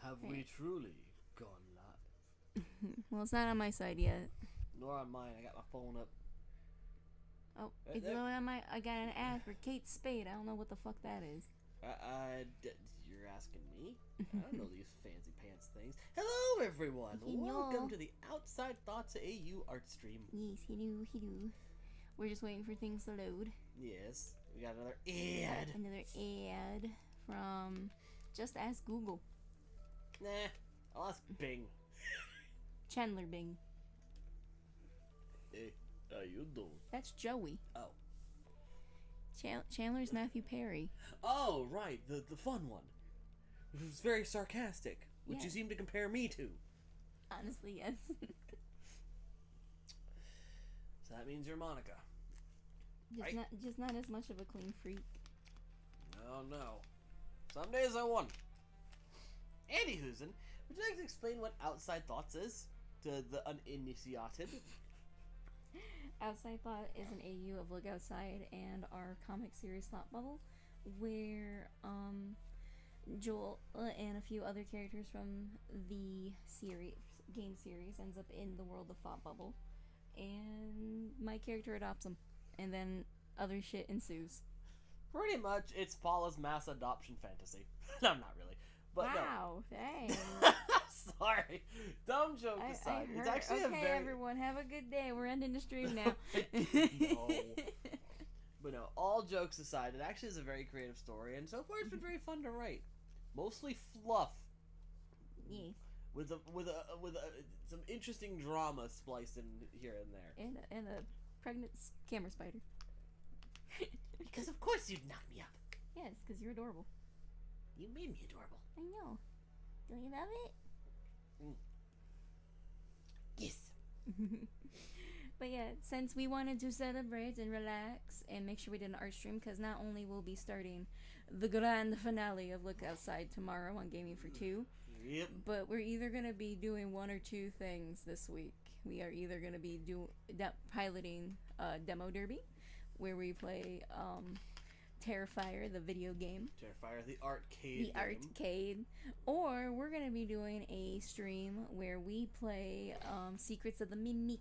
Have we truly gone live? Well, it's not on my side yet. Nor on mine. I got my phone up. Oh, it's on my. I got an ad for Kate Spade. I don't know what the fuck that is. You're asking me? I don't know these fancy pants things. Hello, everyone. Welcome to the Outside Thoughts AU art stream. Yes, hello. We're just waiting for things to load. Yes, we got another ad. Another ad from Just Ask Google. Nah, I'll ask Bing. Chandler Bing. Hey, how you doing? That's Joey. Oh. Chandler's Matthew Perry. Oh, right, the fun one. It was very sarcastic, which Yeah. you seem to compare me to. Honestly, yes. So that means you're Monica. Just not as much of a clean freak. Oh no. Some days I won. Andy Hoosen, would you like to explain what Outside Thoughts is to the uninitiated? Outside Thought is an AU of Look Outside and our comic series Thought Bubble, where Joel and a few other characters from the game series ends up in the world of Thought Bubble, and my character adopts them, and then other shit ensues. Pretty much, it's Paula's mass adoption fantasy. No, not really. But wow, no. thanks. Sorry. Dumb joke aside. It's actually okay, everyone, have a good day. We're ending the stream now. No. But no, all jokes aside, it actually is a very creative story, and so far it's been very fun to write. Mostly fluff. Yes. With some interesting drama spliced in here and there. And a pregnant camera spider. Because of course you'd knock me up. Yes, because you're adorable. You made me adorable. I know. Don't you love it? Mm. Yes. But yeah, since we wanted to celebrate and relax and make sure we did an art stream, because not only will be starting the grand finale of Look Outside tomorrow on Gaming for Two, Yep. but we're either going to be doing one or two things this week. We are either going to be piloting Demo Derby, where we play Terrifier, the video game. Terrifier, the arcade The arcade. Or we're going to be doing a stream where we play Secrets of the Mimic.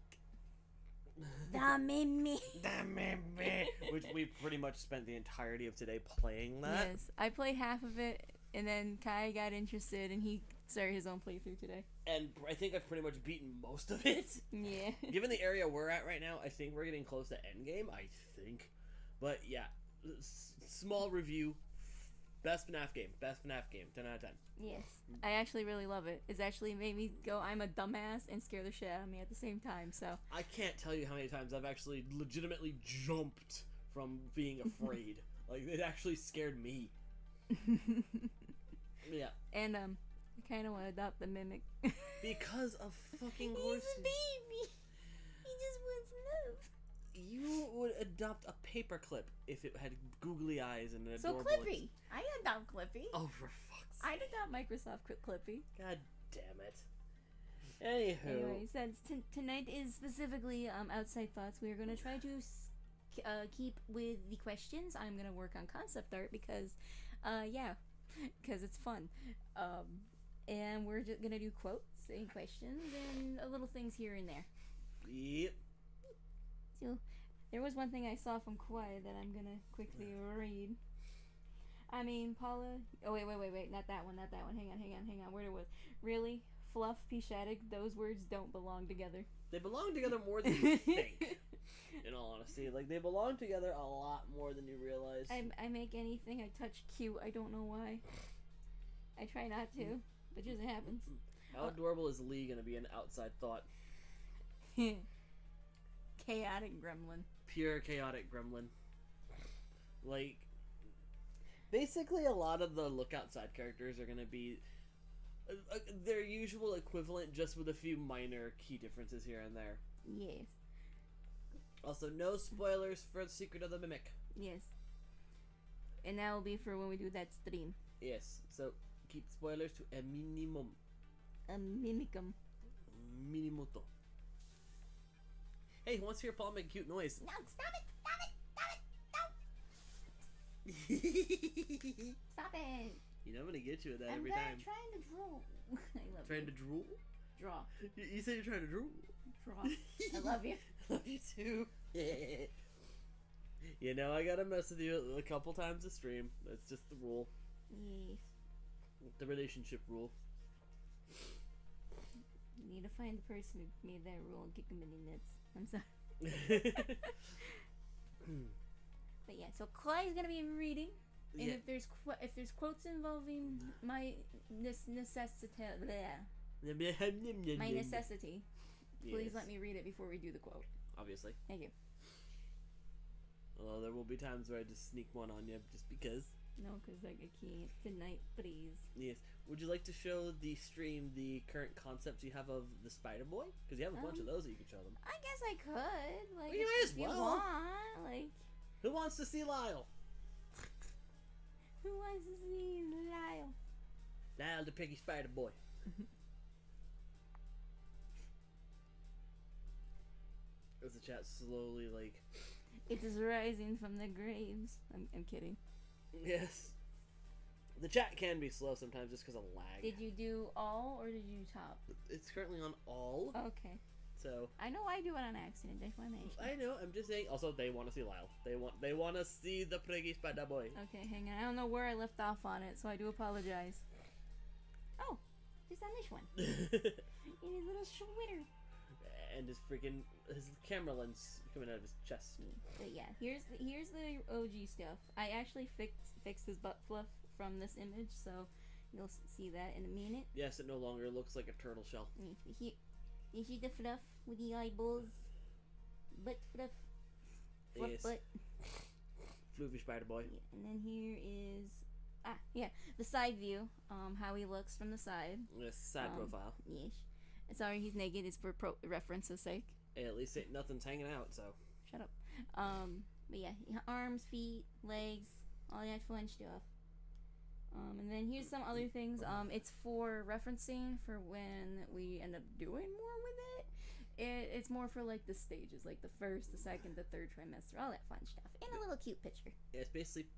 The Mimic. The Mimic. Which we pretty much spent the entirety of today playing that. Yes, I played half of it, and then Kai got interested, and he started his own playthrough today. And I think I've pretty much beaten most of it. Yeah. Given the area we're at right now, I think we're getting close to endgame, I think. But yeah, small review. Best FNAF game. 10 out of 10. Yes. I actually really love it. It's actually made me go, I'm a dumbass, and scare the shit out of me at the same time, so. I can't tell you how many times I've actually legitimately jumped from being afraid. Like, it actually scared me. Yeah. And, I kind of want to adopt the Mimic. Because of fucking He's horses. a baby. He just wants love. You would adopt a paperclip if it had googly eyes and an adorable... So Clippy. I adopt Clippy. Oh, for fuck's sake. I'd adopt Microsoft Clippy. God damn it. Anywho. Anyway, since tonight is specifically Outside Thoughts, we are going to try to keep with the questions. I'm going to work on concept art because, because it's fun. And we're just going to do quotes and questions and little things here and there. Yep. So, there was one thing I saw from Kauai that I'm going to quickly read. I mean, Paula... Oh, wait. Not that one. Hang on. Where it was. Really? Fluff, Pishatic, those words don't belong together. They belong together more than you think. In all honesty. Like, they belong together a lot more than you realize. I make anything I touch cute. I don't know why. I try not to, but it just happens. How adorable is Lee going to be an Outside Thought? Chaotic gremlin. Pure chaotic gremlin. Like, basically a lot of the Look Outside characters are going to be their usual equivalent, just with a few minor key differences here and there. Yes. Also, no spoilers for The Secret of the Mimic. Yes. And that will be for when we do that stream. Yes, so keep spoilers to a minimum. A mimicum. Minimoto. Hey, who wants to hear Paul make a cute noise? No, stop it! Stop it! Yep. You know I'm gonna get you with that I'm every time. trying to drool. I love Trying you. to drool? Draw. You said you're trying to drool. Draw. I love you. Love you too. You know I gotta mess with you a couple times a stream. That's just the rule. Yes. The relationship rule. You need to find the person who made that rule and kick him in the nuts. I'm sorry. But yeah, so Clyde's gonna be reading, and Yeah. if there's quotes involving my necessity, my necessity, please Yes. let me read it before we do the quote. Obviously. Thank you. Although there will be times where I just sneak one on you just because. No, because I can't. Good night, please. Yes. Would you like to show the stream the current concepts you have of the Spider Boy? Because you have a bunch of those that you can show them. I guess I could. Like, Well, you might as if you well. want, like, Who wants to see Lyle? who wants to see Lyle? Lyle the Piggy Spider Boy. As the chat slowly, like... It is rising from the graves. I'm kidding. Yes. The chat can be slow sometimes just because of lag. Did you do all or did you top? It's currently on all, Okay. so... I know I do it on accident. That's why I'm asking. I know, I'm just saying... Also, they want to see Lyle. They want to see the Piggy Spider Boy. Okay, hang on. I don't know where I left off on it, so I do apologize. Oh, just on this one. In his little sweater. And his camera lens coming out of his chest. But yeah, here's the OG stuff. I actually fixed his butt fluff from this image, so you'll see that in a minute. Yes, it no longer looks like a turtle shell. You see the fluff with the eyeballs? Butt fluff. Fluff Yes. butt. Floofy Spider Boy. Yeah, and then here is the side view. How he looks from the side. Yes, side profile. Yes. Sorry, he's naked. It's for reference's sake. Hey, at least nothing's hanging out, so. Shut up. But yeah, arms, feet, legs, all that fun stuff. And then here's some other things. It's for referencing for when we end up doing more with it. It's more for like the stages, like the first, the second, the third trimester, all that fun stuff. And a little cute picture. Yeah, it's basically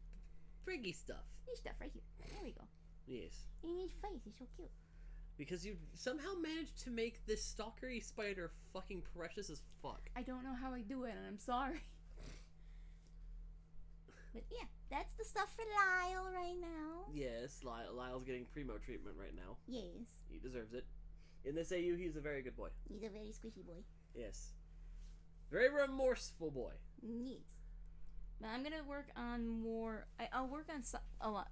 priggy stuff. This stuff right here. There we go. Yes. And his face is so cute. Because you somehow managed to make this stalkery spider fucking precious as fuck. I don't know how I do it, and I'm sorry. But yeah, that's the stuff for Lyle right now. Yes, Lyle's getting primo treatment right now. Yes. He deserves it. In this AU, he's a very good boy. He's a very squishy boy. Yes. Very remorseful boy. Yes. But I'm gonna work on more. I'll work on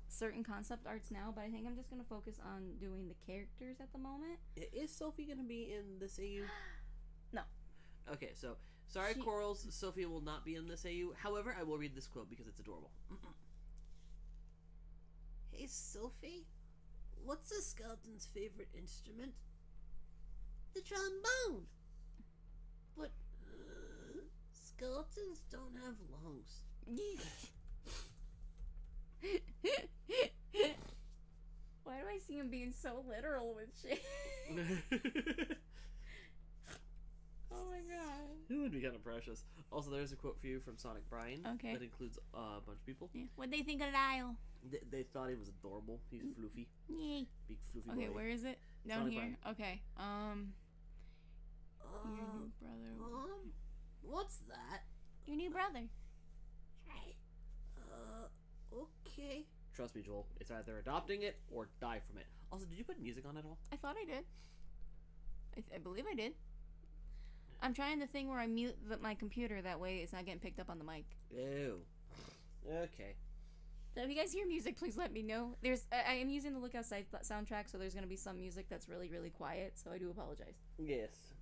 certain concept arts now, but I think I'm just gonna focus on doing the characters at the moment. Is Sophie gonna be in this AU? No. Okay, so sorry, Corals. Sophie will not be in this AU. However, I will read this quote because it's adorable. Hey, Sophie, what's a skeleton's favorite instrument? The trombone. But skeletons don't have lungs. Why do I see him being so literal with shit? Oh my god. It would be kind of precious. Also, there's a quote for you from Sonic Brian. Okay. That includes a bunch of people. Yeah. What'd they think of Lyle? They thought he was adorable. He's floofy. Yay. Big floofy Okay, boy. where is it? Down Sonic here. Prime. Okay. Your new brother. What's that? Your new brother. Okay. Trust me, Joel. It's either adopting it or die from it. Also, did you put music on at all? I thought I did. I believe I did. I'm trying the thing where I mute my computer. That way it's not getting picked up on the mic. Ew. Okay. So if you guys hear music, please let me know. I am using the Look Outside soundtrack, so there's going to be some music that's really, really quiet, so I do apologize. Yes.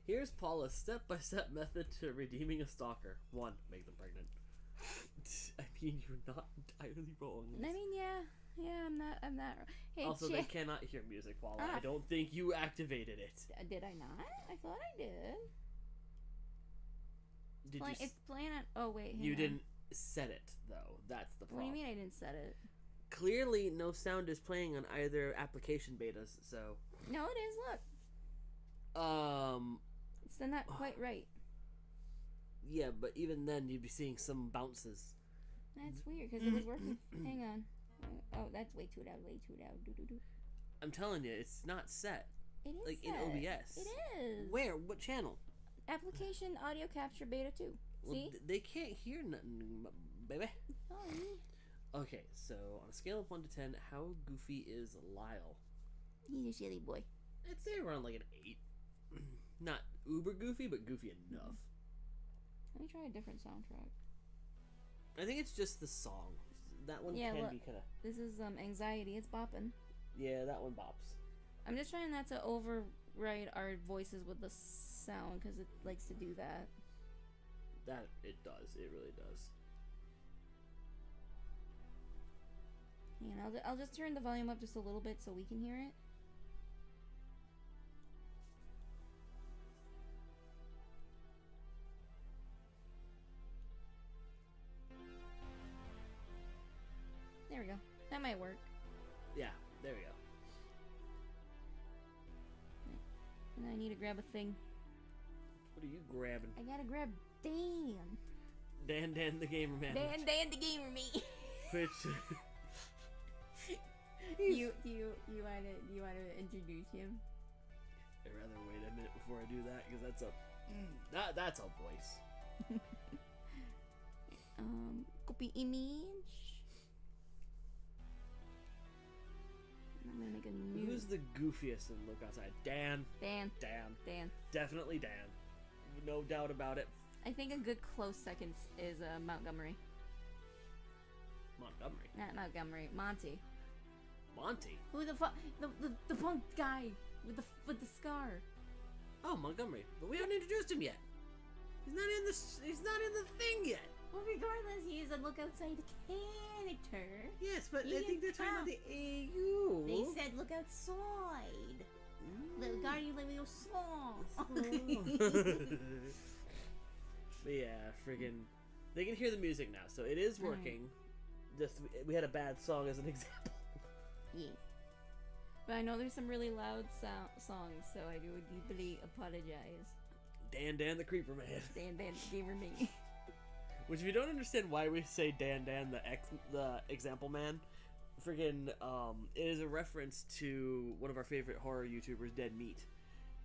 Here's Paula's step-by-step method to redeeming a stalker. 1. Make them pregnant. I mean, you're not entirely wrong. I mean, yeah, I'm not. Hey, also, they cannot hear music, Paula. I don't think you activated it. Did I not? I thought I did. Did It's playing on. Oh wait, you didn't set it though. That's the problem. What do you mean I didn't set it? Clearly, no sound is playing on either application betas. So. No, it is. Look. It's not quite right. Yeah, but even then, you'd be seeing some bounces. That's weird because it was working. Hang on. Oh, that's way too loud. Way too loud. Doo-doo-doo. I'm telling you, it's not set. It is Like set. in OBS. It is. Where? What channel? Application audio capture beta 2. Well, See? they can't hear nothing, baby. Oh, Okay, so on a scale of 1 to 10, how goofy is Lyle? he's a silly boy. I'd say around like an 8. Not uber goofy, but goofy enough. Let me try a different soundtrack. I think it's just the song. That one Yeah, can look. be kind of... This is Anxiety. It's bopping. Yeah, that one bops. I'm just trying not to override our voices with the sound because it likes to do that. That, it does. It really does. And I'll just turn the volume up just a little bit so we can hear it. There we go. That might work. Yeah, there we go. And I need to grab a thing. What are you grabbing? I gotta grab Dan. Dan the Gamer Man. Dan the gamer me. Which... you wanna introduce him? I'd rather wait a minute before I do that, because that's a voice. Copy image. I'm gonna make a new. Who's the goofiest in Look Outside? Dan. Dan. Definitely Dan. No doubt about it. I think a good close second is Montgomery. Montgomery. Not Montgomery. Monty. Monty. Who the fuck? The punk guy with the scar. Oh, Montgomery. But we haven't introduced him yet. He's not in the thing yet. Well, regardless, he is a Look Outside character. Yes, but He I think can they're talking about come. the AU. They said look outside. The guardian let me go small. But yeah, friggin', they can hear the music now, so it is working. Just we had a bad song as an example. Yeah. But I know there's some really loud songs, so I do deeply apologize. Dan the Creeper Man. Dan gamer me. Which, if you don't understand why we say Dan the example man, friggin', it is a reference to one of our favorite horror YouTubers, Dead Meat,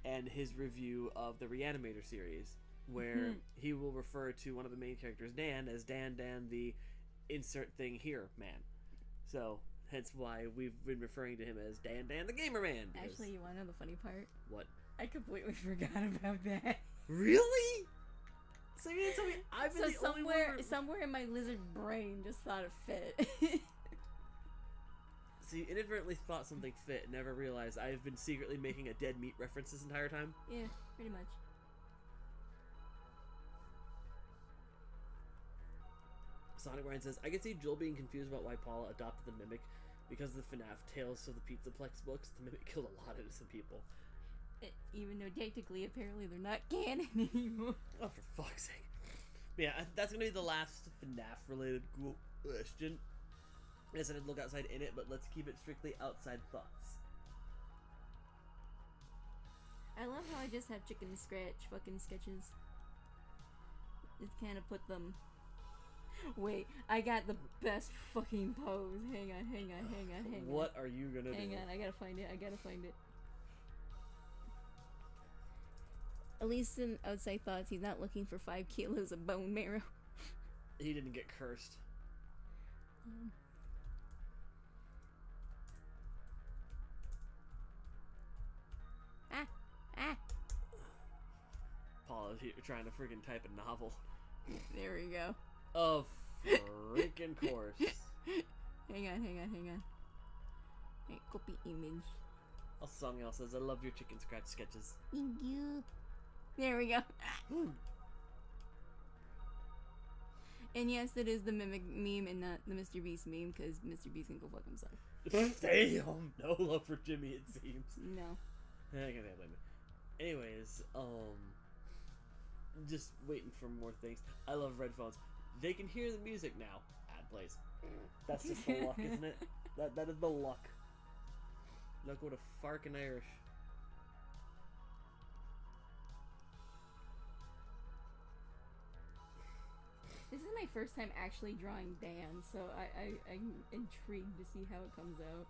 and his review of the Reanimator series, where he will refer to one of the main characters, Dan, as Dan the insert thing here man. So, hence why we've been referring to him as Dan the Gamer Man. Actually, you want to know the funny part? What? I completely forgot about that. Really? So you didn't tell me I've been the only one... somewhere in my lizard brain just thought it fit. So you inadvertently thought something fit and never realized I've been secretly making a Dead Meat reference this entire time? Yeah, pretty much. Sonic Ryan says, I can see Joel being confused about why Paula adopted the Mimic because of the FNAF Tales of the Pizzaplex books. The Mimic killed a lot of innocent people. Even though technically, apparently, they're not canon anymore. Oh, for fuck's sake. But yeah, that's gonna be the last FNAF-related question. Yes, I did Look Outside in it, but let's keep it strictly outside thoughts. I love how I just have chicken scratch fucking sketches. Just kind of put them... Wait, I got the best fucking pose. Hang on. What are you gonna do? Hang on, I gotta find it. At least in Outside Thoughts, he's not looking for 5 kilos of bone marrow. He didn't get cursed. Paul is here trying to freaking type a novel. There we go. Of freaking course. Hang on. Hey, copy image. Also, something else says, I love your chicken scratch sketches. Thank you. There we go. And yes, it is the Mimic meme and not the Mr. Beast meme, because Mr. Beast can go fuck himself. Damn! No love for Jimmy, it seems. No. I can't blame me. Anyways, just waiting for more things. I love red phones. They can hear the music now. Ad plays. That's just the luck, isn't it? That is the luck. Look what a farkin' Irish. This is my first time actually drawing Dan, so I'm intrigued to see how it comes out.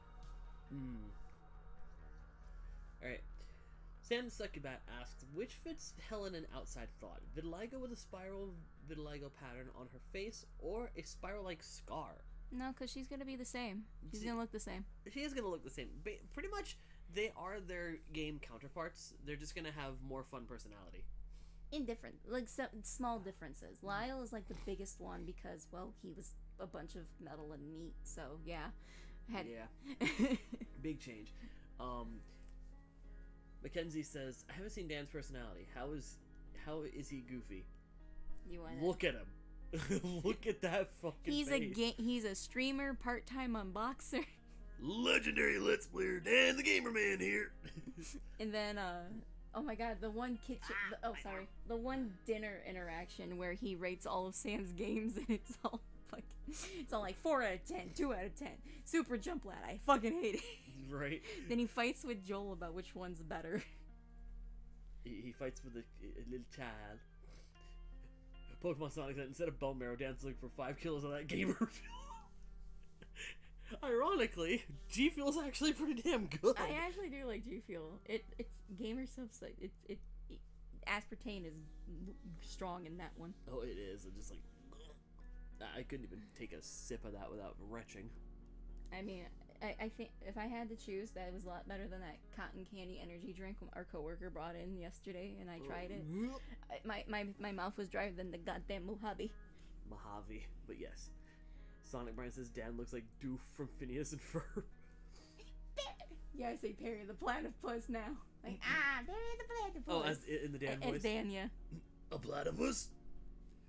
Alright. Sam the Succubat asks, which fits Helen in Outside Thought? Vitiligo with a spiral vitiligo pattern on her face, or a spiral-like scar? No, because she's gonna be the same. She's gonna look the same. She is gonna look the same. Pretty much, they are their game counterparts. They're just gonna have more fun personality. Indifferent, like small differences. Lyle is like the biggest one because, well, he was a bunch of metal and meat. So yeah, Big change. Mackenzie says, I haven't seen Dan's personality. How is he goofy? You want look at him. Look at that fucking face. He's a streamer, part-time unboxer. Legendary Let's Player Dan the Gamer Man here. And then oh my god, the one the one dinner interaction where he rates all of Sam's games and it's all like 4 out of 10, 2 out of 10. Super jump lad, I fucking hate it. Right. Then he fights with Joel about which one's better. He fights with a little child. Pokemon Sonic said, instead of bone marrow, Dan's looking for 5 kilos of that gamer fuel. Ironically, G Fuel's actually pretty damn good. I actually do like G Fuel. It's gamer stuff's like it aspartame is strong in that one. Oh, it is. It's just like I couldn't even take a sip of that without retching. I mean, I think if I had to choose, that was a lot better than that cotton candy energy drink our coworker brought in yesterday, and I tried it. My mouth was drier than the goddamn Mojave. Mojave, but yes. Sonic Brian says Dan looks like Doof from Phineas and Ferb. Yeah, I say Perry the Platypus now. Like, Perry the Platypus. Oh, as in the Dan voice? As Dan, yeah. A platypus?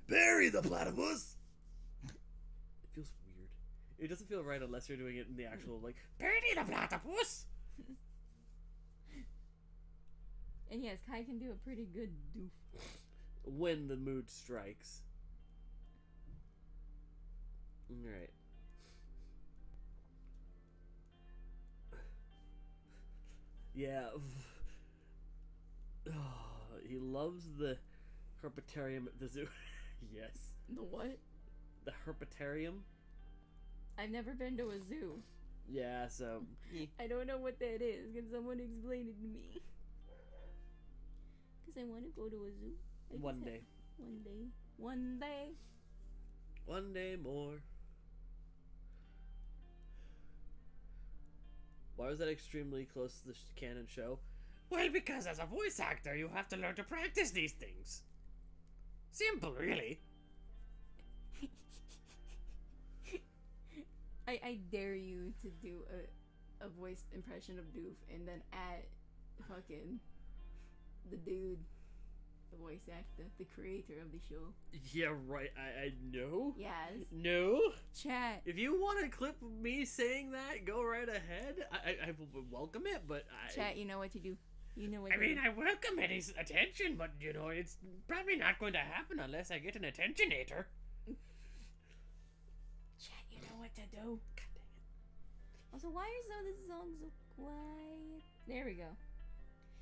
Perry the Platypus? It feels weird. It doesn't feel right unless you're doing it in the actual, like, Perry the Platypus! And yes, Kai can do a pretty good Doof. When the mood strikes. Alright. Yeah. Oh, he loves the herpetarium at the zoo. Yes. The what? The herpetarium. I've never been to a zoo. Yeah, so... I don't know what that is. Can someone explain it to me? Because I want to go to a zoo. One day. One day. One day more. Why was that extremely close to the canon show? Well, because as a voice actor, you have to learn to practice these things. Simple, really. I dare you to do a voice impression of Doof and then add fucking the dude, the voice actor, the creator of the show. Yeah, right. I know. Yes. No. Chat. If you want to clip me saying that, go right ahead. I will welcome it, but Chat, you know what to do. You know what I mean, I welcome his attention, but, you know, it's probably not going to happen unless I get an attentionator. Chat, you know what to do. God dang it. Also, why is this song so quiet? There we go.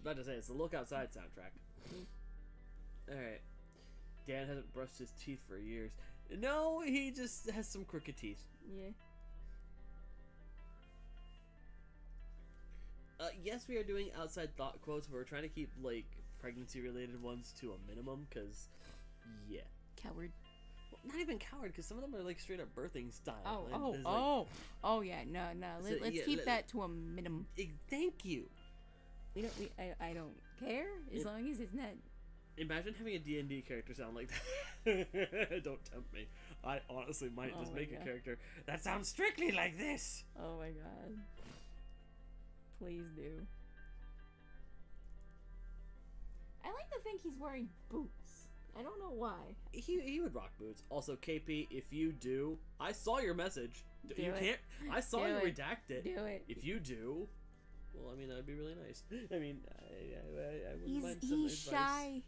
About to say, it's the Look Outside soundtrack. Alright. Dan hasn't brushed his teeth for years. No, he just has some crooked teeth. Yeah. Yes, we are doing outside thought quotes, but we're trying to keep, like, pregnancy-related ones to a minimum, because, yeah. Coward. Well, not even coward, because some of them are, like, straight-up birthing style. Oh, yeah, no. Let's keep that to a minimum. Thank you. I don't care, as long as it's not... Imagine having a D&D character sound like that. Don't tempt me. I honestly might just make a character that sounds strictly like this. Oh my god. Please do. I like to think he's wearing boots. I don't know why. He would rock boots. Also, KP, if you do, I saw your message. I saw you redact it. Do it. If you do, well, I mean, that'd be really nice. I mean, I wouldn't mind some He's advice. shy.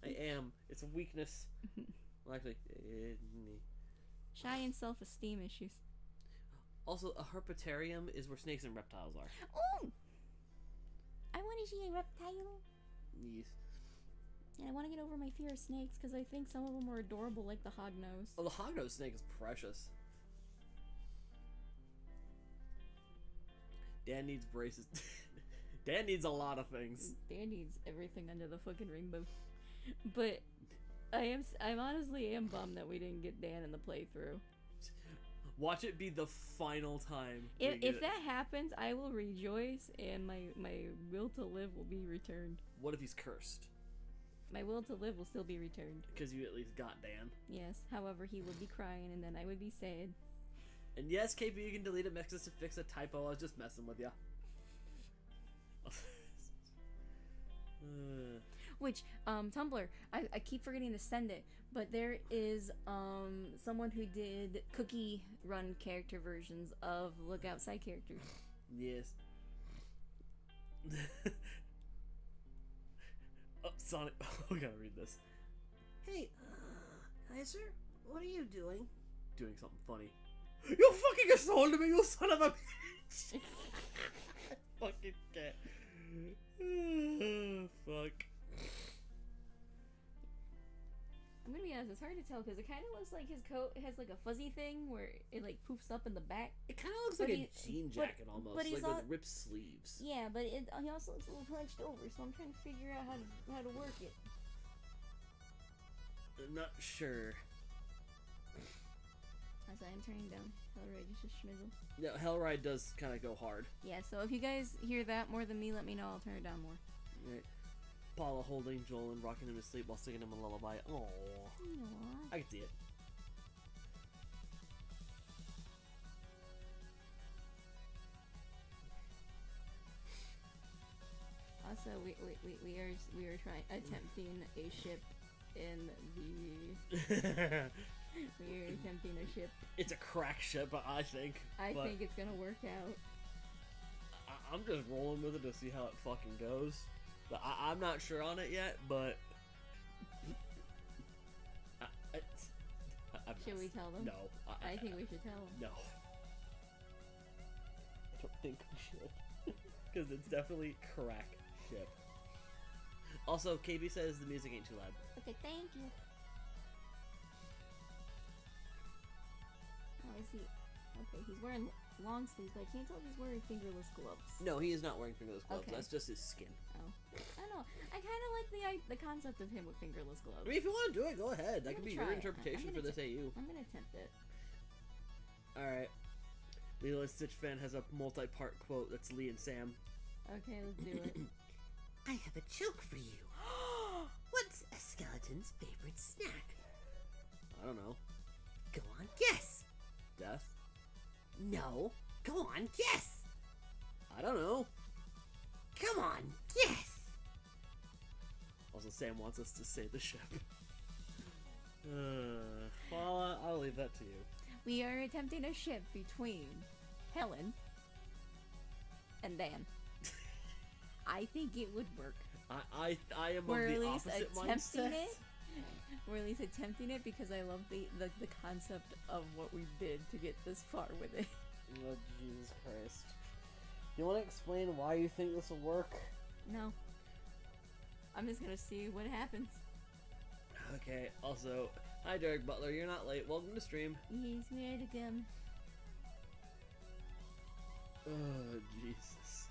I am. It's a weakness. Well, actually, shy and self-esteem issues. Also, a herpetarium is where snakes and reptiles are. Oh! I want to see a reptile. Yes. And I want to get over my fear of snakes because I think some of them are adorable, like the hognose. Oh, the hognose snake is precious. Dan needs braces. Dan needs a lot of things. Dan needs everything under the fucking rainbow. But I'm honestly am bummed that we didn't get Dan in the playthrough. Watch it be the final time. If that happens, I will rejoice and my will to live will be returned. What if he's cursed? My will to live will still be returned. Because you at least got Dan. Yes, however, he would be crying and then I would be sad. And yes, KP, you can delete a message to fix a typo. I was just messing with ya. Which, Tumblr, I keep forgetting to send it, but there is, someone who did cookie run character versions of Look Outside characters. Yes. Oh, Sonic. Oh, I gotta read this. Hey, Kaiser, what are you doing? Doing something funny. You fucking assaulted me, you son of a bitch! Fucking cat. Fuck. I'm gonna be honest, it's hard to tell because it kind of looks like his coat has like a fuzzy thing where it like poofs up in the back. It kind of looks like a jean jacket almost, but like with ripped sleeves. Yeah, but he also looks a little hunched over, so I'm trying to figure out how to work it. I'm not sure. As I am turning down Hellride just a schmizzle. Yeah, Hellride does kind of go hard. Yeah, so if you guys hear that more than me, let me know. I'll turn it down more. Right. Paula holding Joel and rocking him to sleep while singing him a lullaby. Aww. Aww. I can see it. Also, we are attempting a ship in the. We are attempting a ship. It's a crack ship, I think. I think it's gonna work out. I'm just rolling with it to see how it fucking goes. But I'm not sure on it yet, but... Should we tell them? No. I think we should tell them. No. I don't think we should. Because it's definitely crack ship. Also, KB says the music ain't too loud. Okay, thank you. Oh, I see. Okay, he's wearing long sleeves, but I can't tell if he's wearing fingerless gloves. No, he is not wearing fingerless gloves. Okay. That's just his skin. Oh. I don't know. I kind of like the concept of him with fingerless gloves. I mean, if you want to do it, go ahead. That I'm could be gonna your try it. interpretation for this AU. I'm gonna attempt it. Alright. Lilo and Stitch fan has a multi-part quote that's Lee and Sam. Okay, let's do it. I have a joke for you. What's a skeleton's favorite snack? I don't know. Go on, guess. Death? No. Go on, guess. I don't know. Come on, guess. Also, Sam wants us to save the ship. Well, I'll leave that to you. We are attempting a ship between Helen and Dan. I think it would work. I am We're of at the least opposite attempting mindset. it. We're at least attempting it because I love the concept of what we did to get this far with it. Oh, Jesus Christ. You want to explain why you think this will work? No. I'm just gonna see what happens. Okay, also, hi Derek Butler, you're not late. Welcome to stream. He's ready to come. Oh, Jesus.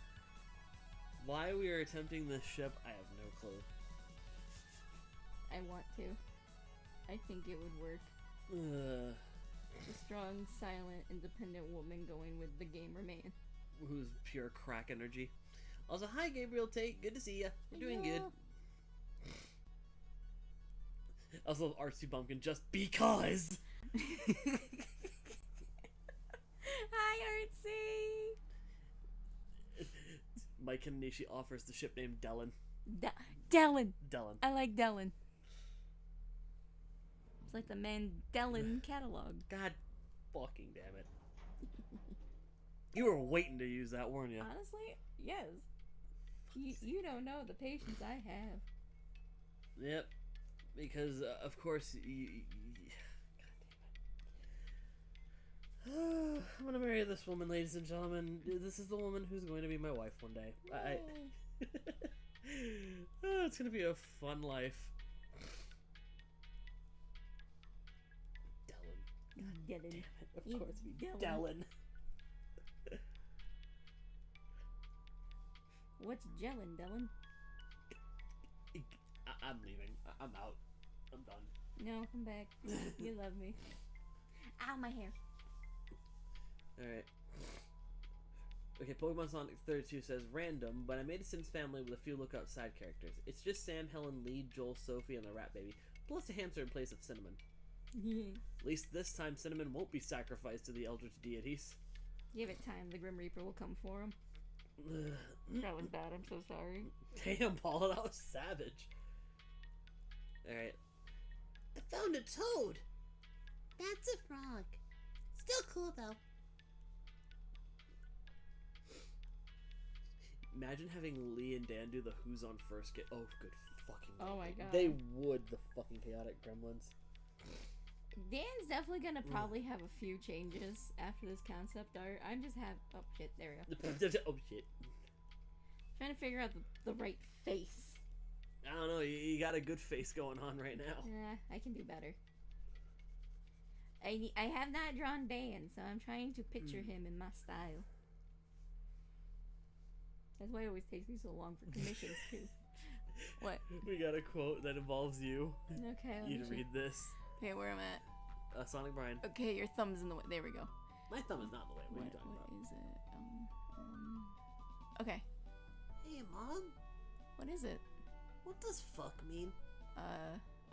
Why we are attempting this ship, I have no clue. I want to. I think it would work. A strong, silent, independent woman going with the gamer man. Who's pure crack energy. Also, hi Gabriel Tate, good to see ya. You're doing good. Also, Artsy Bumpkin, just because! Hi, Artsy! Mike Kanishi offers the ship name Dellen. Dellen! Dellen. I like Dellen. It's like the Mandelen catalog. God fucking damn it. You were waiting to use that, weren't you? Honestly, yes. You don't know the patience I have. Yep. Because, of course, God damn it. I'm gonna marry this woman, ladies and gentlemen. This is the woman who's going to be my wife one day. Oh, it's gonna be a fun life. Dylan. Damn it, of You course we Dylan. Dylan. What's gelling, Dylan? I'm leaving. I'm out. I'm done. No, come back. You love me. Ow, my hair. Alright. Okay, Pokemon Sonic 32 says random, but I made a Sims family with a few lookout side characters. It's just Sam, Helen, Lee, Joel, Sophie, and the rat baby, plus a hamster in place of Cinnamon. At least this time Cinnamon won't be sacrificed to the eldritch deities. Give it time. The Grim Reaper will come for him. That was bad. I'm so sorry. Damn, Paula, that was savage. Alright. I found a toad. That's a frog. Still cool though. Imagine having Lee and Dan do the Who's on First get. Oh, good fucking. Oh my god. They would, the fucking chaotic gremlins. Dan's definitely gonna probably have a few changes after this concept art. I'm just oh shit, there we go. Oh shit. Trying to figure out the right face. I don't know, you got a good face going on right now. I can do better. I have not drawn Dan, so I'm trying to picture him in my style. That's why it always takes me so long for commissions too. What? We got a quote that involves you. Okay. You read this. Okay, where am I at? Sonic Brian. Okay, your thumb's in the way. There we go. My thumb is not in the way. What are you talking What about? is it? Okay. Hey, Mom. What is it? What does fuck mean?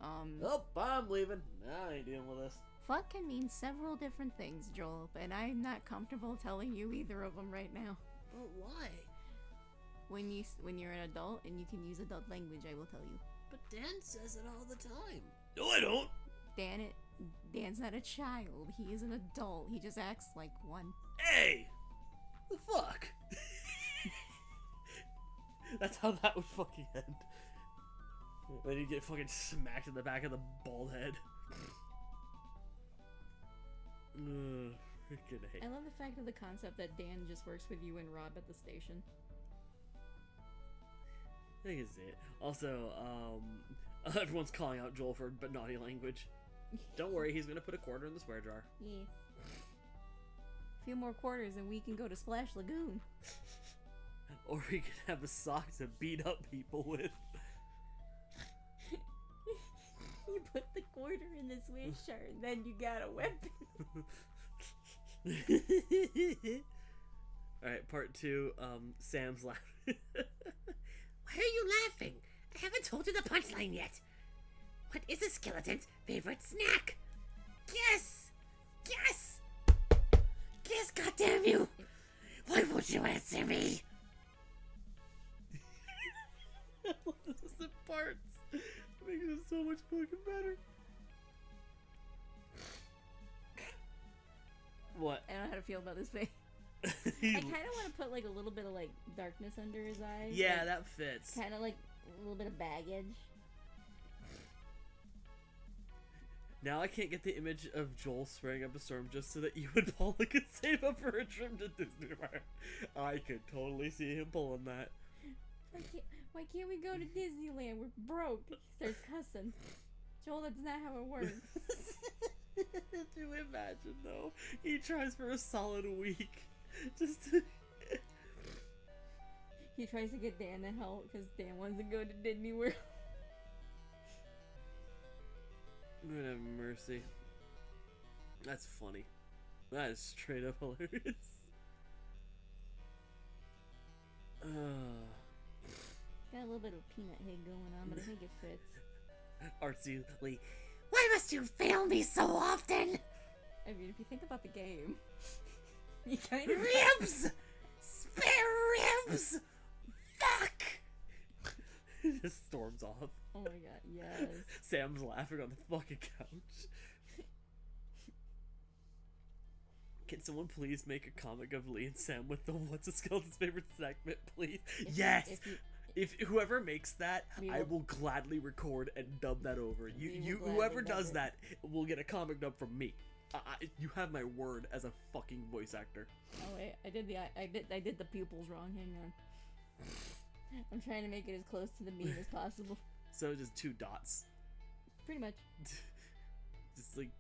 Oh, I'm leaving. I ain't dealing with this. Fuck can mean several different things, Joel, and I'm not comfortable telling you either of them right now. But why? When you're an adult and you can use adult language, I will tell you. But Dan says it all the time. No, I don't. Dan's not a child. He is an adult. He just acts like one. Hey! The fuck? That's how that would fucking end. Then you get fucking smacked in the back of the bald head. Freaking hate. I love the fact of the concept that Dan just works with you and Rob at the station. I think it's it. Also, everyone's calling out Joel for naughty language. Don't worry, he's gonna put a quarter in the swear jar. Yeah. A few more quarters and we can go to Splash Lagoon. Or we could have a sock to beat up people with. You put the quarter in the Swiss shirt, and then you got a weapon. Alright, part 2, Sam's laughing. Why are you laughing? I haven't told you the punchline yet. What is a skeleton's favorite snack? Guess! Guess! Guess, goddamn you! Why won't you answer me? This is in parts. It makes it so much fucking better. What? I don't know how to feel about this face. I kind of want to put like a little bit of like darkness under his eyes. Yeah, like, that fits. kind of like a little bit of baggage. Now I can't get the image of Joel swearing up a storm just so that you and Paula could save up for a trip to Disney World. I could totally see him pulling that. Why can't we go to Disneyland? We're broke. He starts cussing. Joel, that's not how it works. Do you imagine though? He tries for a solid week. Just to... He tries to get Dan to help because Dan wants to go to Disney World. Lord have mercy. That's funny. That is straight up hilarious. Got a little bit of peanut head going on, but I think it fits. Artsy Lee. Why must you fail me so often? I mean, if you think about the game, you kind of Ribs! Spare ribs! Fuck! He just storms off. Oh my god, yes. Sam's laughing on the fucking couch. Can someone please make a comic of Lee and Sam with the What's a Skeleton's Favorite segment, please? Yes! If whoever makes that, I will gladly record and dub that over. Whoever does that will get a comic dub from me. You have my word as a fucking voice actor. Oh wait, I did the pupils wrong. Hang on. I'm trying to make it as close to the meme as possible. So just 2 dots. Pretty much. Just like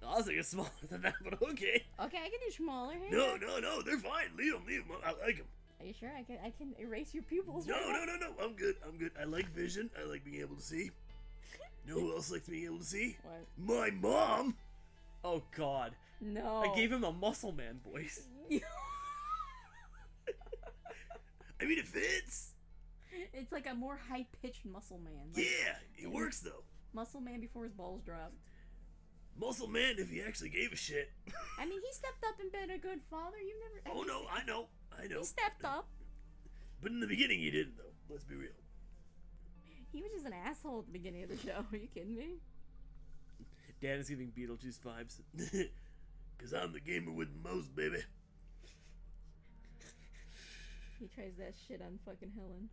I was thinking smaller than that, but okay. Okay, I can do smaller. Hang No, on. no, they're fine. Leave them. I like them. Are you sure? I can erase your pupils. No, right no, now? no, no. I'm good. I like vision. I like being able to see. You know who else likes being able to see? What? My mom. Oh God. No. I gave him a muscle man voice. I mean, it fits. It's like a more high-pitched muscle man. Like, Yeah, it works though. muscle man before his balls dropped. Muscle man if he actually gave a shit. I mean, he stepped up and been a good father. You never. Oh no, I know. He stepped up. But in the beginning he didn't though. Let's be real. He was just an asshole at the beginning of the show. Are you kidding me? Dad is giving Beetlejuice vibes. Cause I'm the gamer with the most, baby. He tries that shit on fucking Helen.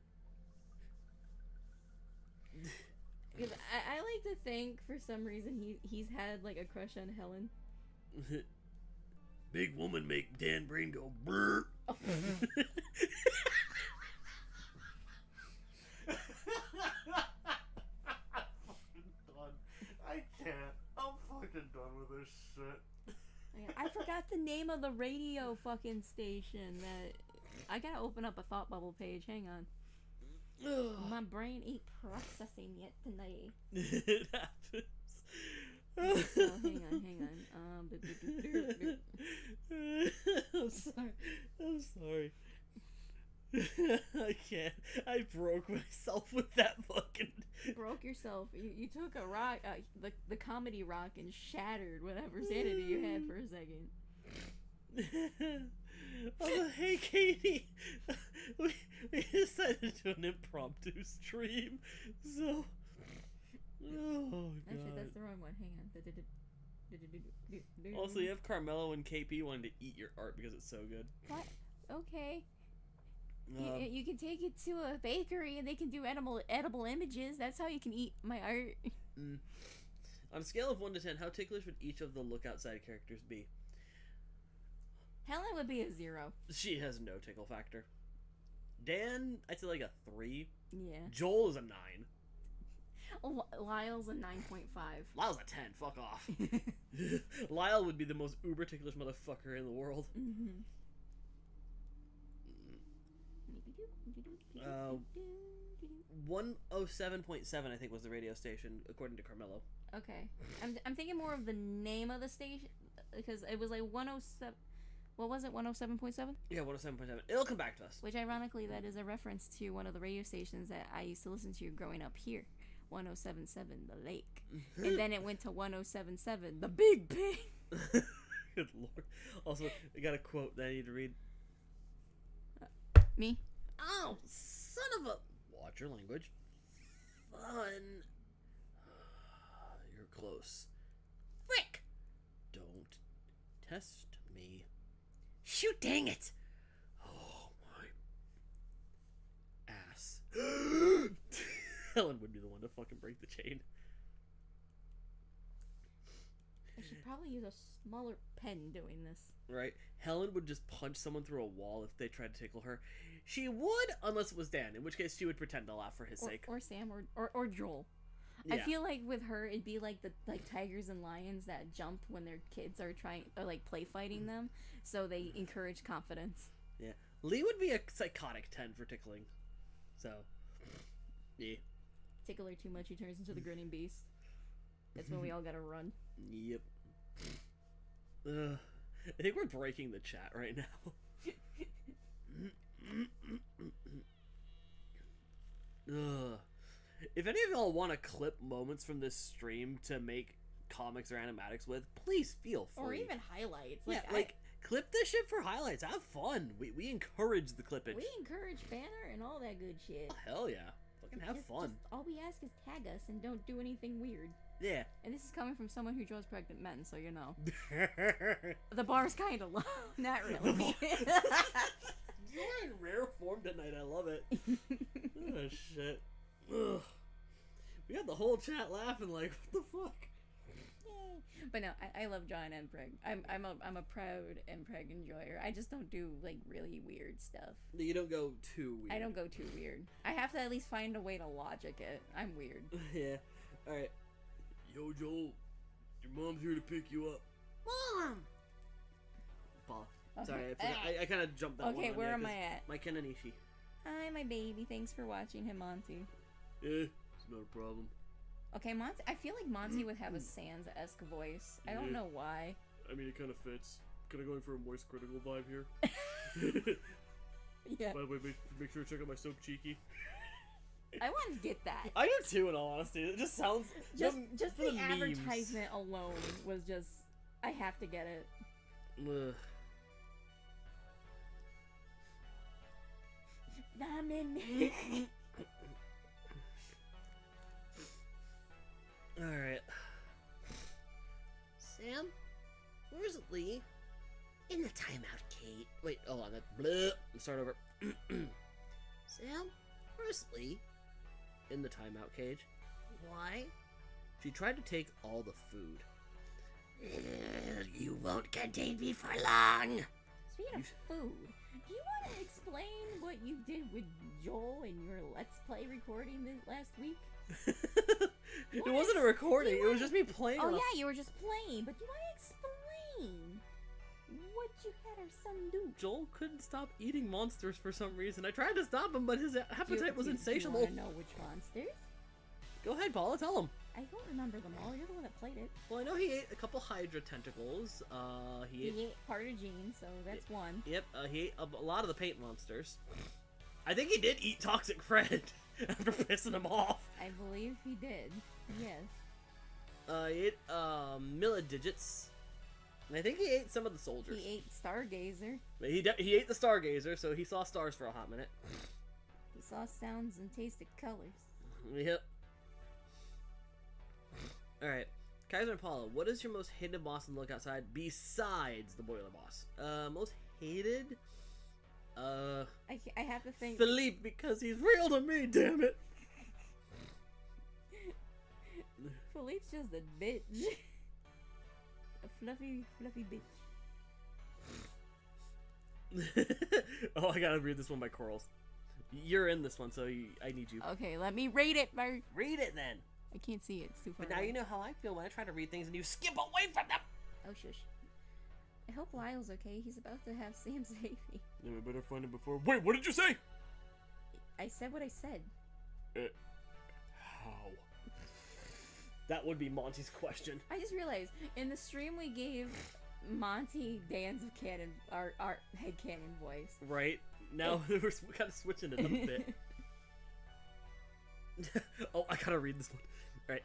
Because I like to think for some reason he's had like a crush on Helen. Big woman make Dan Brain go brrr. Oh. I can't. I'm fucking done with this shit. I forgot the name of the radio fucking station that I gotta open up a thought bubble page. Hang on. My brain ain't processing yet tonight. It happens. Oh, hang on. I'm sorry. I'm sorry. I can't. I broke myself with that fucking. Broke yourself. You took a rock, the comedy rock, and shattered whatever sanity you had for a second. Oh, hey, Katie. We decided to do an impromptu stream, so. Oh, God. Actually, that's the wrong one. Hang on. Also, you have Carmelo and KP wanting to eat your art because it's so good. What? Okay. You can take it to a bakery and they can do edible images. That's how you can eat my art. On a scale of 1 to 10, how ticklish would each of the look outside characters be? Helen would be a 0. She has no tickle factor. Dan, I'd say like a 3. Yeah. Joel is a 9. Lyle's a 9.5. Lyle's a 10. Fuck off. Lyle would be the most uber ticklish motherfucker in the world. 107.7 I think was the radio station according to Carmelo. Okay. I'm thinking more of the name of the station because it was like 107. What was it? 107.7? Yeah, 107.7. It'll come back to us. Which ironically that is a reference to one of the radio stations that I used to listen to growing up here. 107.7 The Lake. And then it went to 107.7 The Big Pig. Good lord. Also, I got a quote that I need to read. Me? Oh, son of a... Watch your language. Fun. You're close. Frick! Don't test me. Shoot, dang it! Oh, my ass. Helen would be the one to fucking break the chain. I should probably use a smaller pen doing this. Right? Helen would just punch someone through a wall if they tried to tickle her. She would, unless it was Dan, in which case she would pretend to laugh for his sake. Or Sam, or Joel. Yeah. I feel like with her, it'd be like the tigers and lions that jump when their kids are play fighting them, so they encourage confidence. Yeah. Lee would be a psychotic 10 for tickling. So, yeah. Tickle her too much, he turns into the grinning beast. That's when we all gotta run. Yep. I think we're breaking the chat right now. If any of y'all want to clip moments from this stream to make comics or animatics with, please feel free. Or even highlights. Clip this shit for highlights. Have fun. We encourage the clippage. We encourage banter and all that good shit. Oh, hell yeah. Fucking have fun. All we ask is tag us and don't do anything weird. Yeah. And this is coming from someone who draws pregnant men, so you know. The bar's kind of low. Not really. You are in rare form tonight. I love it. Oh, shit. Ugh. We got the whole chat laughing like, what the fuck? Yay. But no, I love drawing Mpreg. I'm a proud Mpreg enjoyer. I just don't do like really weird stuff. You don't go too weird. I don't go too weird. I have to at least find a way to logic it. I'm weird. Yeah. Alright. Yo, Joel. Your mom's here to pick you up. Mom! Paula. Okay. Sorry, I forgot. I kind of jumped that one. Okay, on where you am 'cause I at? My Ken and Ishi. Hi, my baby. Thanks for watching him, Monty. It's not a problem. Okay, Monty. I feel like Monty would have a Sans-esque voice. I don't know why. I mean, it kind of fits. Kind of going for a moist critical vibe here. Yeah. By the way, make sure to check out my Soap Cheeky. I want to get that. I do too, in all honesty. It just sounds... Just for the memes. advertisement alone was just... I have to get it. Ugh. Alright. Sam? Where's Lee? In the timeout, Kate. Wait, hold on. Let's start over. Sam? Where's Lee? In the timeout cage. Why? She tried to take all the food. You won't contain me for long. Speaking of food, do you want to explain what you did with Joel in your Let's Play recording last week? It wasn't a recording. It was just me playing. Oh, yeah, you were just playing, but do you want to explain what you had our son do? Joel couldn't stop eating monsters for some reason. I tried to stop him, but his appetite was insatiable. Do you want to know which monsters? Go ahead, Paula, tell him. I don't remember them all. You're the one that played it. Well, I know he ate a couple Hydra tentacles. He ate... part of Gene, so that's one. Yep, he ate a lot of the paint monsters. I think he did eat Toxic Fred after pissing him off. I believe he did. Yes. He ate Milla Digits. And I think he ate some of the soldiers. He ate Stargazer. But he ate the Stargazer, so he saw stars for a hot minute. He saw sounds and tasted colors. Yep. Alright. Kaiser and Paula, what is your most hated boss in the Look Outside besides the boiler boss? Most hated? I have to think. Philippe, because he's real to me, damn it! Philippe's just a bitch. A fluffy bitch. Oh, I gotta read this one by Corals. You're in this one, so I need you. Okay, let me read it, Bert. Read it then! I can't see it. It's too far But now away. you know how I feel when I try to read things and you skip away from them! Oh, shush. I hope Lyle's okay. He's about to have Sam's baby. Yeah, we better find him before... Wait, what did you say? I said what I said. How? That would be Monty's question. I just realized, in the stream we gave Monty Dan's canon, our headcanon voice. Right? Now we're kind of switching it up a bit. Oh, I gotta read this one. Alright.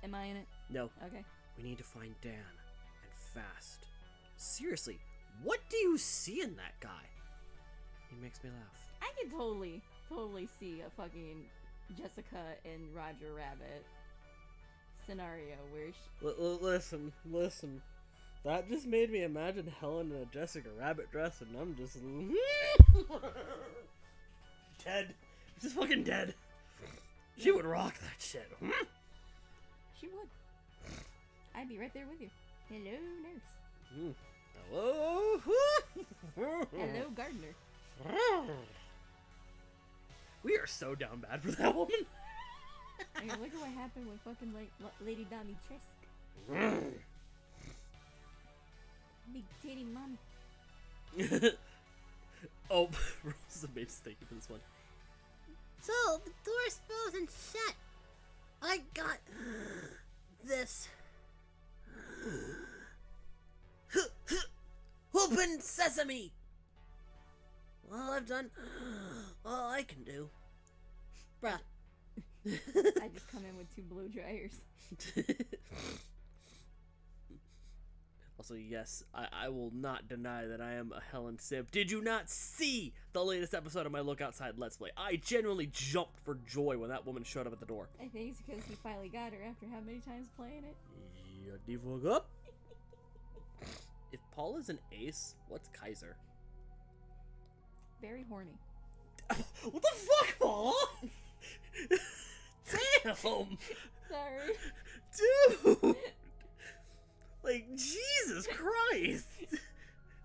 Am I in it? No. Okay. We need to find Dan. And fast. Seriously, what do you see in that guy? He makes me laugh. I could totally see a fucking Jessica and Roger Rabbit scenario where Listen. That just made me imagine Helen in a Jessica Rabbit dress, and I'm just... dead. Just fucking dead. She would rock that shit. she would. I'd be right there with you. Hello, nurse. Hello? Hello, gardener. We are so down bad for that woman. I mean, look at what happened with fucking Lady Dimitrescu. Big titty mom. Oh, Rose is amazing. Thank you for this one. So, the door's frozen shut. I got this. Open sesame! Well, I've done all I can do. Bruh. I just come in with 2 blow dryers. Also, yes, I will not deny that I am a Helen simp. Did you not see the latest episode of my Look Outside Let's Play? I genuinely jumped for joy when that woman showed up at the door. I think it's because he finally got her after how many times playing it? Shut the fuck up. If Paul is an ace, what's Kaiser? Very horny. What the fuck, Paul? Damn! Sorry. Dude! Like, Jesus Christ!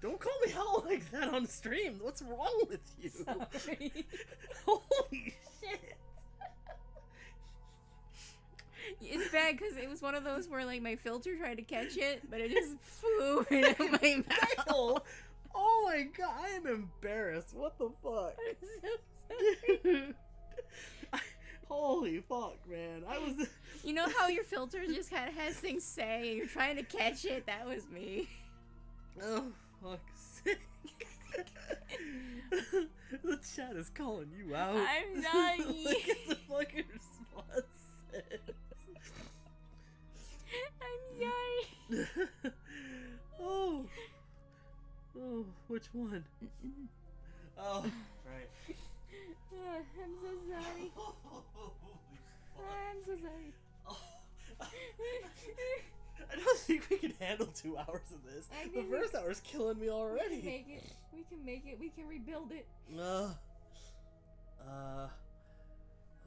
Don't call me hell like that on stream. What's wrong with you? Sorry. Holy shit! It's bad because it was one of those where like my filter tried to catch it, but it just flew right out of my mouth. Oh my god, I am embarrassed. What the fuck? I'm so sorry. Holy fuck, man. I was. You know how your filter just kind of has things say and you're trying to catch it? That was me. Oh, fuck's sake. The chat is calling you out. I'm not. Look at the fucking responses. I'm sorry. Oh. Oh, which one? Oh, right. I'm so sorry. I'm so sorry. I don't think we can handle 2 hours of this. The first hour's killing me already. We can make it. We can make it. We can rebuild it. Well,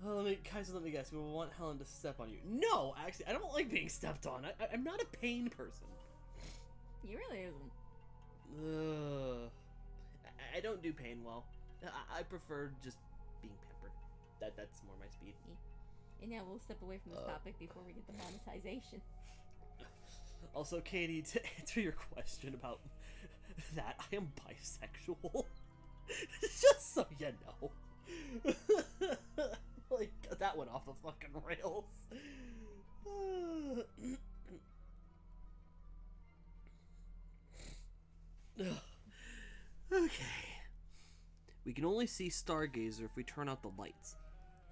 let me guess. We want Helen to step on you. No, actually, I don't like being stepped on. I'm not a pain person. He really isn't. I don't do pain well. I prefer just being pampered. That's more my speed. And now we'll step away from this topic before we get the monetization. Also, Katie, to answer your question about that, I am bisexual. Just so you know. Like, that went off the fucking rails. Okay. We can only see Stargazer if we turn out the lights.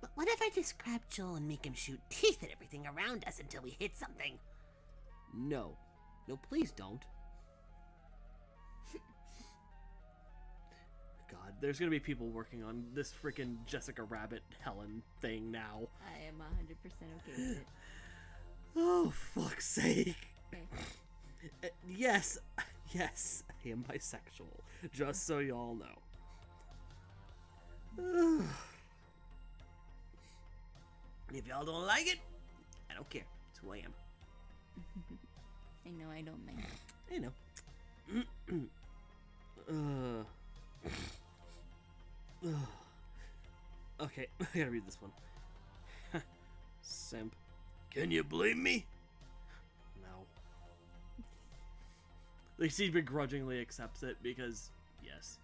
But what if I just grab Joel and make him shoot teeth at everything around us until we hit something? No. No, please don't. God, there's gonna be people working on this freaking Jessica Rabbit Helen thing now. I am 100% okay with it. Oh, fuck's sake. Okay. Yes, I am bisexual. Just so y'all know. If y'all don't like it, I don't care. That's who I am. I know I don't mind. I know. Okay, I gotta read this one. Simp. Can you blame me? No. Like, she begrudgingly accepts it because, yes.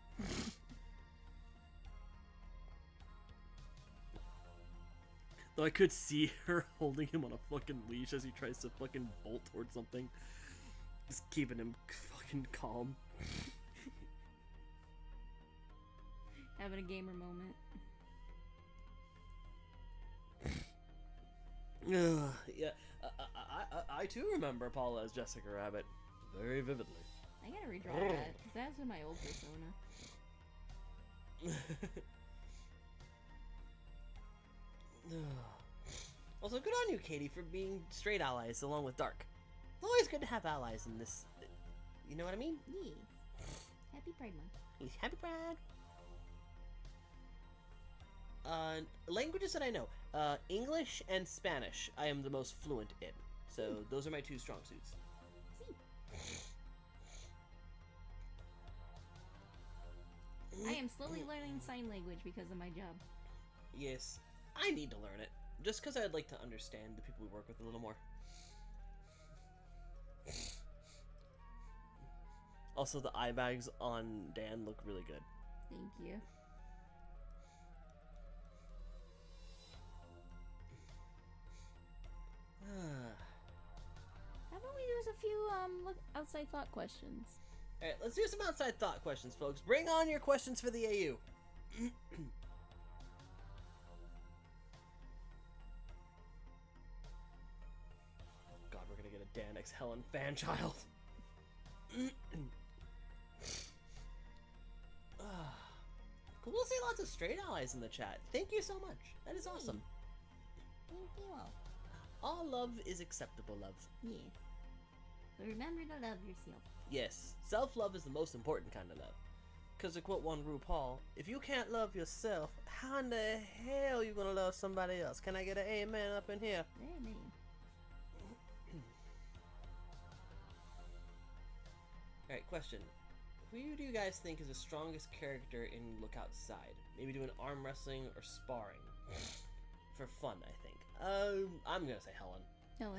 Though I could see her holding him on a fucking leash as he tries to fucking bolt towards something. Just keeping him fucking calm. Having a gamer moment. Yeah, I too remember Paula as Jessica Rabbit very vividly. I gotta redraw that, because that's in my old persona. Also, good on you, Katie, for being straight allies along with Dark. It's always good to have allies in this. You know what I mean? Yeah. Happy Pride Month. Happy Pride. Languages that I know. English and Spanish I am the most fluent in. So those are my 2 strong suits. I am slowly learning sign language because of my job. Yes, I need to learn it. Just because I'd like to understand the people we work with a little more. Also, the eye bags on Dan look really good. Thank you. How about we do a few look outside thought questions? Alright, let's do some outside thought questions, folks. Bring on your questions for the AU. God, we're gonna get a Dan X Helen fan child. Cool to see lots of straight allies in the chat. Thank you so much. That is awesome. Thank you all. All love is acceptable love. Yeah. But remember to love yourself. Yes, self-love is the most important kind of love. Because to quote one RuPaul, if you can't love yourself, how in the hell are you going to love somebody else? Can I get an amen up in here? Amen. Alright, question. Who do you guys think is the strongest character in Look Outside? Maybe doing arm wrestling or sparring? For fun, I think. I'm going to say Helen.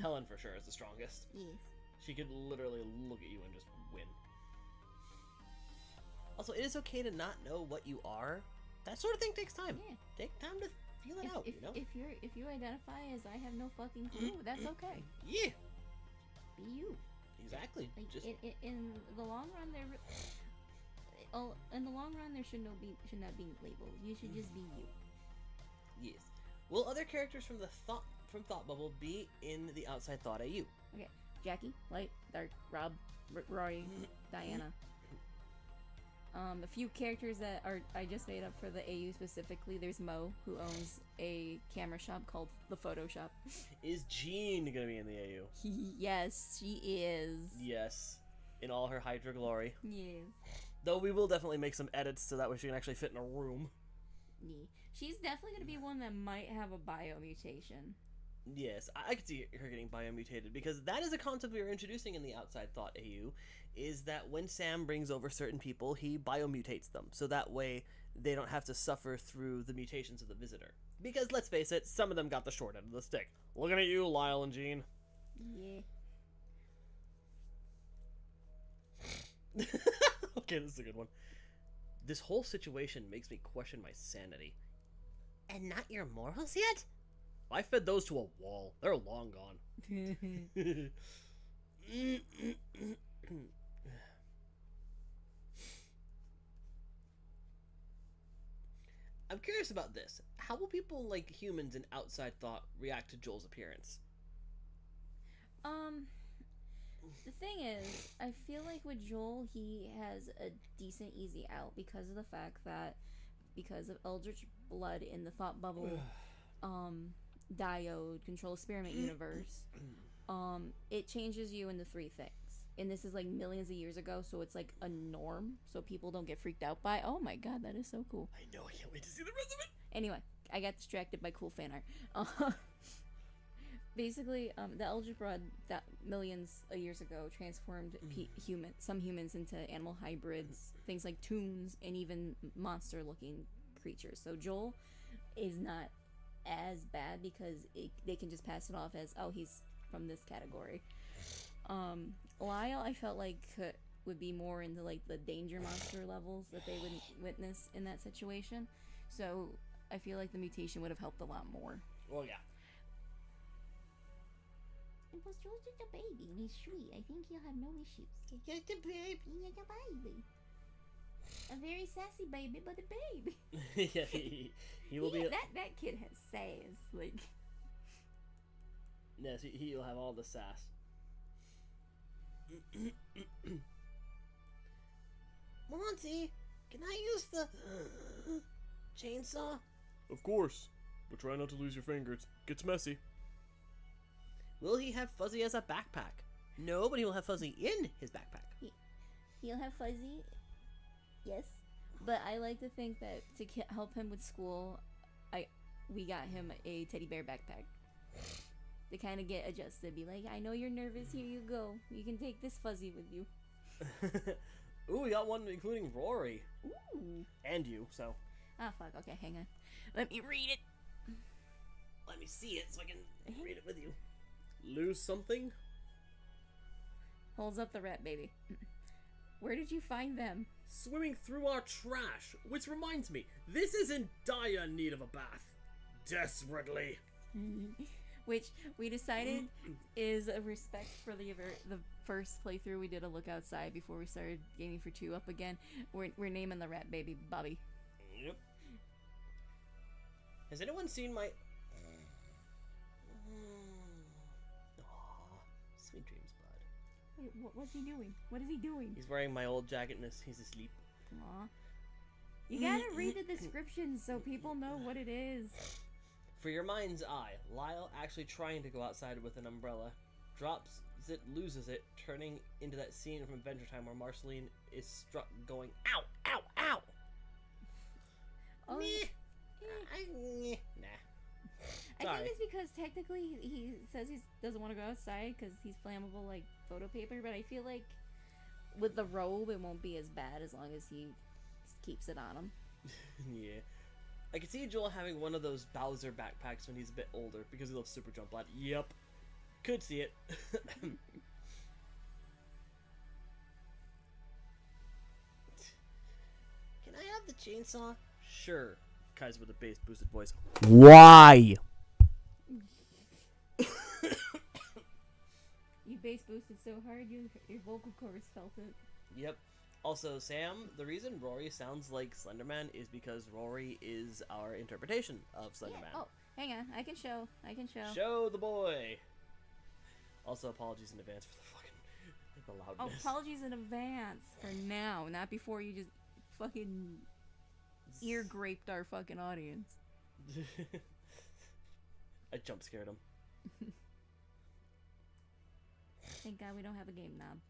Helen for sure is the strongest. Yes. She could literally look at you and just win. Also, it is okay to not know what you are. That sort of thing takes time. Yeah. Take time to feel it out, If, you know? if you identify as I have no fucking clue, that's okay. Yeah, Be you. exactly. Like Just in the long run, there should not be labels. You should just be you. yes. Will other characters from Thought Bubble be in the Outside Thought AU? Okay, Jackie, Light, Dark, Rob, Rory, Diana. The few characters that I just made up for the AU specifically. There's Mo, who owns a camera shop called The Photo Shop. Is Jean gonna be in the AU? Yes, she is. Yes, in all her Hydra glory. Yes. Though we will definitely make some edits so that way she can actually fit in a room. Yeah. She's definitely gonna be one that might have a bio mutation. Yes, I could see her getting biomutated, because that is a concept we are introducing in the Outside Thought AU, is that when Sam brings over certain people, he biomutates them, so that way they don't have to suffer through the mutations of the visitor. Because, let's face it, some of them got the short end of the stick. Looking at you, Lyle and Jean. Yeah. Okay, this is a good one. This whole situation makes me question my sanity. And not your morals yet? I fed those to a wall. They're long gone. I'm curious about this. How will people like humans in Outside Thought react to Joel's appearance? The thing is, I feel like with Joel, he has a decent easy out because of the fact that because of Eldritch Blood in the Thought Bubble, Diode, Control Experiment universe, it changes you into 3 things. And this is like millions of years ago, so it's like a norm, so people don't get freaked out by, oh my god, that is so cool. I know, I can't wait to see the rest of it. Anyway, I got distracted by cool fan art. Basically, the Eldritch Blood that millions of years ago transformed some humans into animal hybrids, things like toons, and even monster-looking creatures. So Joel is not as bad because they can just pass it off as, oh, he's from this category. Lyle, I felt like would be more into like the danger monster levels that they would witness in that situation. So I feel like the mutation would have helped a lot more. Well, yeah. Because Joel's just a baby and he's sweet. I think he'll have no issues. Just a baby. He's a baby. A very sassy baby, but a baby. Yeah, he will be. That kid has sass. Like. Yes, he'll have all the sass. Monty, can I use the chainsaw? Of course, but try not to lose your fingers. Gets messy. Will he have Fuzzy as a backpack? No, but he will have Fuzzy in his backpack. He'll have Fuzzy. Yes, but I like to think that to help him with school, we got him a teddy bear backpack. To kind of get adjusted, be like, I know you're nervous. Here you go. You can take this Fuzzy with you. Ooh, we got one including Rory. Ooh. And you, so. Ah, fuck. Okay, hang on. Let me read it. Let me see it so I can read it with you. Lose something? Holds up the rat baby. Where did you find them? Swimming through our trash. Which reminds me, this is in dire need of a bath. Desperately. Which we decided is a respect for the first playthrough we did a look outside before we started gaming for 2 up again. We're naming the rat baby Bobby. Yep. Has anyone seen my... Aww, sweet dreams, bud. Wait, what's he doing? What is he doing? He's wearing my old jacket and he's asleep. Aw. You gotta read the description so people know what it is. For your mind's eye, Lyle actually trying to go outside with an umbrella, drops it, loses it, turning into that scene from Adventure Time where Marceline is struck going, ow, ow, ow! Oh, Nah. I Sorry. think it's because technically he says he doesn't want to go outside because he's flammable like photo paper, but I feel like with the robe it won't be as bad as long as he keeps it on him. Yeah. I can see Joel having one of those Bowser backpacks when he's a bit older because he loves Super Jump Lad. Yep. Could see it. Can I have the chainsaw? Sure. Kai's with a bass boosted voice. Why? You bass boosted so hard, your vocal cords felt it. Yep. Also, Sam, the reason Rory sounds like Slenderman is because Rory is our interpretation of Slenderman. Yeah. Oh, hang on. I can show. Show the boy. Also, apologies in advance for the fucking the Oh, loudness. apologies in advance for now, not before you just fucking ear graped our fucking audience. I jump scared him. Thank God we don't have a game knob.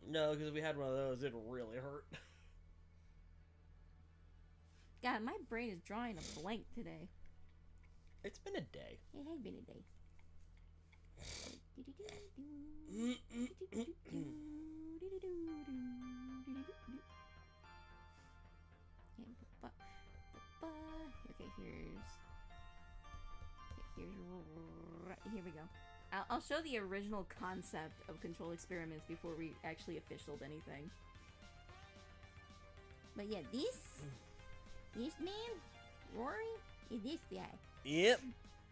No, because if we had one of those, it'd really hurt. God, my brain is drawing a blank today. It's been a day. It has been a day. Okay, here we go. I'll show the original concept of control experiments before we actually officialed anything. But yeah, this man, Rory, is this guy. Yep.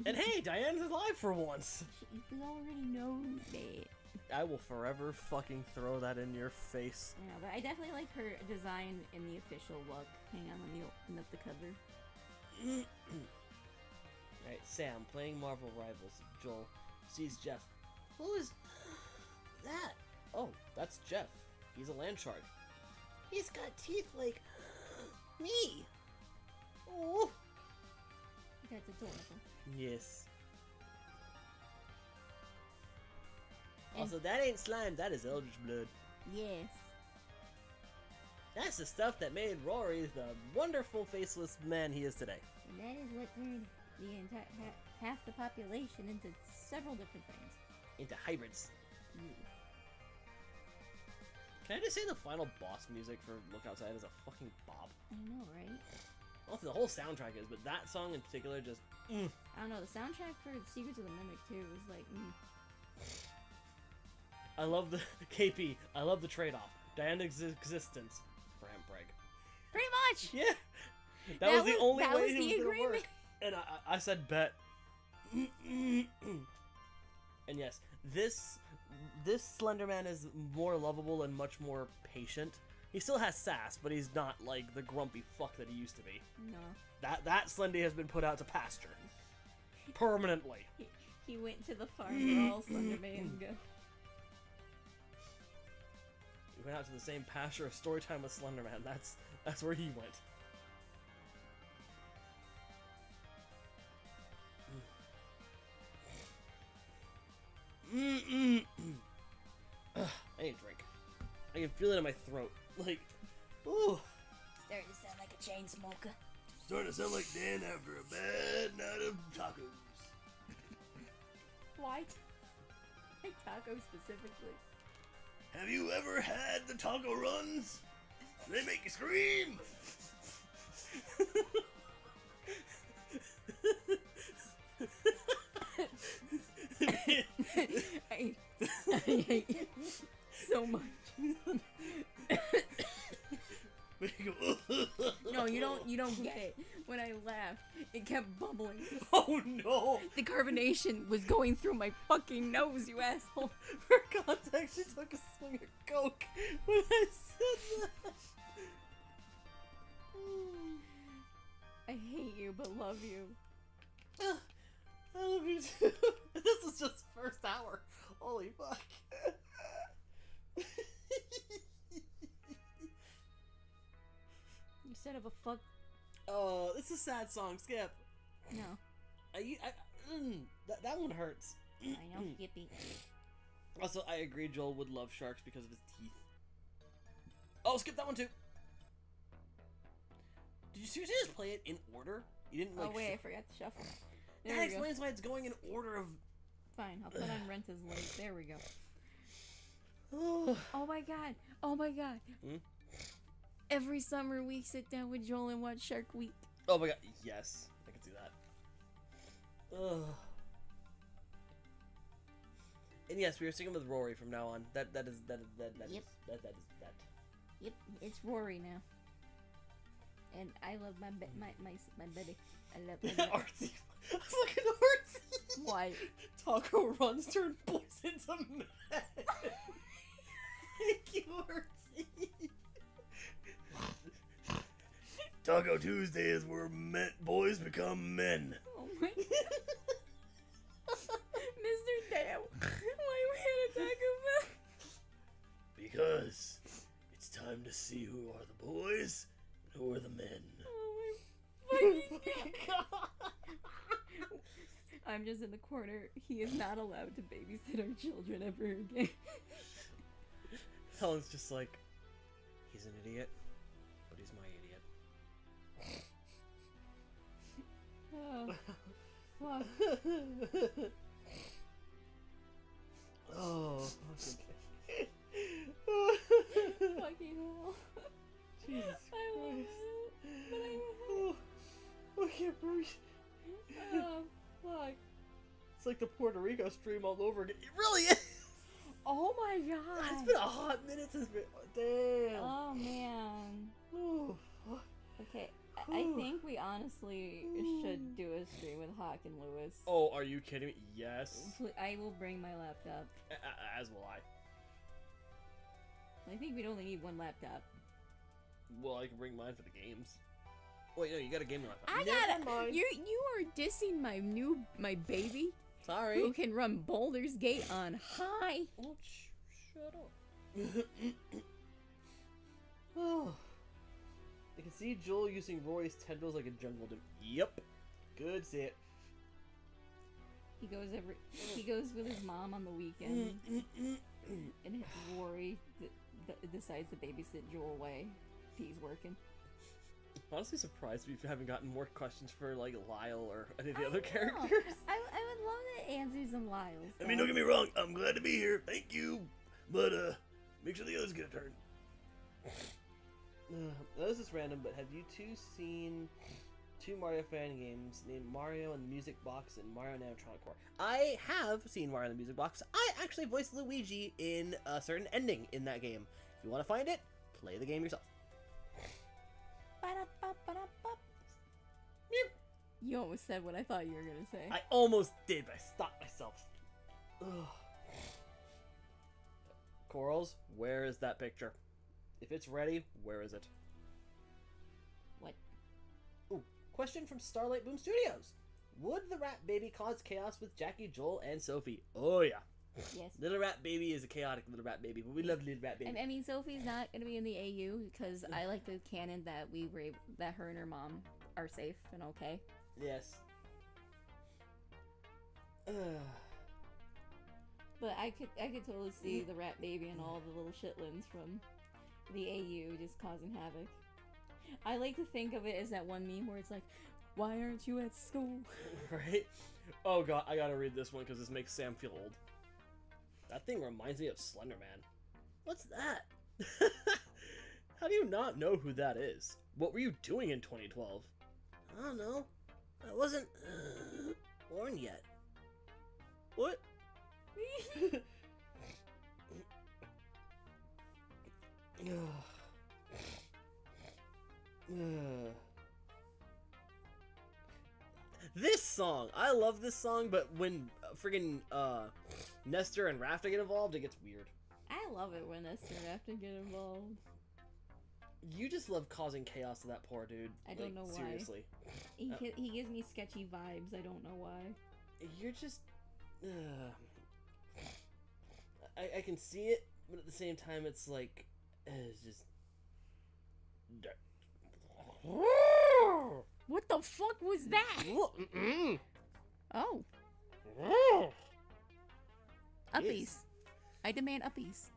And hey, Diane's alive for once. We already know that. I will forever fucking throw that in your face. Yeah, but I definitely like her design in the official look. Hang on, let me open up the cover. Alright, Sam, playing Marvel Rivals. Joel sees Jeff. Who is that? Oh, that's Jeff. He's a land shark. He's got teeth like me. Oh. That's adorable. Yes. And- Also, that ain't slime, that is Eldritch Blood. Yes. That's the stuff that made Rory the wonderful faceless man he is today. And that is what turned the entire half the population into several different things. Into hybrids. Yes. Can I just say the final boss music for Look Outside is a fucking bop? I know, right? Also, the whole soundtrack is, but that song in particular just... I don't know, the soundtrack for Secrets of the Mimic too was like, I love the... KP, I love the trade-off. Diana's existence for Hempreg. pretty much! Yeah! That was the only that way was it the was gonna agreement. work. And I said bet. And yes, this Slenderman is more lovable and much more patient. He still has sass, but he's not like the grumpy fuck that he used to be. No. That Slendy has been put out to pasture. Permanently. He went to the farm where all Slendermans go. We went out to the same pasture of Storytime with Slenderman. That's where he went. Ugh, I need a drink. I can feel it in my throat. Like, ooh. Starting to sound like a chain smoker. Starting to sound like Dan after a bad night of tacos. What? Like taco specifically. Have you ever had the taco runs? They make you scream. I hate you so much. No, you don't get it. When I laughed, it kept bubbling. Oh no! The carbonation was going through my fucking nose, you asshole. For context, she took a swing of Coke when I said that. I hate you, but love you. I love you too. This is just first hour. Holy fuck. You said of a fuck. Oh, this is a sad song. Skip. No. That one hurts. I know, Skippy. Also, I agree Joel would love sharks because of his teeth. Oh, skip that one too. Did you seriously just play it in order? You didn't like... Oh wait, I forgot to shuffle. There That we go. explains why it's going in order of... Fine, I'll put on Rent as Late. There we go. Oh. Oh my god. Oh my god. Hmm? Every summer we sit down with Joel and watch Shark Week. Oh my god, yes. I can see that. Ugh. And yes, we are sticking with Rory from now on. That is that. Yep. That. Yep, it's Rory now. And I love my baby. I love my baby. Artsy. I was looking at Artsy. Why? Taco runs turn boys into men. Thank you, Artsy. Taco Tuesday is where boys become men. Oh my god. Mr. Dale, why we had a Taco Bell? Because it's time to see who are the boys and who are the men. Oh my fucking god. I'm just in the corner. He is not allowed to babysit our children ever again. Helen's just like, he's an idiot, but he's my idiot. Oh, fuck. Oh, okay. Fucking hell. Jesus I love Christ. it. But I can't breathe. oh, fuck. It's like the Puerto Rico stream all over again. It really is. Oh my god. It's been a hot minute since we. Damn. Oh man. Oh, fuck. Okay, I think we honestly should do a stream with Hawk and Lewis. Oh, are you kidding me? Yes. I will bring my laptop. As will I. I think we'd only need one laptop. Well, I can bring mine for the games. Wait, no, you got a gaming laptop. I Never gotta. mind. You are dissing my baby Sorry. who can run Boulder's Gate on high. Oh, shut up. Oh. I can see Joel using Roy's tendrils like a jungle gym. Yep. Good, see it. He goes with his mom on the weekend, and Rory decides to babysit Joel while he's working. Honestly surprised we haven't gotten more questions for like Lyle or any of the I other know. characters. I would love to answer some Lyles. I mean, don't get me wrong, I'm glad to be here, thank you. But make sure the others get a turn. This is random, but have you two seen two Mario fan games named Mario and the Music Box and Mario Animatronic Core? I have seen Mario and the Music Box. I actually voiced Luigi in a certain ending in that game. If you want to find it, play the game yourself. You almost said what I thought you were gonna say. I almost did, but I stopped myself. Ugh. Corals, where is that picture? If it's ready, where is it? What? Ooh, question from Starlight Boom Studios. Would the Rat Baby cause chaos with Jackie, Joel, and Sophie? Oh yeah. Yes. Little Rat Baby is a chaotic little Rat Baby, but we love Little Rat Baby. I mean, Sophie's not gonna be in the AU because I like the canon that that her and her mom are safe and okay. Yes. But I could totally see the Rat Baby and all the little shitlins from the AU just causing havoc. I like to think of it as that one meme where it's like, "Why aren't you at school?" Right? Oh god, I gotta read this one because this makes Sam feel old. That thing reminds me of Slender Man. What's that? How do you not know who that is? What were you doing in 2012? I don't know. I wasn't born yet. What? This song, I love this song, but when friggin' Nestor and Rafta get involved, it gets weird. I love it when Esther have to get involved. You just love causing chaos to that poor dude. I don't know why. Seriously. He gives me sketchy vibes. I don't know why. You're just... I can see it, but at the same time, it's like... It's just... What the fuck was that? Oh, uppies. Yes. I demand uppies.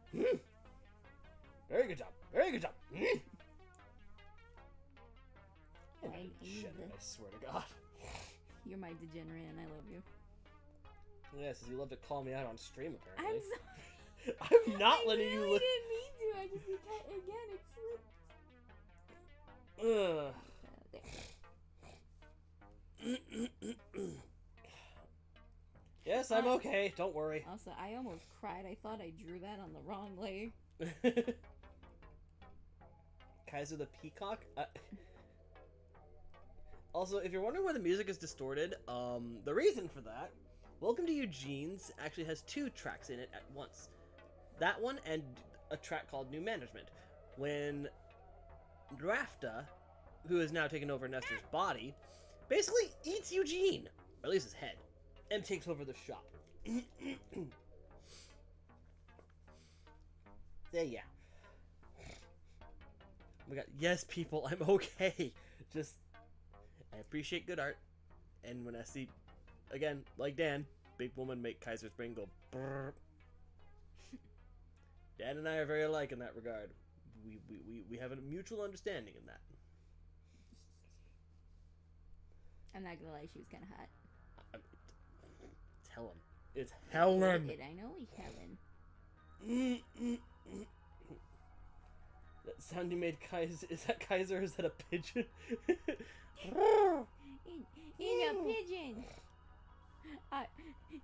Very good job. Very good job. I need Shit, the- I swear to God. You're my degenerate, and I love you. Yes, you love to call me out on stream, I'm apparently. sorry. I'm not I letting really you look. didn't mean to. I just again it slipped. Ugh. There. Yes, Yes, I'm okay. Don't worry. Also, I almost cried. I thought I drew that on the wrong layer. Kaiser the Peacock? Also, if you're wondering why the music is distorted, the reason for that, Welcome to Eugene's actually has 2 tracks in it at once. That one and a track called New Management. When Rafta, who has now taken over Nestor's body, basically eats Eugene, or at least his head, and takes over the shop. So yeah. We got, yes, people, I'm okay. Just, I appreciate good art, and when I see, again, like Dan, big woman make Kaiser's brain go brrr. Dan and I are very alike in that regard. We have a mutual understanding in that. I'm not gonna lie, she was kind of hot. It's Helen. It's Helen. I know it's Helen. That sound you made, Kaiser, is that Kaiser or is that a pigeon? In a pigeon.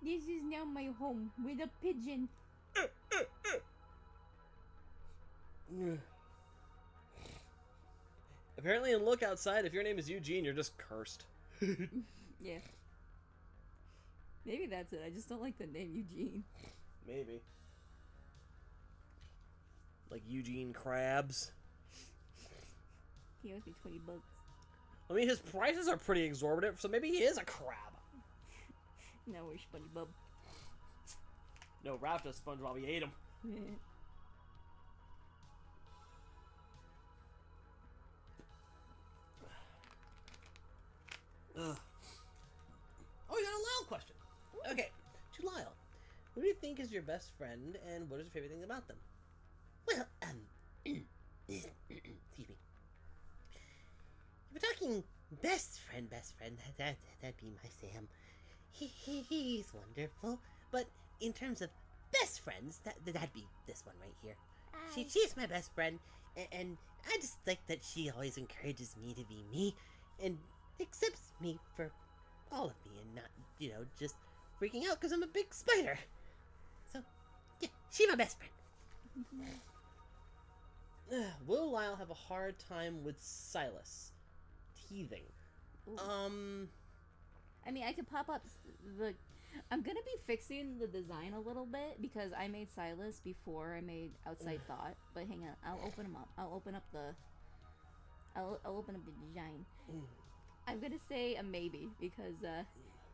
This is now my home with a pigeon. Apparently in Look Outside, if your name is Eugene, you're just cursed. Yeah. Maybe that's it. I just don't like the name Eugene. Maybe. Like Eugene Krabs. He owes me $20. I mean, his prices are pretty exorbitant, so maybe he is a crab. No, we're SpongeBob. No, Raptor SpongeBob, he ate him. Ugh. Oh, you got a Lyle question. Okay, to Lyle. Who do you think is your best friend, and what is your favorite thing about them? Well, excuse me. If we're talking best friend, that'd be my Sam. He's wonderful. But in terms of best friends, that'd be this one right here. She's my best friend, and I just like that she always encourages me to be me, and accepts me for all of me, and not, just freaking out because I'm a big spider. So, yeah, she's my best friend. Will Lyle have a hard time with Silas? Teething. Ooh. I mean, I could pop up the... I'm gonna be fixing the design a little bit because I made Silas before I made Outside Thought. But hang on, I'll open him up. I'll open up the design. I'm gonna say a maybe because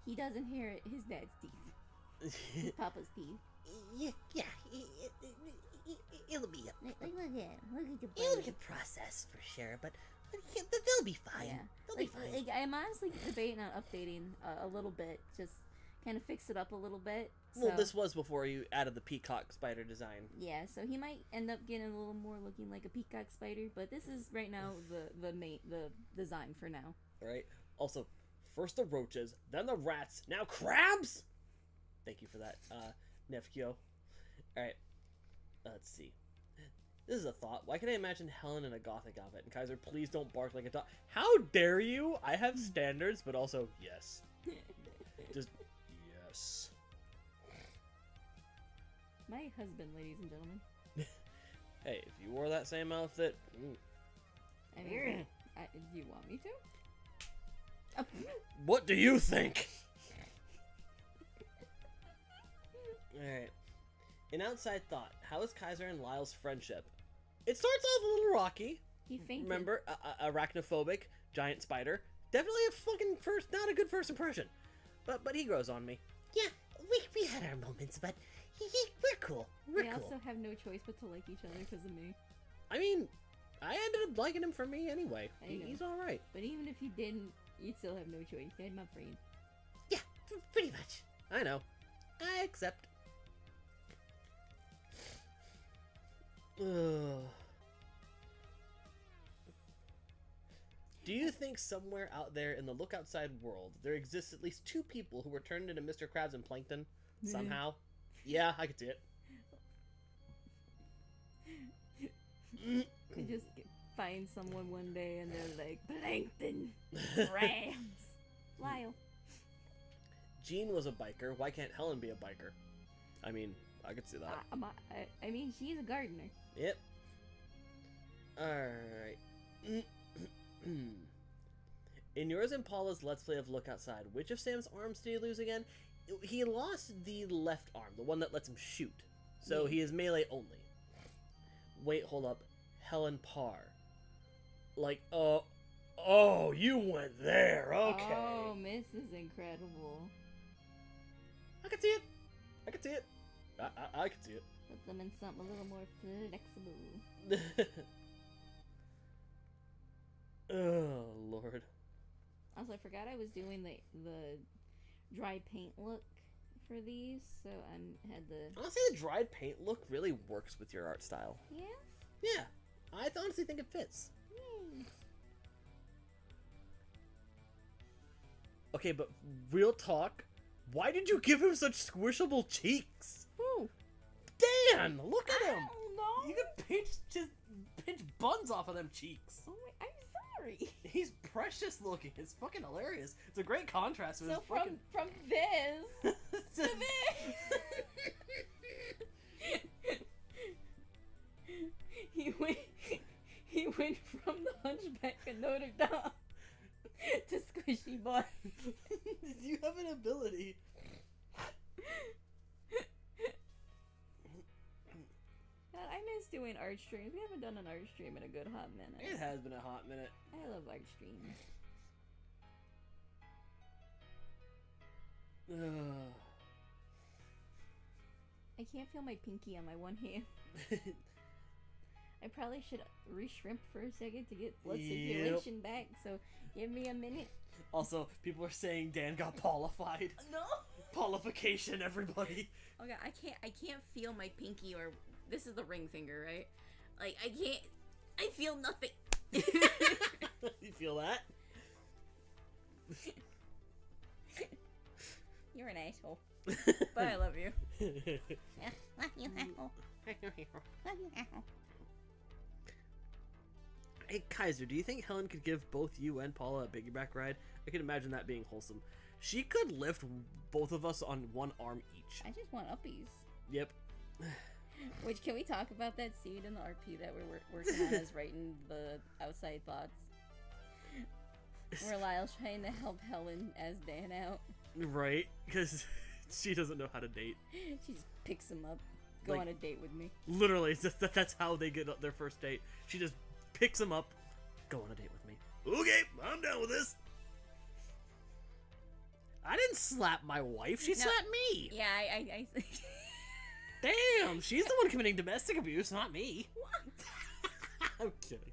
he does inherit his dad's teeth, his papa's teeth. Yeah, it'll be a Look at him. Look at the it'll be a process for sure, but they'll be fine. Yeah. They'll be fine. I'm honestly debating on updating a little bit, just kind of fix it up a little bit. Well, So, this was before you added the peacock spider design. yeah, so he might end up getting a little more looking like a peacock spider, but this is right now the design for now. Right? Also, first the roaches, then the rats, now crabs! Thank you for that, Nefkyo. Alright, let's see. This is a thought. Why can I imagine Helen in a gothic outfit? And Kaiser, please don't bark like a dog. How dare you? I have standards, but also, yes. Just, yes. My husband, ladies and gentlemen. Hey, if you wore that same outfit... I mean, do you want me to? Oh. What do you think? Alright. In Outside Thought, how is Kaiser and Lyle's friendship? It starts off a little rocky. He fainted. Remember, arachnophobic, giant spider. Definitely a fucking not a good first impression. But he grows on me. Yeah, we had our moments, but we're cool. We're We cool. also have no choice but to like each other because of me. I mean, I ended up liking him for me anyway. I know. He's alright. But even if you didn't, you'd still have no choice. I'm not free. Yeah, pretty much. I know. I accept. Ugh. Do you think somewhere out there in the Look Outside world there exists at least 2 people who were turned into Mr. Krabs and Plankton? Somehow? Yeah, I could see it. You just find someone one day and they're like, Plankton, crabs. Lyle. Jean was a biker, why can't Helen be a biker? I mean, I could see that. I mean, she's a gardener. Yep. Alright. In yours and Paula's Let's Play of Look Outside, which of Sam's arms did he lose again? He lost the left arm, the one that lets him shoot. So he is melee only. Wait, hold up. Helen Parr. Like, oh, you went there, okay. Oh, Miss is incredible. I can see it. I can see it. I can see it. Put them in something a little more flexible. Oh, Lord. Also, I forgot I was doing the dry paint look for these, so I had the... Honestly, the dried paint look really works with your art style. Yeah? Yeah, I honestly think it fits. Yay. Okay, but real talk, why did you give him such squishable cheeks? Who? Dan, look at him. Oh, no. You can pinch buns off of them cheeks. Oh, wait, I'm sorry. He's precious looking. It's fucking hilarious. It's a great contrast with So his fucking... from this to this. He went from the Hunchback of Notre Dame to Squishy Boy. You have an ability. God, I miss doing art streams. We haven't done an art stream in a good hot minute. It has been a hot minute. I love art streams. I can't feel my pinky on my one hand. I probably should re-shrimp for a second to get blood circulation back, so give me a minute. Also, people are saying Dan got Paulified. No! Paulification, everybody. Oh god, I can't feel my pinky, or this is the ring finger, right? Like, I feel nothing. You feel that? You're an asshole. But I love you. Yeah, love you, asshole. Love you, asshole. Hey, Kaiser, do you think Helen could give both you and Paula a piggyback ride? I can imagine that being wholesome. She could lift both of us on one arm each. I just want uppies. Yep. Which, can we talk about that scene in the RP that we're working on as writing the outside thoughts? Where Lyle's trying to help Helen as Dan out. Right? Because she doesn't know how to date. She just picks him up. Go Like, on a date with me. Literally, that's how they get their first date. She just picks him up. Go on a date with me. Okay, I'm down with this. I didn't slap my wife. She slapped me. Yeah, I Damn, she's the one committing domestic abuse, not me. What? I'm kidding.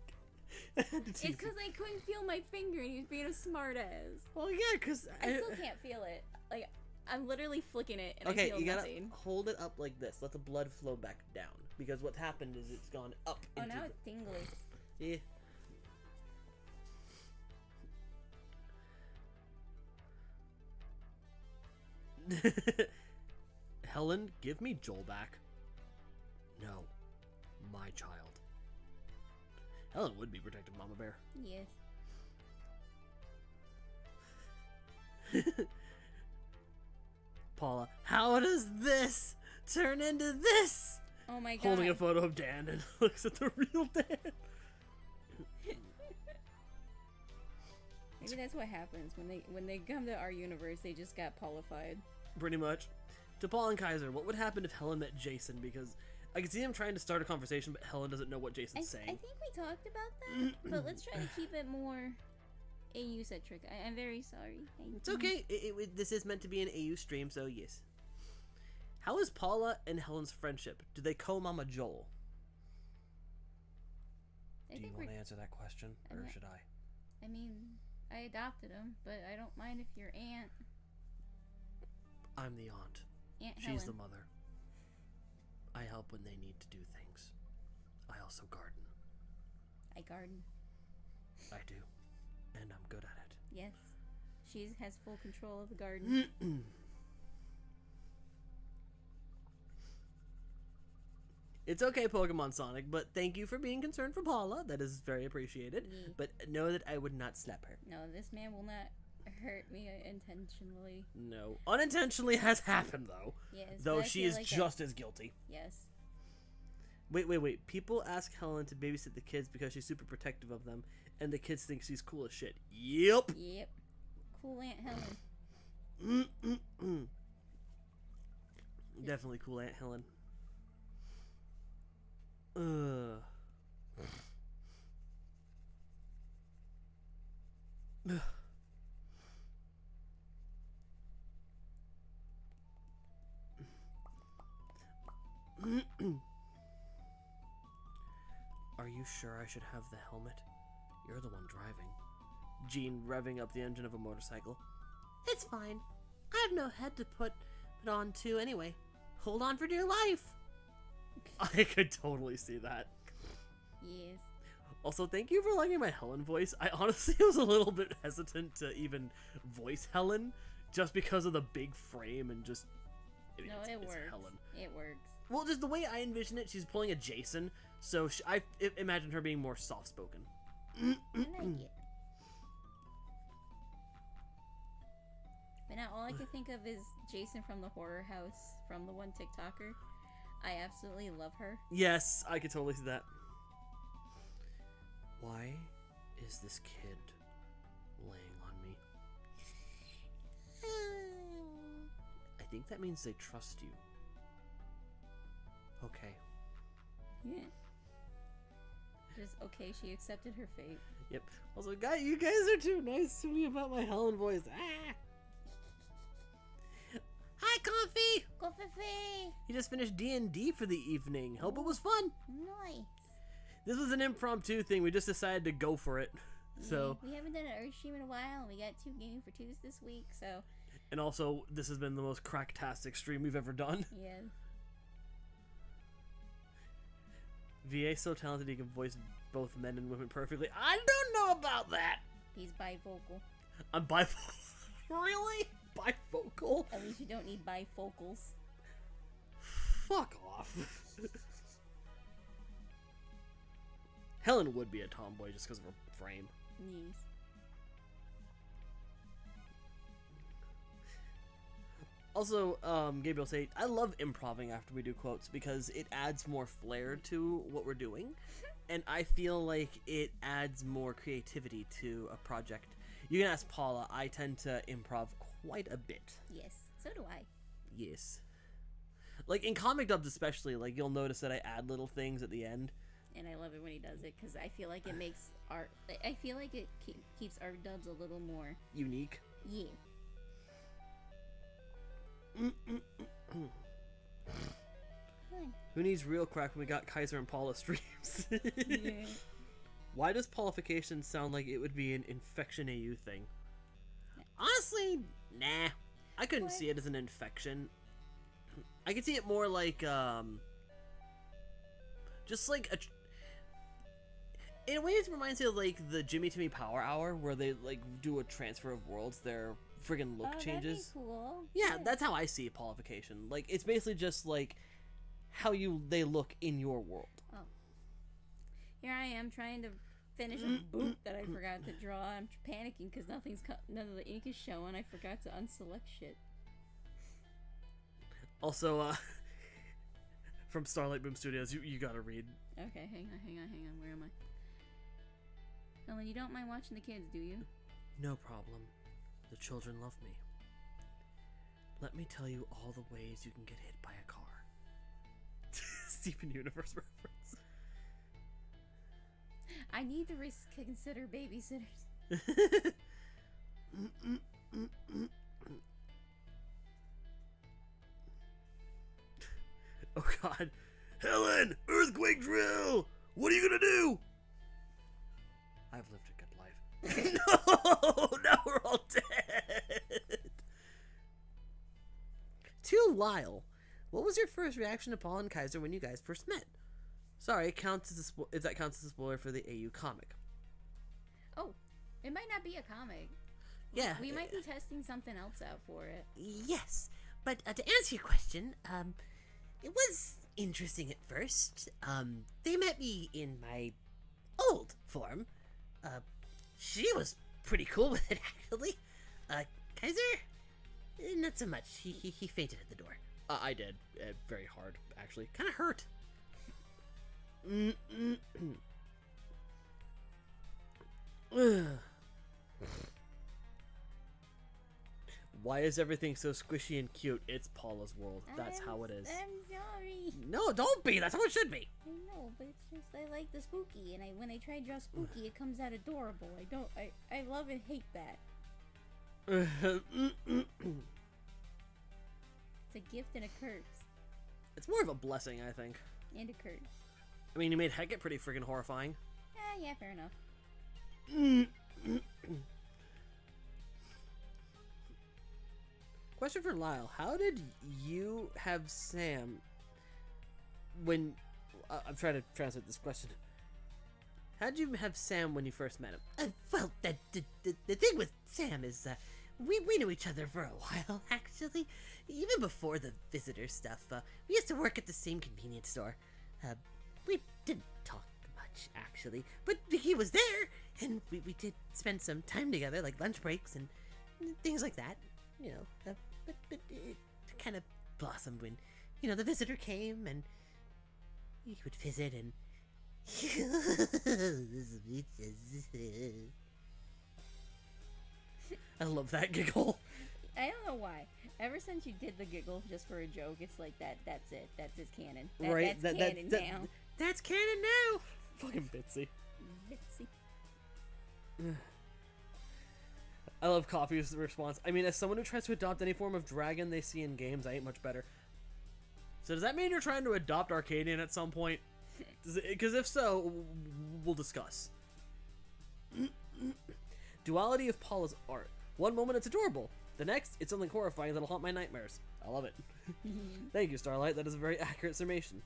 It's because I couldn't feel my finger and he was being a smartass. Well, yeah, because I still can't feel it. Like, I'm literally flicking it and I okay, feel you gotta nothing. hold it up like this. Let the blood flow back down. Because what happened is it's gone up. Oh, into now it's tingly. Yeah. Helen, give me Joel back. No, my child. Helen would be protective Mama Bear. Yes. Paula, how does this turn into this? Oh my god. Holding a photo of Dan and looks at the real Dan. Maybe that's what happens when they come to our universe. They just got Paulified. Pretty much. To Paul and Kaiser, what would happen if Helen met Jason? Because I can see him trying to start a conversation, but Helen doesn't know what Jason's I saying. think we talked about that, but let's try to keep it more AU-centric. I'm very sorry. It's okay. This is meant to be an AU stream, so yes. How is Paula and Helen's friendship? Do they co-mama Joel? Do you want to answer that question, or should I? I mean, I adopted him, but I don't mind if your aunt. I'm the aunt. Aunt She's Helen. the mother. I help when they need to do things. I also garden. I garden. I do. And I'm good at it. Yes. She has full control of the garden. It's okay, Pokemon Sonic, but thank you for being concerned for Paula. That is very appreciated. Yeah. But know that I would not slap her. No, this man will not hurt me intentionally. No. Unintentionally has happened, though. Yes. Though but I she feel is like just as guilty. Yes. Wait. People ask Helen to babysit the kids because she's super protective of them, and the kids think she's cool as shit. Yep. Yep. Cool Aunt Helen. Definitely cool Aunt Helen. Ugh. Are you sure I should have the helmet? You're the one driving. Jean revving up the engine of a motorcycle. It's fine. I have no head to put it on to anyway. Hold on for dear life. I could totally see that. Yes. Also, thank you for liking my Helen voice. I honestly was a little bit hesitant to even voice Helen, just because of the big frame and just... No, it works. Helen. It works. Well, just the way I envision it, she's pulling a Jason, so I imagine her being more soft-spoken. I like it. But now all I can think of is Jason from the horror house from the one TikToker. I absolutely love her. Yes, I could totally see that. Why is this kid laying on me? I think that means they trust you. Okay. Yeah. Just okay, she accepted her fate. Yep. Also, you guys are too nice to me about my Helen voice. Ah! Hi, Comfy. Go Fifi! You just finished D&D for the evening. Hope it was fun. Nice. This was an impromptu thing. We just decided to go for it. So, we haven't done an Earth stream in a while, and we got 2 Gaming for 2s this week, so and also, this has been the most cracktastic stream we've ever done. yeah. VA's so talented he can voice both men and women perfectly. I don't know about that. He's bivocal. I'm bivocal. Really? Bivocal? At least you don't need bifocals. Fuck off. Helen would be a tomboy just because of her frame. Yes. Also, Gabriel said, I love improving after we do quotes because it adds more flair to what we're doing. And I feel like it adds more creativity to a project. You can ask Paula, I tend to improv quite a bit. Yes. So do I. Yes. Like in comic dubs especially, like you'll notice that I add little things at the end. And I love it when he does it because I feel like it makes art. I feel like it keeps our dubs a little more Unique. Yeah. Who needs real crack when we got Kaiser and Paula streams? Yeah. Why does Paulification sound like it would be an infection AU thing? Honestly, nah. I couldn't see it as an infection. I could see it more like, just like a... In a way, it reminds me of, like, the Jimmy Timmy Power Hour, where they, like, do a transfer of worlds. Their friggin' look changes. That'd be cool. Yeah, that's how I see Paulification. Like, it's basically just, like, how they look in your world. Oh. Here I am trying to finish a boot that I forgot to draw. I'm panicking because none of the ink is showing. I forgot to unselect shit. Also, from Starlight Boom Studios, you gotta read. Okay, hang on. Where am I? Ellen, you don't mind watching the kids, do you? No problem. The children love me. Let me tell you all the ways you can get hit by a car. Steven Universe reference. I need to consider babysitters. Oh god. Helen! Earthquake drill! What are you gonna do? I've lived a good life. No! Now we're all dead! To Lyle, what was your first reaction to Paul and Kaiser when you guys first met? Sorry, it counts as if that counts as a spoiler for the AU comic. Oh, it might not be a comic. Yeah. We might be testing something else out for it. Yes, but to answer your question, it was interesting at first. They met me in my old form. She was pretty cool with it, actually. Kaiser? Not so much. He fainted at the door. I did. Very hard, actually. Kind of hurt. Why is everything so squishy and cute? It's Paula's world. That's how it is. I'm sorry. No, don't be. That's how it should be. I know, but it's just I like the spooky, and when I try to draw spooky, it comes out adorable. I love and hate that. It's a gift and a curse. It's more of a blessing, I think. And a curse. I mean, you made Hecate pretty freaking horrifying. Yeah, fair enough. Question for Lyle. How did you have Sam when... I'm trying to translate this question. How did you have Sam when you first met him? Well, the thing with Sam is, we knew each other for a while, actually. Even before the visitor stuff, we used to work at the same convenience store. We didn't talk much, actually, but he was there, and we did spend some time together, like lunch breaks and things like that, you know. But it kind of blossomed when, you know, the visitor came, and he would visit, and... I love that giggle. I don't know why. Ever since you did the giggle just for a joke, it's like that's it. That's his canon. Right, That's canon now. That's canon now! Fucking Bitsy. Bitsy. I love Coffee's response. I mean, as someone who tries to adopt any form of dragon they see in games, I ain't much better. So does that mean you're trying to adopt Arcadian at some point? Because if so, we'll discuss. Duality of Paula's art. One moment it's adorable. The next, it's something horrifying that'll haunt my nightmares. I love it. Thank you, Starlight. That is a very accurate summation.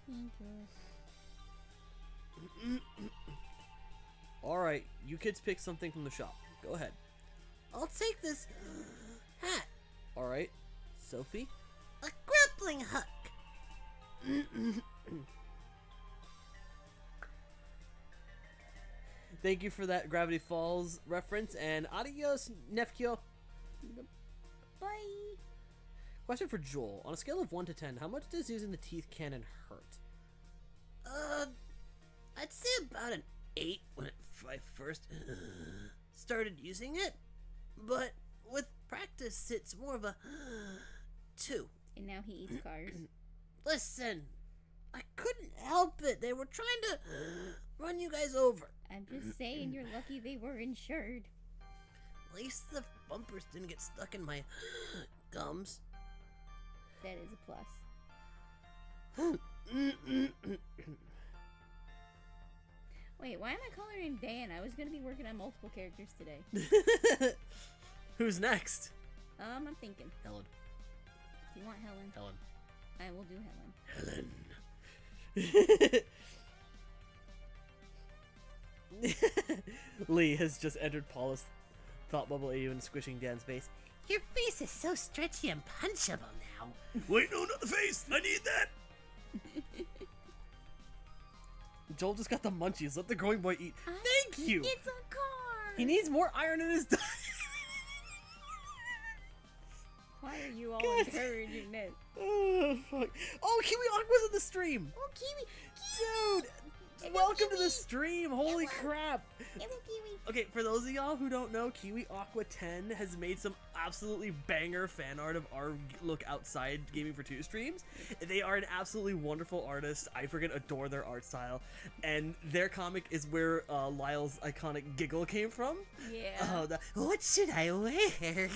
Thank you. Alright, you kids pick something from the shop. Go ahead. I'll take this hat. Alright, Sophie? A grappling hook. Thank you for that Gravity Falls reference, and adios, Nefkyo. Bye. Question for Joel. On a scale of 1 to 10, how much does using the teeth cannon hurt? I'd say about an 8 when I first started using it. But with practice, it's more of a 2. And now he eats cars. Listen, I couldn't help it. They were trying to run you guys over. I'm just saying, you're lucky they were insured. At least the bumpers didn't get stuck in my gums. That is a plus. Wait, why am I calling him Dan? I was gonna be working on multiple characters today. Who's next? I'm thinking. Helen. Do you want Helen? Helen. I will do Helen. Lee has just entered Paula's thought bubble at you and squishing Dan's face. Your face is so stretchy and punchable now. Wait, no, not the face! I need that! Joel just got the munchies. Let the growing boy eat. Thank you! It's a car! He needs more iron in his diet. Why are you all God. encouraging this? Oh, fuck. Oh, Kiwi Aqua's in the stream! Oh, Kiwi! Dude! Welcome to the stream! Holy crap! Hello, Kiwi! Okay, for those of y'all who don't know, Kiwi Aqua 10 has made some absolutely banger fan art of our Look Outside Gaming for Two streams. They are an absolutely wonderful artist. I freaking adore their art style. And their comic is where Lyle's iconic giggle came from. Yeah. What should I wear?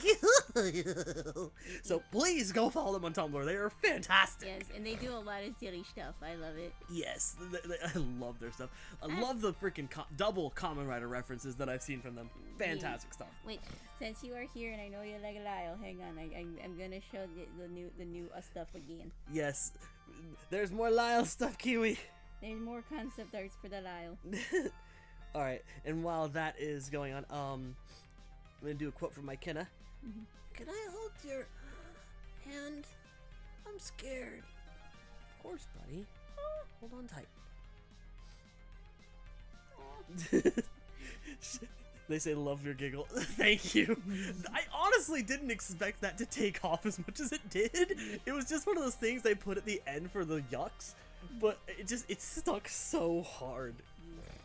So please go follow them on Tumblr. They are fantastic. Yes, and they do a lot of silly stuff. I love it. Yes, I love their stuff. I love the freaking double Common Rider references that I've seen from them. Fantastic stuff. Wait, since you are here and I know you like Lyle, hang on. I'm gonna show the new stuff again. Yes, there's more Lyle stuff, Kiwi. There's more concept arts for the Lyle. All right, and while that is going on, I'm gonna do a quote from my Kenna. Mm-hmm. Can I hold your hand? I'm scared. Of course, buddy. Hold on tight. They say love your giggle. Thank you. I honestly didn't expect that to take off as much as it did. It was just one of those things they put at the end for the yucks, but it stuck so hard.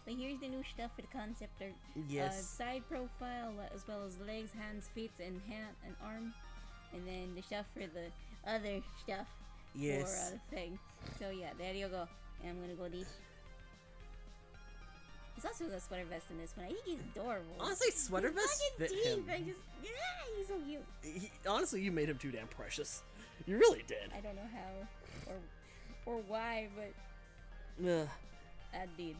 But here's the new stuff for the concept art. Yes. Side profile, as well as legs, hands, feet, and hand and arm. And then the stuff for the other stuff. Yes. For thing. So yeah, there you go. And I'm gonna go these. He's also got a sweater vest in this one. I think he's adorable. Honestly, sweater vests fit him. He's so cute. Honestly, you made him too damn precious. You really did. I don't know how or why, but Ugh. I did.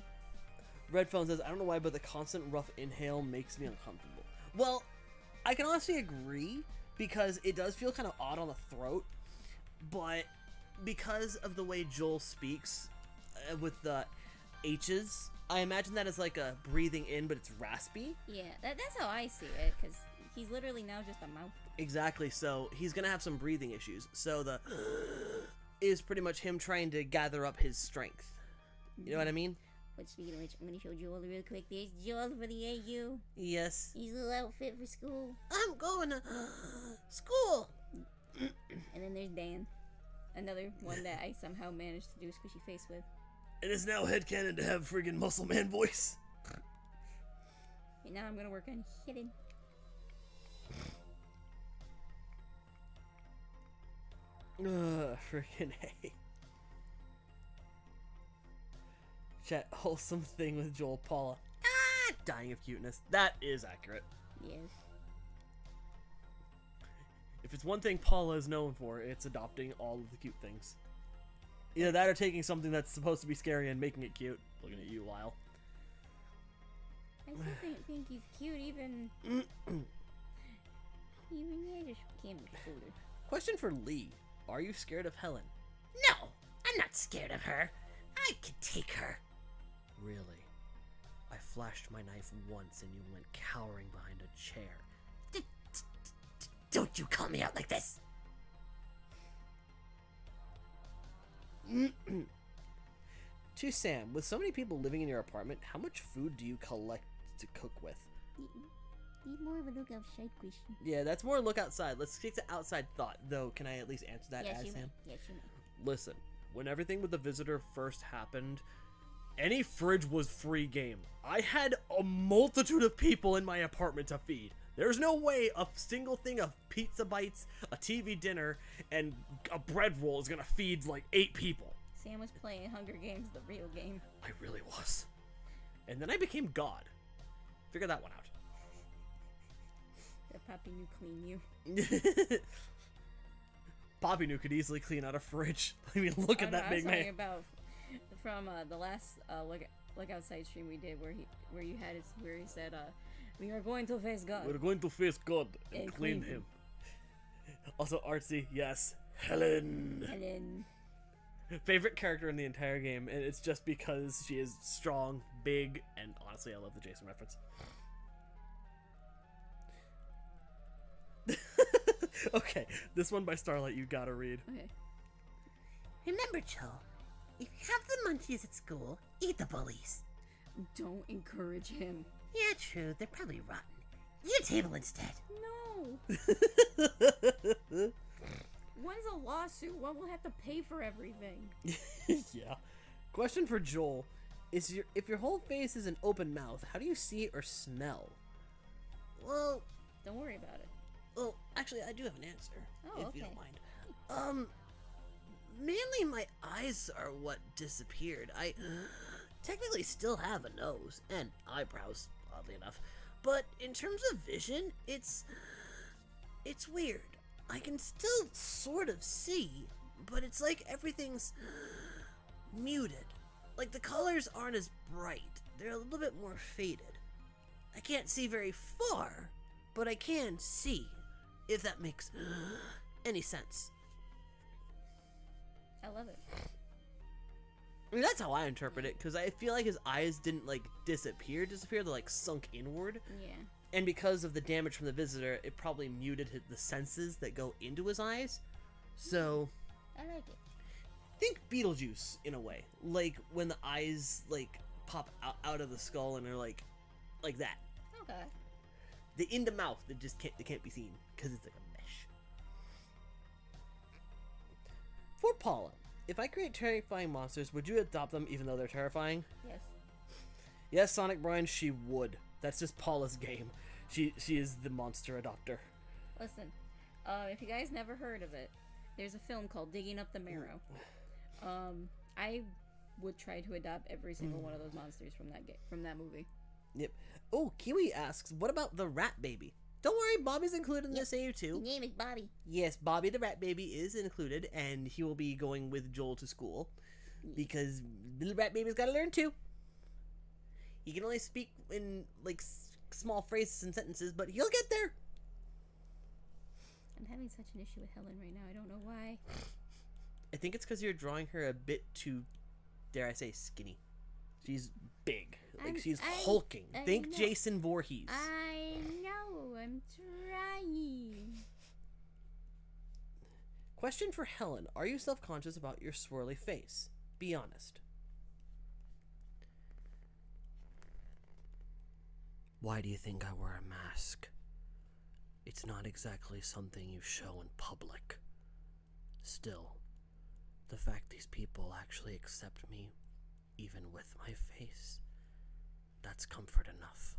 Red Phone says, I don't know why, but the constant rough inhale makes me uncomfortable. Well, I can honestly agree, because it does feel kind of odd on the throat, but because of the way Joel speaks with the H's, I imagine that as like a breathing in, but it's raspy. Yeah, that's how I see it, because he's literally now just a mouth. Exactly, so he's gonna have some breathing issues. So the is pretty much him trying to gather up his strength. You know what I mean? But speaking of which, I'm going to show Joel real quick. There's Joel for the AU. Yes. His little outfit for school. I'm going to school. And then there's Dan. Another one that I somehow managed to do a squishy face with. It is now headcanon to have friggin' Muscle Man voice. And now I'm going to work on hidden. Friggin' hey. Chat, wholesome thing with Joel Paula. Ah, dying of cuteness. That is accurate. Yes. If it's one thing Paula is known for, it's adopting all of the cute things. Either that or taking something that's supposed to be scary and making it cute. Looking at you, Lyle. I still think he's cute, even I just can't be older. Question for Lee. Are you scared of Helen? No, I'm not scared of her. I can take her. Really? I flashed my knife once and you went cowering behind a chair. Don't you call me out like this. To Sam, with so many people living in your apartment, how much food do you collect to cook with? Need more of a look outside question. Yeah, that's more look outside. Let's stick to outside thought, though. Can I at least answer that Yes, as you may. Sam? Yes, you may. Listen, when everything with the visitor first happened, any fridge was free game. I had a multitude of people in my apartment to feed. There's no way a single thing of pizza bites, a TV dinner, and a bread roll is gonna feed like 8 people. Sam was playing Hunger Games, the real game. I really was. And then I became God. Figure that one out. That Poppy knew clean you. Poppy knew could easily clean out a fridge. I mean, look at that big I was talking man. about from the last look outside stream we did, where he said, "We are going to face God." We're going to face God and And clean clean him. Also, artsy, yes. Helen. Helen. Favorite character in the entire game, and it's just because she is strong, big, and honestly, I love the Jason reference. Okay, this one by Starlight you gotta read. Okay. Remember, Joel, if you have the munchies at school, eat the bullies. Don't encourage him. Yeah, true. They're probably rotten. Eat a table instead. No. When's a lawsuit? One will have to pay for everything. Yeah. Question for Joel. If your whole face is an open mouth, how do you see or smell? Well, Don't worry about it. well, actually, I do have an answer, Oh, if okay. you don't mind. Mainly my eyes are what disappeared. I technically still have a nose and eyebrows, oddly enough. But in terms of vision, it's weird. I can still sort of see, but it's like everything's muted. Like the colors aren't as bright. They're a little bit more faded. I can't see very far, but I can see, if that makes any sense. I love it. I mean, that's how I interpret it, because I feel like his eyes didn't, like, disappear, they're, like, sunk inward. Yeah. And because of the damage from the visitor, it probably muted the senses that go into his eyes. So, I like it. think Beetlejuice, in a way. Like, when the eyes, like, pop out of the skull and they're, like that. Okay. In the mouth, they can't be seen because it's like a mesh. For Paula, if I create terrifying monsters, would you adopt them even though they're terrifying? Yes. Yes, Sonic Brian, she would. That's just Paula's game. She is the monster adopter. Listen, if you guys never heard of it, there's a film called Digging Up the Marrow. I would try to adopt every single one of those monsters from that movie. Yep. Oh, Kiwi asks, what about the rat baby? Don't worry, Bobby's included in this AU too. His name is Bobby. Yes, Bobby the rat baby is included, and he will be going with Joel to school because little rat baby's got to learn too. He can only speak in like small phrases and sentences, but he'll get there. I'm having such an issue with Helen right now. I don't know why. I think it's because you're drawing her a bit too, dare I say, skinny. She's big. Like, she's hulking. Think know. Jason Voorhees. I know. I'm trying. Question for Helen. Are you self-conscious about your swirly face? Be honest. Why do you think I wear a mask? It's not exactly something you show in public. Still, the fact these people actually accept me, even with my face, that's comfort enough.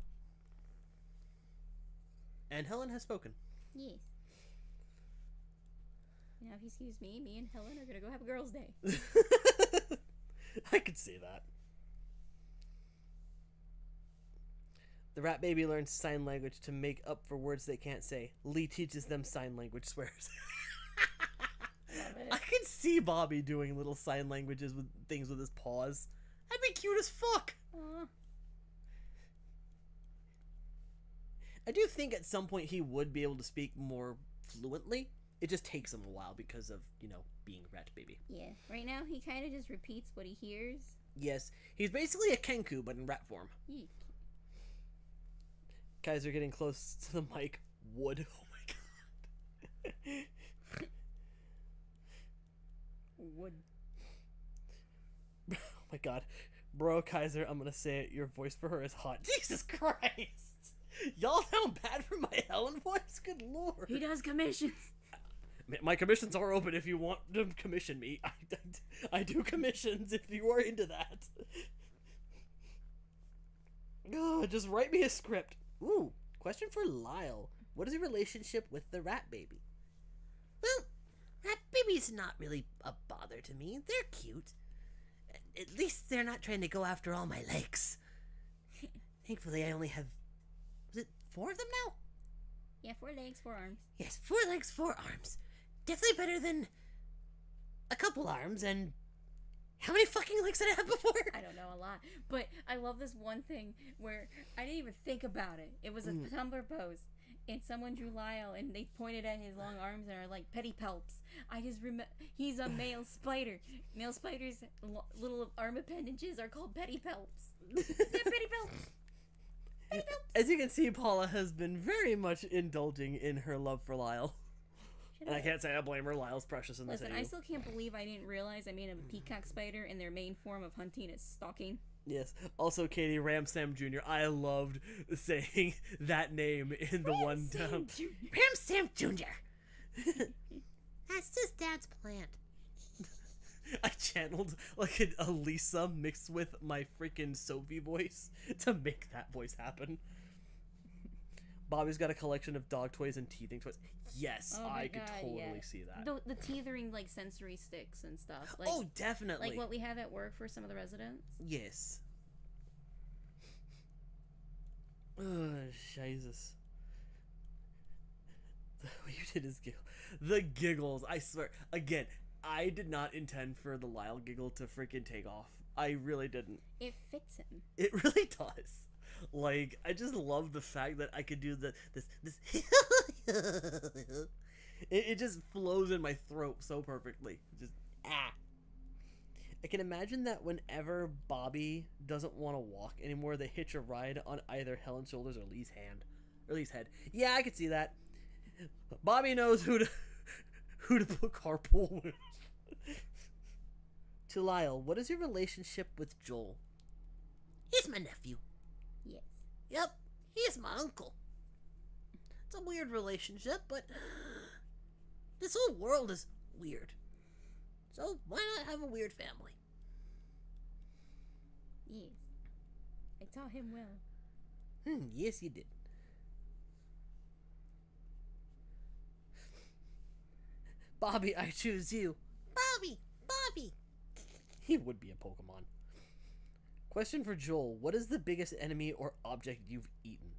And Helen has spoken. Yes. Now, if you excuse me, me and Helen are gonna go have a girls' day. I could see that. The rat baby learns sign language to make up for words they can't say. Lee teaches them sign language swears. Love it. I could see Bobby doing little sign languages with things with his paws. That'd be cute as fuck. Aw. I do think at some point he would be able to speak more fluently. It just takes him a while because of, being a rat baby. Yeah. Right now, he kind of just repeats what he hears. Yes, he's basically a Kenku, but in rat form. Eek. Kaiser getting close to the mic. Wood. Oh my god. Wood. Oh my god. Bro, Kaiser, I'm gonna say it. Your voice for her is hot. Jesus Christ! Y'all sound bad for my Helen voice? Good lord. He does commissions. My commissions are open if you want to commission me. I do commissions if you are into that. Just write me a script. Ooh, question for Lyle. What is your relationship with the rat baby? Well, rat baby's not really a bother to me. They're cute. At least they're not trying to go after all my legs. Thankfully, I only have... Was it 4 of them now? Yeah, 4 legs, 4 arms. Yes, 4 legs, 4 arms. Definitely better than a couple arms. And how many fucking legs did I have before? I don't know, a lot. But I love this one thing where I didn't even think about it. It was a Tumblr post, and someone drew Lyle, and they pointed at his long arms and are like pedipalps. I just remember he's a male spider. Male spiders' little arm appendages are called pedipalps. Is that pedipalps? As you can see, Paula has been very much indulging in her love for Lyle. And I can't say I blame her. Lyle's precious in this. Listen, I still can't believe I didn't realize I made a peacock spider and their main form of hunting is stalking. Yes. Also, Katie, Ramsam Jr. I loved saying that name in the one time. Ramsam Jr. That's just Dad's plant. I channeled like a Lisa mixed with my freaking Sophie voice to make that voice happen. Bobby's got a collection of dog toys and teething toys. Yes, Oh my I could God, totally yeah. see that. The teethering, like, sensory sticks and stuff. Like, Oh, definitely. like what we have at work for some of the residents. Yes. Oh, Jesus. What you did is giggle. The giggles, I swear. Again, I did not intend for the Lyle giggle to freaking take off. I really didn't. It fits him. It really does. Like, I just love the fact that I could do this. It just flows in my throat so perfectly. Just, I can imagine that whenever Bobby doesn't want to walk anymore, they hitch a ride on either Helen's shoulders or Lee's hand. Or Lee's head. Yeah, I could see that. Bobby knows who to put carpool with. To Lyle, what is your relationship with Joel? He's my nephew. Yes. Yep. He is my uncle. It's a weird relationship, but this whole world is weird. So why not have a weird family? Yes. I taught him well. Yes, you did. Bobby, I choose you. Bobby! Bobby! He would be a Pokemon. Question for Joel. What is the biggest enemy or object you've eaten?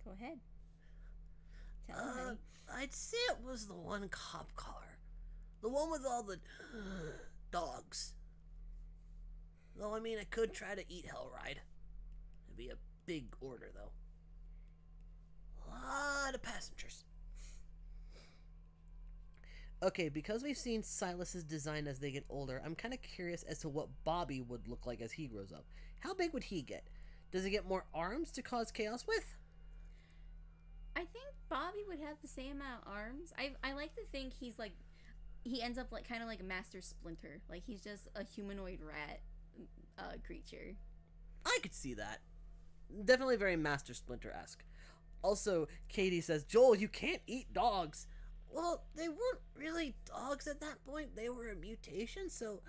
Go ahead. Tell him, honey. I'd say it was the one cop car. The one with all the dogs. Though, I mean, I could try to eat Hellride. It'd be a big order, though. A lot of passengers. Okay, because we've seen Silas's design as they get older, I'm kind of curious as to what Bobby would look like as he grows up. How big would he get? Does he get more arms to cause chaos with? I think Bobby would have the same amount of arms. I like to think he's like, he ends up like kind of like a Master Splinter. Like he's just a humanoid rat creature. I could see that. Definitely very Master Splinter-esque. Also, Katie says, Joel, you can't eat dogs. Well, they weren't really dogs at that point. They were a mutation, so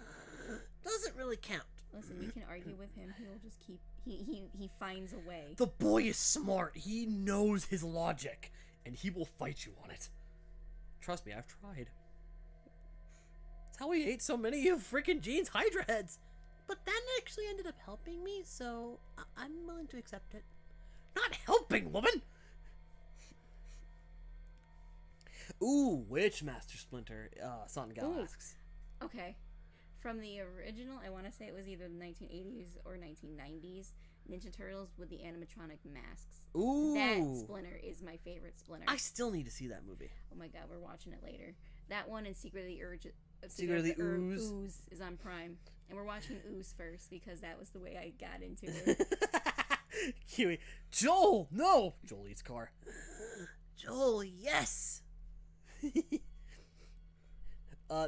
doesn't really count. Listen, we can argue with him. He'll just keep. He finds a way. The boy is smart. He knows his logic, and he will fight you on it. Trust me, I've tried. That's how he ate so many of freaking Gene's Hydra heads. But that actually ended up helping me, so I'm willing to accept it. Not helping, woman! Ooh, which Master Splinter? Sonic Gal asks. Okay. From the original, I want to say it was either the 1980s or 1990s, Ninja Turtles with the animatronic masks. Ooh. That Splinter is my favorite Splinter. I still need to see that movie. Oh my god, we're watching it later. That one and Secret of the Ooze is on Prime. And we're watching Ooze first because that was the way I got into it. Kiwi. Joel! No! Joel eats car. Joel, yes!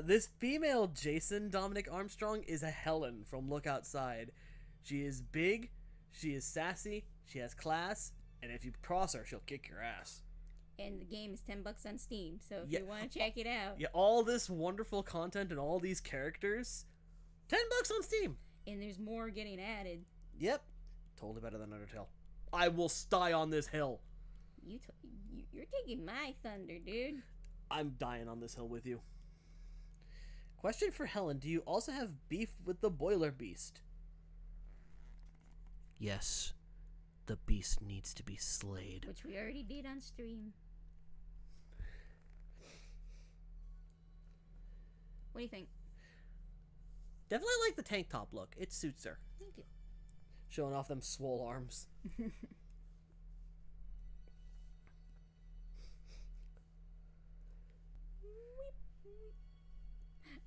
This female Jason Dominic Armstrong is a Helen from Look Outside. She is big, she is sassy, she has class, and if you cross her, she'll kick your ass. And the game is $10 on Steam, so if you want to check it out. Yeah, all this wonderful content and all these characters, $10 on Steam. And there's more getting added. Yep, totally better than Undertale. I will die on this hill. You're taking my thunder, dude. I'm dying on this hill with you. Question for Helen. Do you also have beef with the Boiler Beast? Yes. The beast needs to be slayed. Which we already did on stream. What do you think? Definitely like the tank top look. It suits her. Thank you. Showing off them swole arms.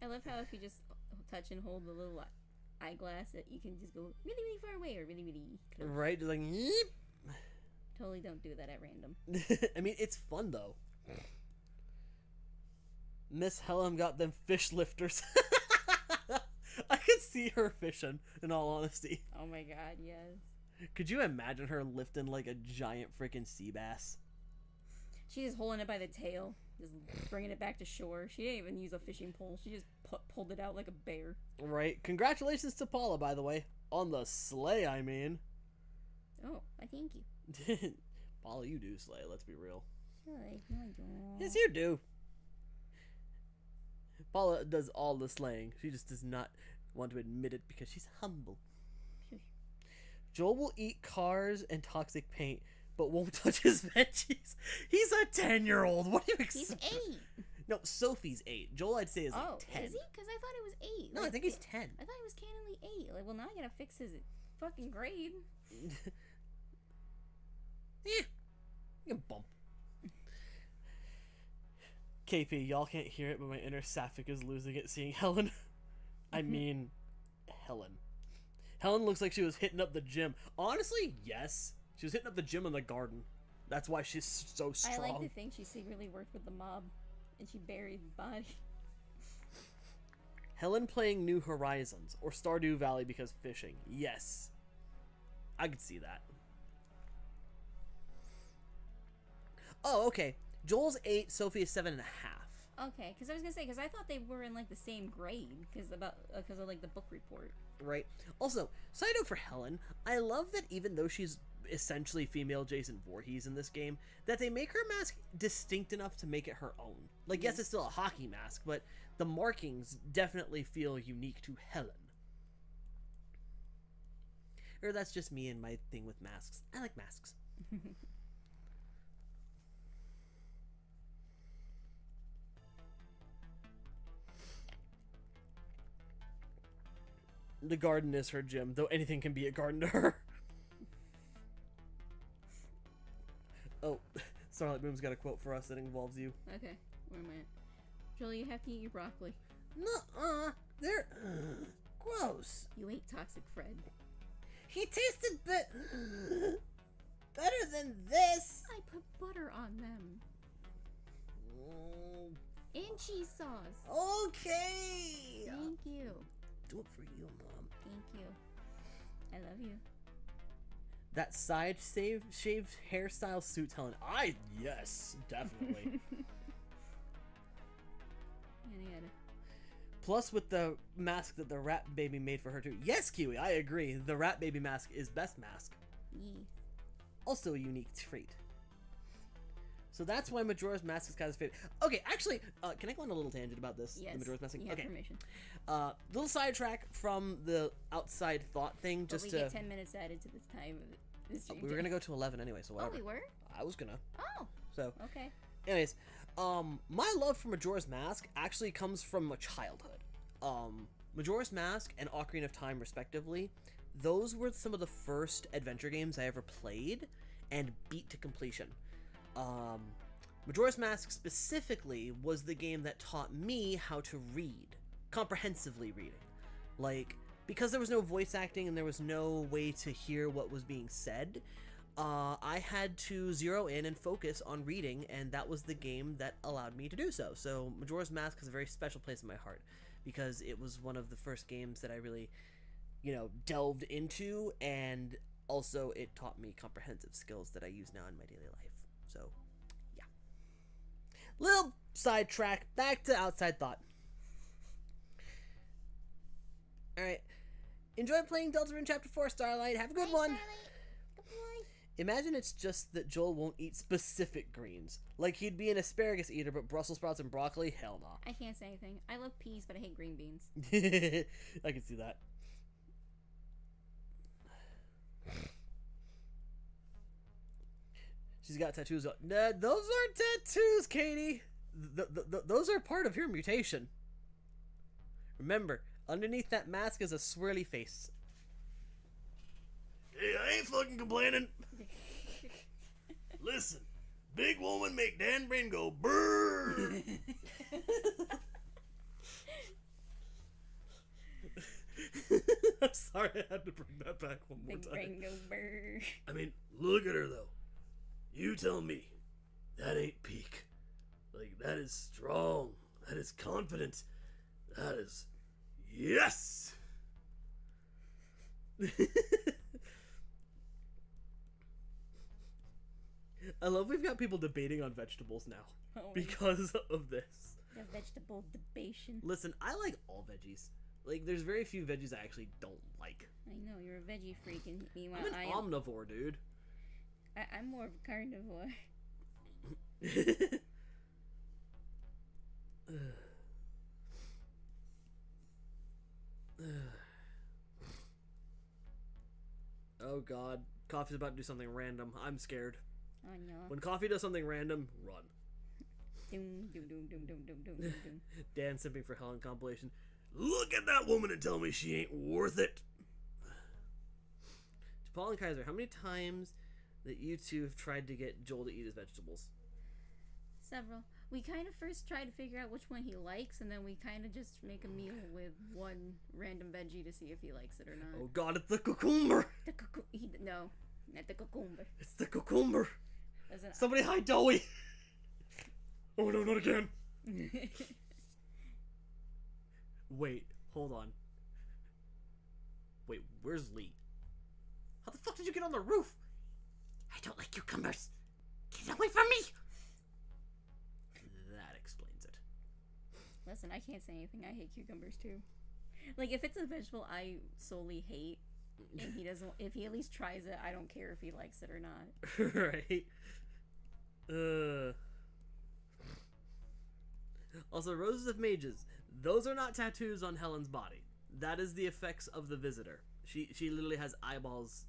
I love how if you just touch and hold the little eyeglass, that you can just go really, really far away or really, really close. Right? Just like, yeep. Totally don't do that at random. I mean, it's fun though. Miss Helen got them fish lifters. I could see her fishing, in all honesty. Oh my god, yes. Could you imagine her lifting like a giant freaking sea bass? She's just holding it by the tail, just bringing it back to shore. She didn't even use a fishing pole. She just pulled it out like a bear. Right. Congratulations to Paula, by the way. On the sleigh, I mean. Oh, I thank you. Paula, you do slay, let's be real. No, I don't. Yes, you do. Paula does all the slaying. She just does not want to admit it because she's humble. Joel will eat cars and toxic paint, but won't touch his veggies. He's a 10-year-old. What do you expect? He's 8. No, Sophie's 8. Joel, I'd say, is like 10. Is he? Because I thought it was 8. No, I think he's 10. I thought he was canonly 8. Like, well, now I gotta fix his fucking grade. Yeah. You can bump. KP, y'all can't hear it, but my inner Sapphic is losing it seeing Helen. I mean, Helen. Helen looks like she was hitting up the gym. Honestly, yes. She was hitting up the gym in the garden. That's why she's so strong. I like to think she secretly worked with the mob, and she buried the body. Helen playing New Horizons or Stardew Valley because fishing. Yes. I could see that. Oh, okay. Joel's 8, Sophie is 7.5. Okay, because I was gonna say, because I thought they were in like the same grade, because of like the book report. Right. Also, side note for Helen, I love that even though she's essentially female Jason Voorhees in this game, that they make her mask distinct enough to make it her own. Like, yes, it's still a hockey mask, but the markings definitely feel unique to Helen. Or that's just me and my thing with masks. I like masks. The garden is her gym, though anything can be a garden to her. Oh, Starlight Boom's got a quote for us that involves you. Okay, where am I at? Joel, you have to eat your broccoli. Nuh-uh, they're gross. You ate Toxic Fred. He tasted better than this. I put butter on them. And cheese sauce. Okay. Thank you. Do it for you, Mom. Thank you. I love you. That shaved hairstyle suits Helen. Yes, definitely. Yada. Plus with the mask that the rat baby made for her too. Yes, Kiwi, I agree. The rat baby mask is best mask. Yeah. Also a unique trait. So that's why Majora's Mask is kind of favorite. Okay, actually, can I go on a little tangent about this? Yes. The Majora's Mask thing? You have Okay. permission. Little sidetrack from the outside thought thing, But just we to. get 10 minutes added to this time of this stream. We were gonna go to 11 anyway, so Oh, whatever. we were? I was gonna. Oh, So, okay. anyways, my love for Majora's Mask actually comes from my childhood. Majora's Mask and Ocarina of Time, respectively, those were some of the first adventure games I ever played and beat to completion. Majora's Mask specifically was the game that taught me how to read, comprehensively reading. Like, because there was no voice acting and there was no way to hear what was being said, I had to zero in and focus on reading, and that was the game that allowed me to do so. So Majora's Mask has a very special place in my heart, because it was one of the first games that I really, delved into, and also it taught me comprehensive skills that I use now in my daily life. So, yeah. Little sidetrack, back to outside thought. Alright. Enjoy playing Deltarune Chapter 4, Starlight. Have a good one. Imagine it's just that Joel won't eat specific greens. Like he'd be an asparagus eater, but Brussels sprouts and broccoli? Hell no. I can't say anything. I love peas, but I hate green beans. I can see that. She's got tattoos. Nah, those aren't tattoos, Katie. Those are part of your mutation. Remember, underneath that mask is a swirly face. Hey, I ain't fucking complaining. Listen, big woman make Dan Brain go brrr. I'm sorry, I had to bring that back one more Big time. brain go brr. I mean, look at her though. You tell me, that ain't peak. Like, that is strong. That is confident. That is yes. I love we've got people debating on vegetables now Oh, because of this. the vegetable debation. Listen, I like all veggies. Like, there's very few veggies I actually don't like. I know, you're a veggie freak, and meanwhile, I'm an omnivore, dude. I'm more of a carnivore. Oh god, Coffee's about to do something random. I'm scared. Oh no. When Coffee does something random, run. Doom, doom, doom, doom, doom, doom, doom, doom. Dan simping for Helen compilation. Look at that woman and tell me she ain't worth it. To Paul and Kaiser, how many times that you two have tried to get Joel to eat his vegetables? Several. We kind of first try to figure out which one he likes, and then we kind of just make a meal with one random veggie to see if he likes it or not. Oh god, it's the cucumber! No, not the cucumber. It's the cucumber! Listen, Somebody hide Joey! Oh no, not again! Wait, hold on. Wait, where's Lee? How the fuck did you get on the roof? I don't like cucumbers. Get away from me! listen, I can't say anything. I hate cucumbers too. Like, if it's a vegetable I solely hate, and he doesn't, if he at least tries it, I don't care if he likes it or not. Right. Also, Roses of Mages. Those are not tattoos on Helen's body. That is the effects of the visitor. She literally has eyeballs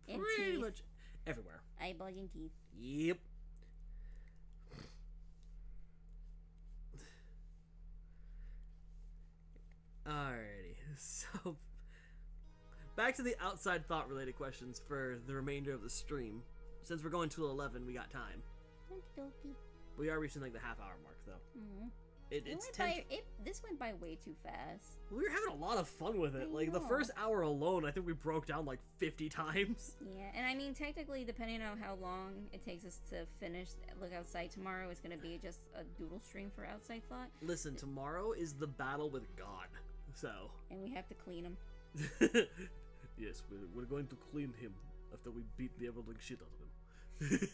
And pretty teeth. much everywhere. Eyeballs and teeth. Yep. Alrighty. So, back to the outside thought related questions for the remainder of the stream. Since we're going to 11, we got time. Okey-dokey. We are reaching like the half-hour mark, though. Mm-hmm. It's 10. This went by way too fast. We were having a lot of fun with it. I Like, the know. first hour alone, I think we broke down like 50 times. Yeah, and I mean, technically, depending on how long it takes us to finish Look Outside tomorrow, it's going to be just a doodle stream for Outside Thought, Listen, tomorrow is the battle with God. So. and we have to clean them. Yes, we're going to clean him after we beat the ever-living shit out of him.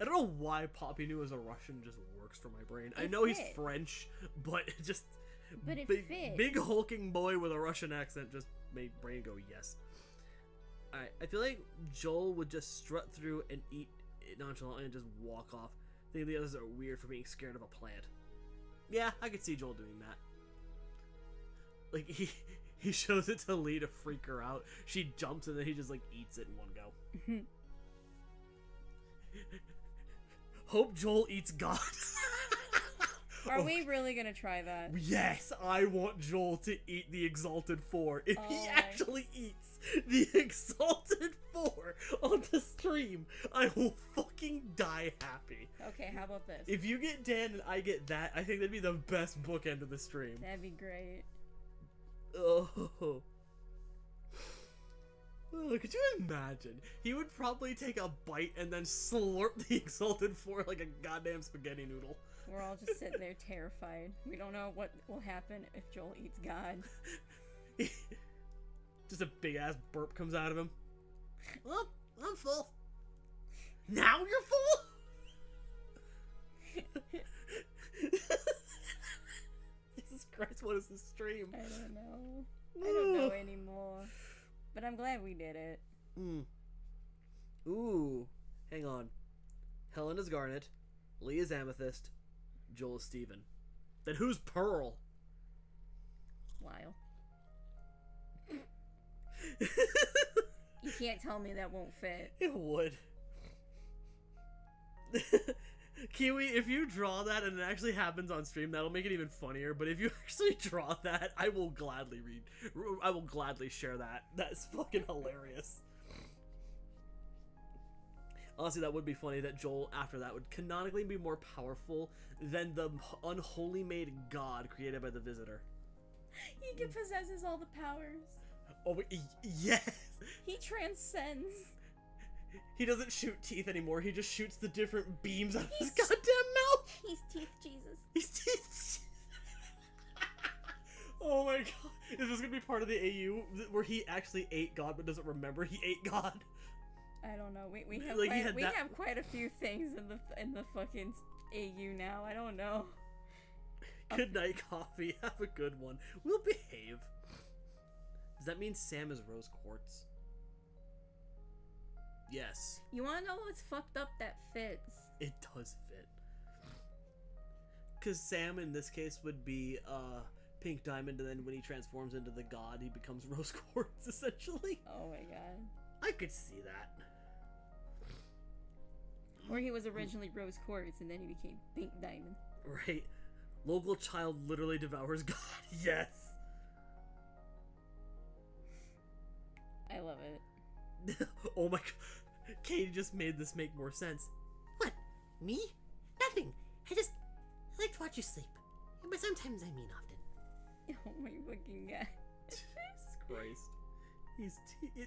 I don't know why Poppy knew as a Russian just works for my brain. I It know he's fit. French, but it just But it big, fit. big hulking boy with a Russian accent just made brain go yes. Alright, I feel like Joel would just strut through and eat it nonchalantly and just walk off. I think the others are weird for being scared of a plant. Yeah, I could see Joel doing that. Like, he shows it to Lee to freak her out. She jumps and then he just, like, eats it in one go. Hope Joel eats God. Are we really going to try that? Yes, I want Joel to eat the Exalted Four. If he Oh. actually eats the Exalted Four on the stream, I will fucking die happy. Okay, how about this? If you get Dan and I get that, I think that'd be the best bookend of the stream. That'd be great. Oh. Oh, could you imagine? He would probably take a bite and then slurp the Exalted Four like a goddamn spaghetti noodle. We're all just sitting there terrified. We don't know what will happen if Joel eats God. Just a big ass burp comes out of him. Well, I'm full. Now you're full? Jesus Christ, what is this stream? I don't know. I don't know anymore. But I'm glad we did it. Ooh. Hang on. Helen is Garnet. Lee is Amethyst. Joel is Steven. Then who's Pearl? Lyle. You can't tell me that won't fit. It would. Kiwi, if you draw that and it actually happens on stream, that'll make it even funnier. But if you actually draw that, I will gladly share that. That's fucking hilarious. Honestly, that would be funny that Joel, after that, would canonically be more powerful than the unholy made god created by the Visitor. He can possesses all the powers. Oh, yes! He transcends. He doesn't shoot teeth anymore, he just shoots the different beams out of his goddamn mouth! He's Teeth Jesus. He's teeth. Oh my god. Is this gonna be part of the AU where he actually ate God but doesn't remember he ate God? I don't know. We have Like, he quite, had we that- have quite a few things in the fucking AU now. I don't know. Good night, Coffee. Have a good one. We'll behave. Does that mean Sam is rose quartz? Yes, You want to know what's fucked up that fits? it does fit. Because Sam in this case would be Pink Diamond, and then when he transforms into the god, he becomes rose quartz, essentially. Oh my god. I could see that. Or he was originally Rose Quartz and then he became Pink Diamond. Right. Local child literally devours God. Yes. I love it. Oh my god. Katie just made this make more sense. What? Me? Nothing. I like to watch you sleep. But sometimes I mean often. Oh my fucking god. Jesus Christ.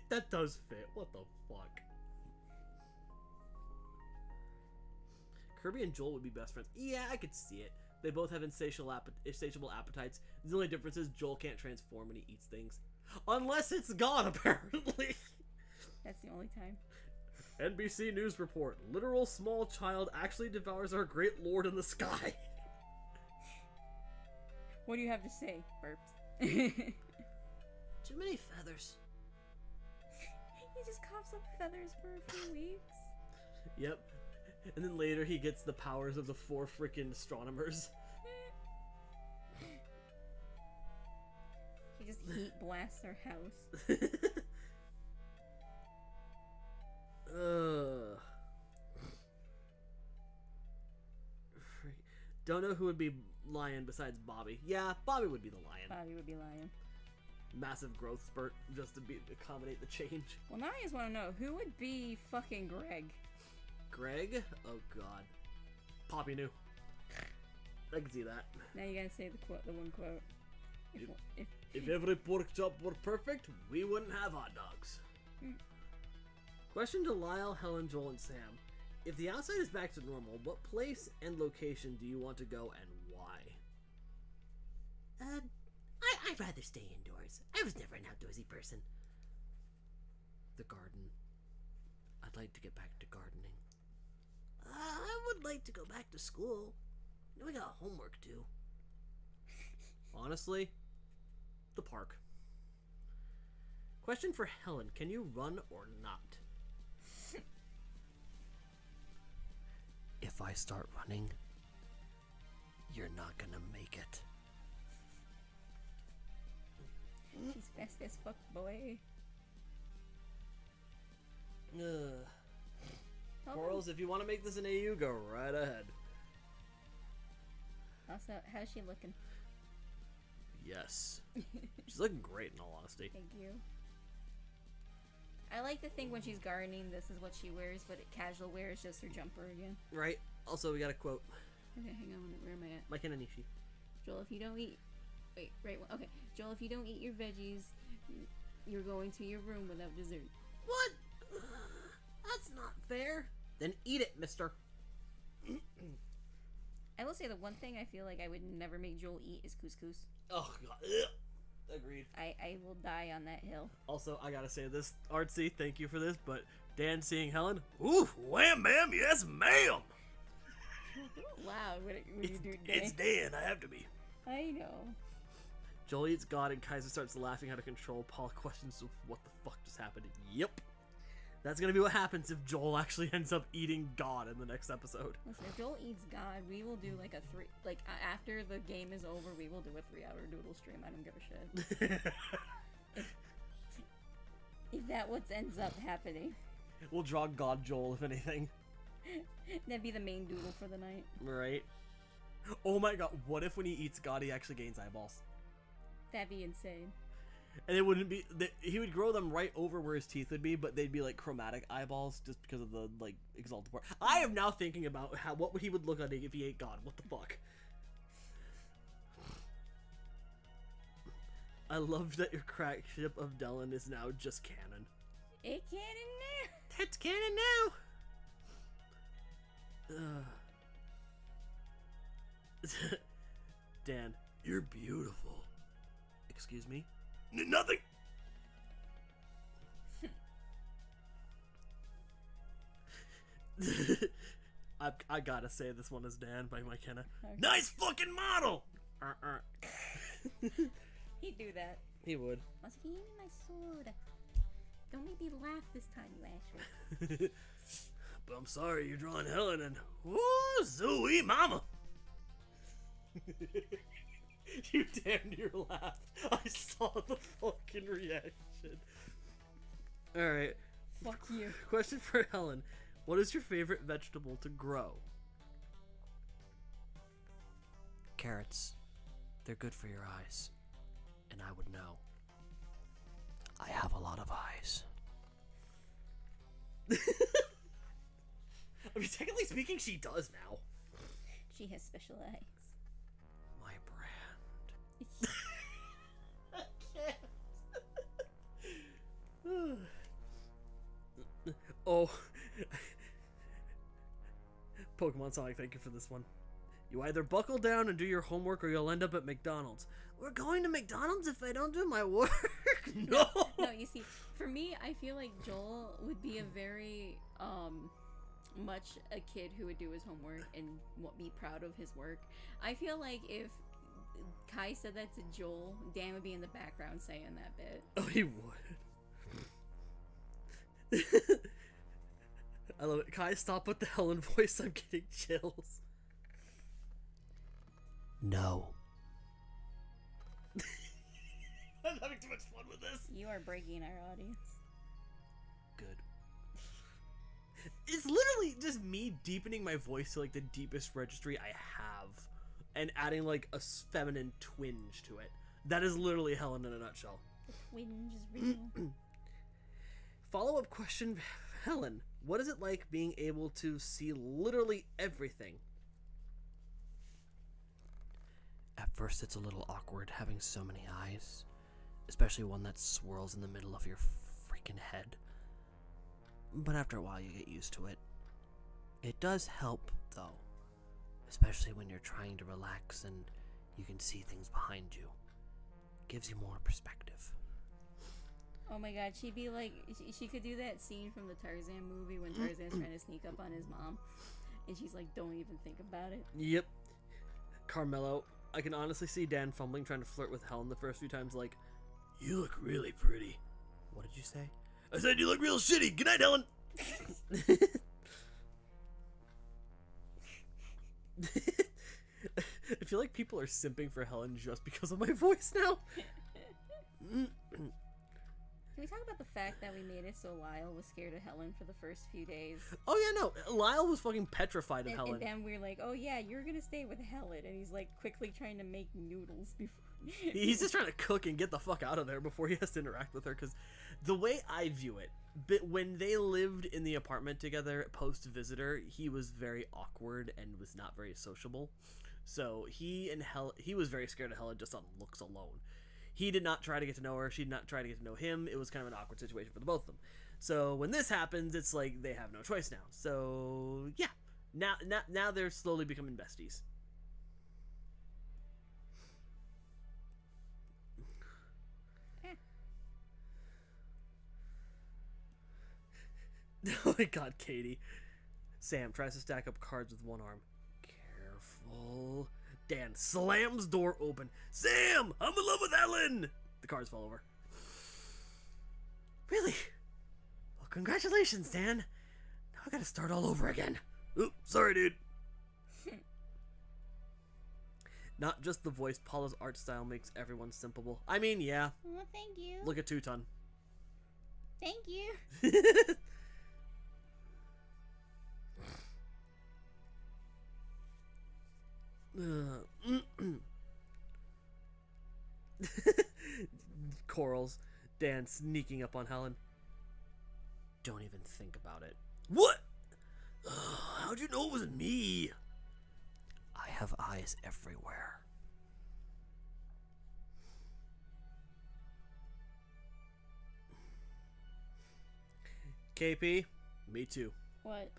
That does fit. What the fuck? Kirby and Joel would be best friends. Yeah, I could see it. They both have insatiable appetites. The only difference is Joel can't transform when he eats things. Unless it's God, apparently. That's the only time. NBC News report. Literal small child actually devours our great lord in the sky. What do you have to say, Burps? Too many feathers. He just coughs up feathers for a few weeks. Yep. And then later he gets the powers of the 4 freaking astronomers. He just heat blasts our house. Ugh. Don't know who would be lion besides Bobby. Yeah, Bobby would be the lion. Bobby would be lying. Massive growth spurt just to accommodate the change. Well, now I just want to know, who would be fucking Greg? Greg? Oh god. Poppy knew. I can see that. Now you gotta say the one quote. If every pork chop were perfect, we wouldn't have hot dogs. Question to Lyle, Helen, Joel, and Sam. If the outside is back to normal, what place and location do you want to go and why? I'd rather stay indoors. I was never an outdoorsy person. The garden. I'd like to get back to gardening. I would like to go back to school. We got homework due. Honestly, the park. Question for Helen. Can you run or not? If I start running, you're not gonna make it. She's fast as fuck, boy. Corals, if you want to make this an AU, go right ahead. Also, how's she looking? Yes. She's looking great, in all honesty. Thank you. I like to think when she's gardening, this is what she wears, but casual wear is just her jumper again. Right. Also, we got a quote. Okay, hang on. Where am I at? Mike and Anishi. Joel, if you don't eat... Wait, right one. Okay. Joel, if you don't eat your veggies, you're going to your room without dessert. What? That's not fair. Then eat it, mister. I will say the one thing I feel like I would never make Joel eat is couscous. Oh, God. Ugh. Agreed. I will die on that hill. Also, I gotta say this, Artsy, thank you for this, but Dan seeing Helen, ooh, wham bam, yes ma'am! Wow, what you do, Dan? It's Dan, I have to be. I know. Joel eats God and Kaiser starts laughing out of control. Paul questions what the fuck just happened. Yep. That's gonna be what happens if Joel actually ends up eating God in the next episode. Listen, if Joel eats God, we will do like after the game is over, we will do a 3-hour doodle stream. I don't give a shit. if that what ends up happening. We'll draw God Joel, if anything. That'd be the main doodle for the night. Right. Oh my god, what if when he eats God, he actually gains eyeballs? That'd be insane. And it wouldn't be, he would grow them right over where his teeth would be, but they'd be like chromatic eyeballs just because of the like exalted part. I am now thinking about what he would look like if he ate God. What the fuck? I love that your crack ship of Dellen is now just canon. It canon now. That's canon now. Dan, you're beautiful. Excuse me? Nothing. I gotta say this one is Dan by Mike Hanna. Okay. Nice fucking model. He'd do that. He would. Also, give me my sword. Don't make me laugh this time, you asshole. But I'm sorry, you're drawing Helen and woo, zooey mama. You damn near laughed. I saw the fucking reaction. Alright. Fuck you. Question for Helen. What is your favorite vegetable to grow? Carrots. They're good for your eyes. And I would know. I have a lot of eyes. I mean, technically speaking, she does now. She has special eyes. My brand. I can't. Oh. Pokemon Sonic, thank you for this one. You either buckle down and do your homework or you'll end up at McDonald's. We're going to McDonald's if I don't do my work? No! No, you see, for me, I feel like Joel would be a very, much a kid who would do his homework and be proud of his work. I feel like if Kai said that to Joel, Dan would be in the background saying that bit. Oh, he would. I love it. Kai, stop with the Helen voice. I'm getting chills. No. I'm having too much fun with this. You are breaking our audience. Good. It's literally just me deepening my voice to like the deepest registry I have and adding like a feminine twinge to it. That is literally Helen in a nutshell. The twinge is real. Follow-up question, Helen. What is it like being able to see literally everything? At first it's a little awkward having so many eyes, especially one that swirls in the middle of your freaking head. But after a while you get used to it. It does help, though, especially when you're trying to relax and you can see things behind you. Gives you more perspective. Oh my god, she'd be like, she could do that scene from the Tarzan movie when Tarzan's trying to sneak up on his mom. And she's like, don't even think about it. Yep. Carmelo, I can honestly see Dan fumbling trying to flirt with Helen the first few times, like, you look really pretty. What did you say? I said you look real shitty. Good night, Helen. I feel like people are simping for Helen just because of my voice now. Can we talk about the fact that we made it so Lyle was scared of Helen for the first few days? Oh yeah, no. Lyle was fucking petrified of Helen. And then we're like, oh yeah, you're gonna stay with Helen. And he's like quickly trying to make noodles before. He's just trying to cook and get the fuck out of there before he has to interact with her. Because the way I view it, but when they lived in the apartment together post-visitor, he was very awkward and was not very sociable. So he was very scared of Helen just on looks alone. He did not try to get to know her. She did not try to get to know him. It was kind of an awkward situation for the both of them. So when this happens, it's like they have no choice now. So yeah, now they're slowly becoming besties. Oh my god, Katie. Sam tries to stack up cards with one arm. Careful. Dan slams door open. Sam, I'm in love with Helen. The cards fall over. Really? Well, congratulations, Dan. Now I gotta start all over again. Oop, sorry, dude. Not just the voice, Paula's art style makes everyone simpable. I mean, yeah. Oh, thank you. Look at Two-Ton. Thank you. Corals. Dan sneaking up on Helen. Don't even think about it. What? How'd you know it was me? I have eyes everywhere. KP, me too. What?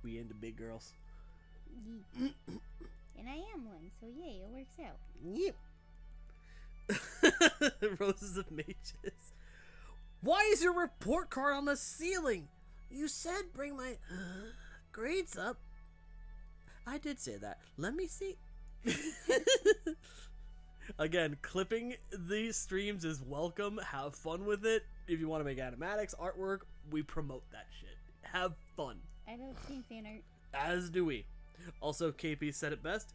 We into big girls. And I am one, so yay, it works out. Yep. Roses of Mages. Why is your report card on the ceiling? You said bring my grades up. I did say that. Let me see. Again, clipping these streams is welcome. Have fun with it. If you want to make animatics, artwork, we promote that shit. Have fun. I love seeing fan art. As do we. Also, KP said it best.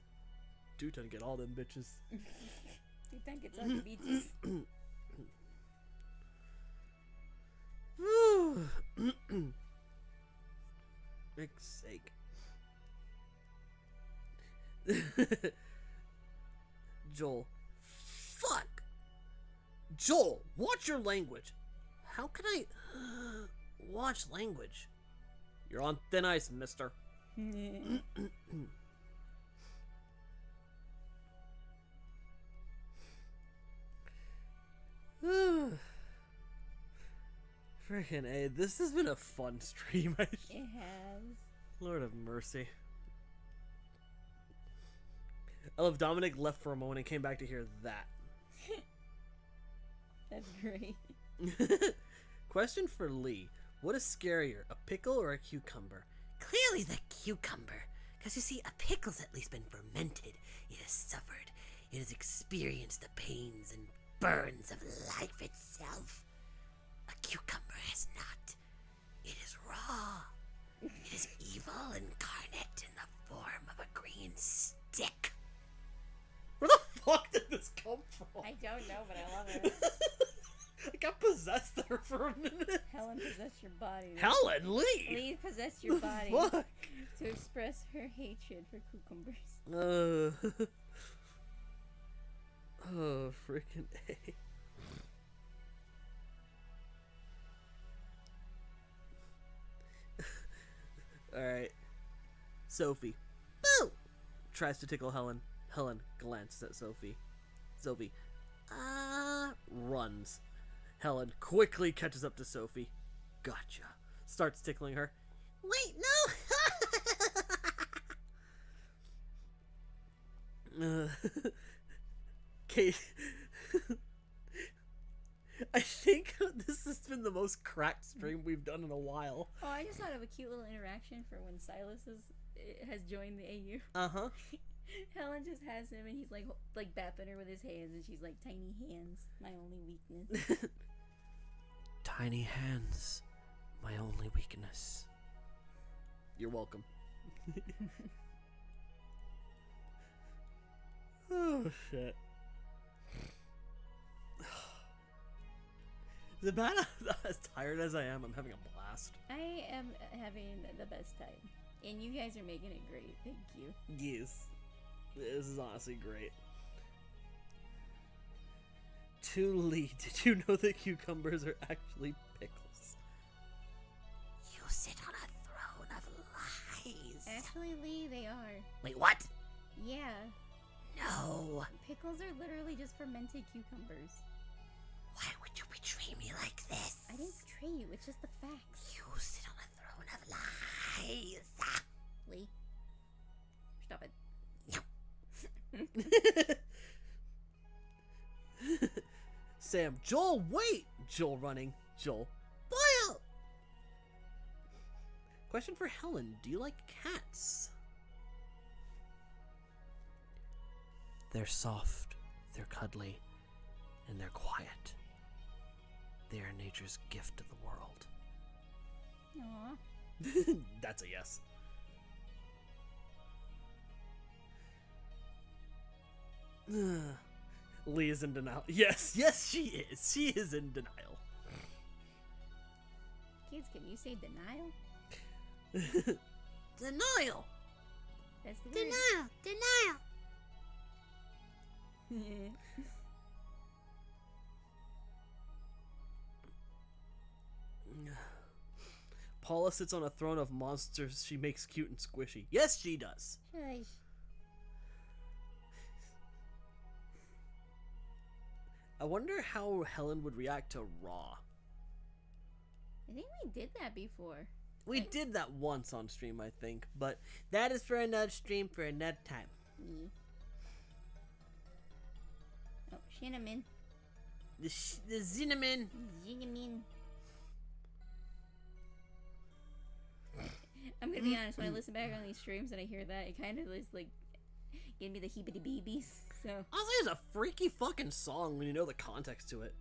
Two-Ton get all them bitches. Two-Ton gets on the beaches. Mick's sake. Joel. Fuck! Joel, watch your language. How can I watch language? You're on thin ice, mister. Freaking A, this has been a fun stream. It has. Lord of mercy. I love Dominic left for a moment and came back to hear that. That's great. Question for Lee. What is scarier, a pickle or a cucumber? Clearly the cucumber. Because you see, a pickle's at least been fermented. It has suffered. It has experienced the pains and burns of life itself. A cucumber has not. It is raw. It is evil incarnate in the form of a green stick. Where the fuck did this come from? I don't know, but I love it. I got possessed there for a minute. Helen possessed your body. Helen, Lee! Lee possessed your body Fuck. to express her hatred for cucumbers. Oh, freaking A. Alright. Sophie. Boo! Tries to tickle Helen. Helen glances at Sophie. Sophie. Runs. Helen quickly catches up to Sophie. Gotcha. Starts tickling her. Wait, no! Kate. I think this has been the most cracked stream we've done in a while. Oh, I just thought of a cute little interaction for when Silas has joined the AU. Uh-huh. Helen just has him, and he's like bapping her with his hands, and she's like, "Tiny hands, my only weakness." Tiny hands, my only weakness. You're welcome. Oh, shit. Is it bad? As tired as I am, I'm having a blast. I am having the best time, and you guys are making it great. Thank you. Yes. This is honestly great. To Lee, did you know that cucumbers are actually pickles? You sit on a throne of lies. Actually, Lee, they are. Wait, what? Yeah, No. pickles are literally just fermented cucumbers. Why would you betray me like this? I didn't betray you. It's just the facts. You sit on a throne of lies. Lee, stop it. Sam, Joel, wait! Joel running. Joel. Boyle! Question for Helen. Do you like cats? They're soft, they're cuddly, and they're quiet. They are nature's gift to the world. Aw. That's a yes. Lee is in denial. Yes, yes, she is. She is in denial. Kids, can you say denial? Denial! That's the word. Denial! Denial! Paula sits on a throne of monsters she makes cute and squishy. Yes, she does. Shush. I wonder how Helen would react to Raw. I think we did that before. We did that once on stream, I think, but that is for another stream for another time. Yeah. Oh, cinnamon. The cinnamon. Cinnamon. I'm gonna be honest, when I listen back on these streams and I hear that, it kind of is like gave me the heebie babies. So Honestly, it's a freaky fucking song when you know the context to it.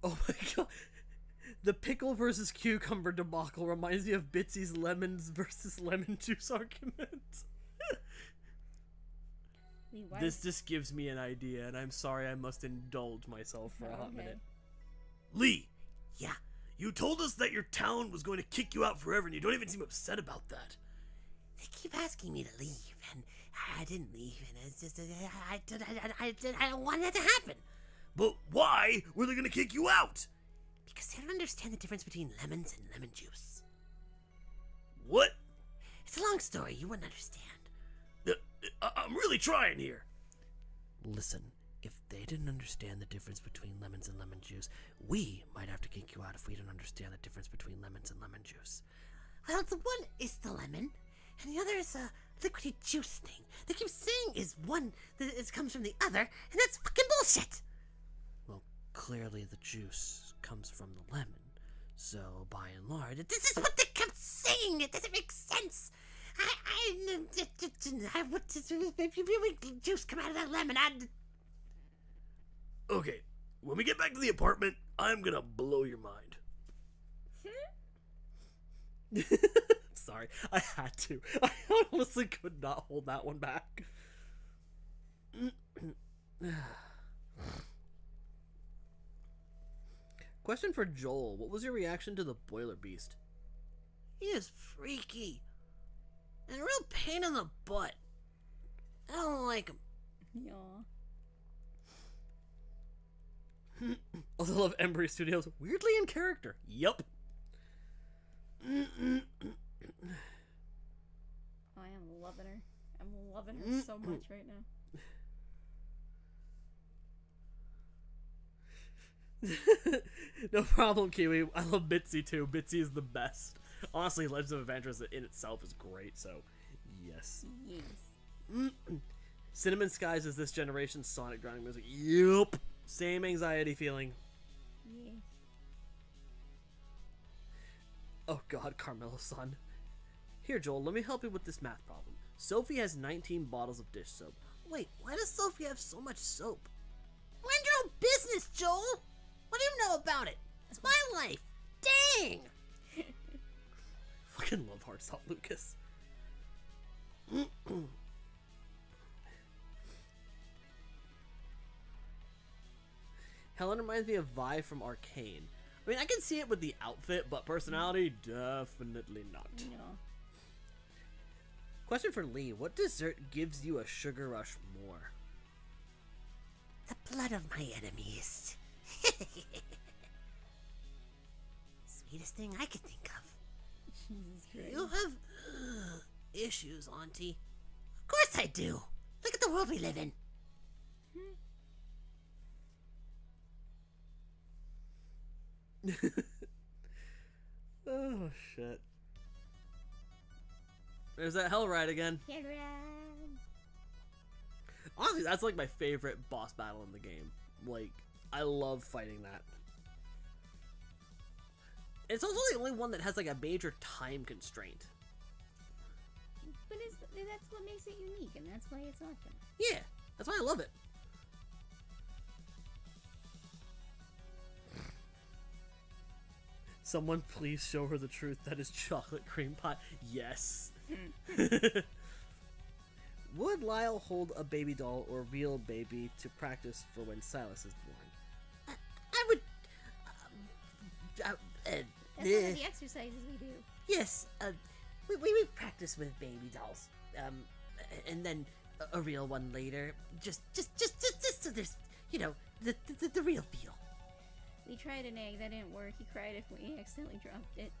Oh my god. The pickle versus cucumber debacle reminds me of Bitsy's lemons versus lemon juice argument. Lee, why? This just gives me an idea, and I'm sorry I must indulge myself for a hot Okay. minute. Lee, Yeah, you told us that your town was going to kick you out forever, and you don't even seem upset about that. they keep asking me to leave, and I didn't leave, and it's just, I don't want that to happen. But why were they going to kick you out? Because they don't understand the difference between lemons and lemon juice. What? It's a long story, you wouldn't understand. I'm really trying here. Listen, if they didn't understand the difference between lemons and lemon juice, we might have to kick you out if we don't understand the difference between lemons and lemon juice. Well, the one is the lemon, and the other is a liquidy juice thing. They keep saying is one that it comes from the other, and that's fucking bullshit. Well, clearly the juice comes from the lemon, so by and large, This is what they kept saying. It doesn't make sense. Juice come out of that lemon. Okay, when we get back to the apartment, I'm gonna blow your mind. Sorry, I had to. I honestly could not hold that one back. Question for Joel. What was your reaction to the boiler beast? He is freaky. And a real pain in the butt. I don't like him. Yeah. Also love Embry Studios. Weirdly in character. Yup. I am loving her. I'm loving her so much right now. No problem, Kiwi. I love Bitsy too. Bitsy is the best. Honestly, Legends of Adventures in itself is great, so yes. Yes. Cinnamon Skies is this generation's Sonic drowning music. Yup. Same anxiety feeling. Yes. Oh god, Carmelo's son. Here, Joel, let me help you with this math problem. Sophie has 19 bottles of dish soap. Wait, why does Sophie have so much soap? Mind your own business, Joel! What do you know about it? It's my life! Dang! Fucking love hard salt, Lucas. Helen reminds me of Vi from Arcane. I mean, I can see it with the outfit, but personality, definitely not. No. Question for Lee. What dessert gives you a sugar rush more? The blood of my enemies. Sweetest thing I could think of. Jesus Christ. You have issues, Auntie. Of course I do. Look at the world we live in. Oh, shit. There's that hell ride again. Honestly, that's like my favorite boss battle in the game. Like, I love fighting that. It's also the only one that has like a major time constraint. But that's what makes it unique, and that's why it's awesome. Yeah, that's why I love it. Someone please show her the truth that is chocolate cream pie. Yes. Would Lyle hold a baby doll or real baby to practice for when Silas is born? I would. That's one of the exercises we do. Yes, we practice with baby dolls. And then a real one later. Just so there's, you know, the real feel. We tried an egg, that didn't work. He cried if we accidentally dropped it.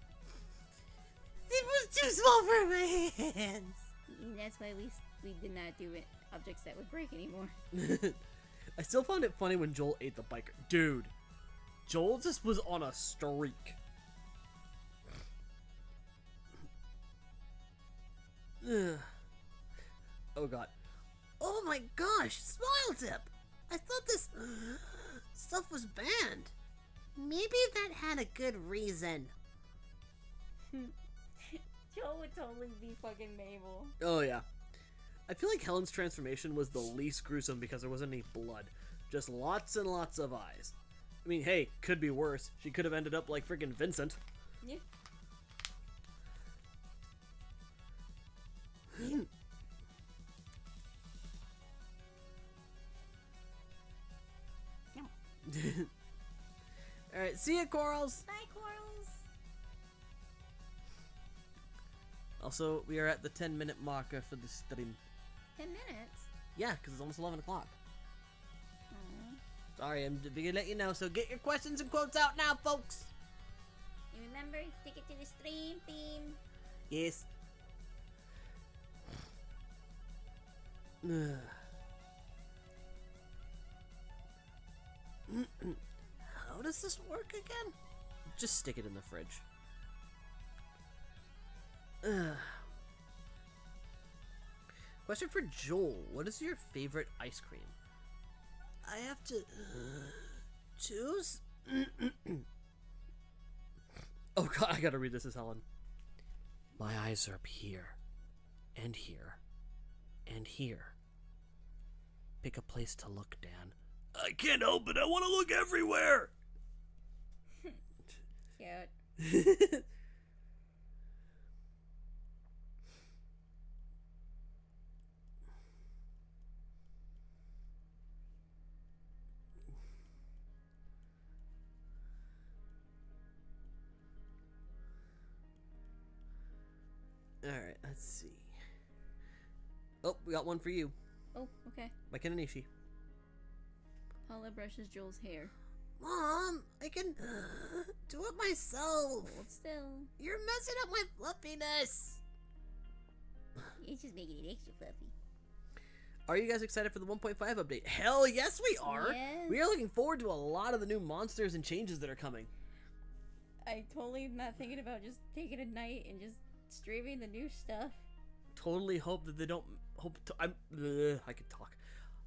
It was too small for my hands. And that's why we did not do it. Objects that would break anymore. I still found it funny when Joel ate the biker. Dude, Joel just was on a streak. Ugh. Oh god. Oh my gosh, Smile Tip! I thought this stuff was banned. Maybe that had a good reason. Joe would totally be fucking Mabel. Oh yeah. I feel like Helen's transformation was the least gruesome because there wasn't any blood. Just lots and lots of eyes. I mean, hey, could be worse. She could have ended up like freaking Vincent. Yeah. Alright, see ya, Corals! Bye, Corals! Also, we are at the 10-minute marker for the stream. 10 minutes? Yeah, because it's almost 11 o'clock. Aww. Sorry, I'm gonna let you know, so get your questions and quotes out now, folks! And remember, stick it to the stream theme. Yes. How does this work again? Just stick it in the fridge. Question for Joel. What is your favorite ice cream? I have to choose? Oh god, I gotta read this as Helen. My eyes are up here. and here, and here. Pick a place to look, Dan. I can't help it. I want to look everywhere. Cute. Alright, let's see. Oh, we got one for you. Oh, okay. By Kenanishi. Paula brushes Joel's hair. Mom, I can do it myself. Hold still. You're messing up my fluffiness. It's just making it extra fluffy. Are you guys excited for the 1.5 update? Hell yes, we are! Yes. We are looking forward to a lot of the new monsters and changes that are coming. I totally am not thinking about just taking a night and just streaming the new stuff. Totally hope that they don't... I could talk.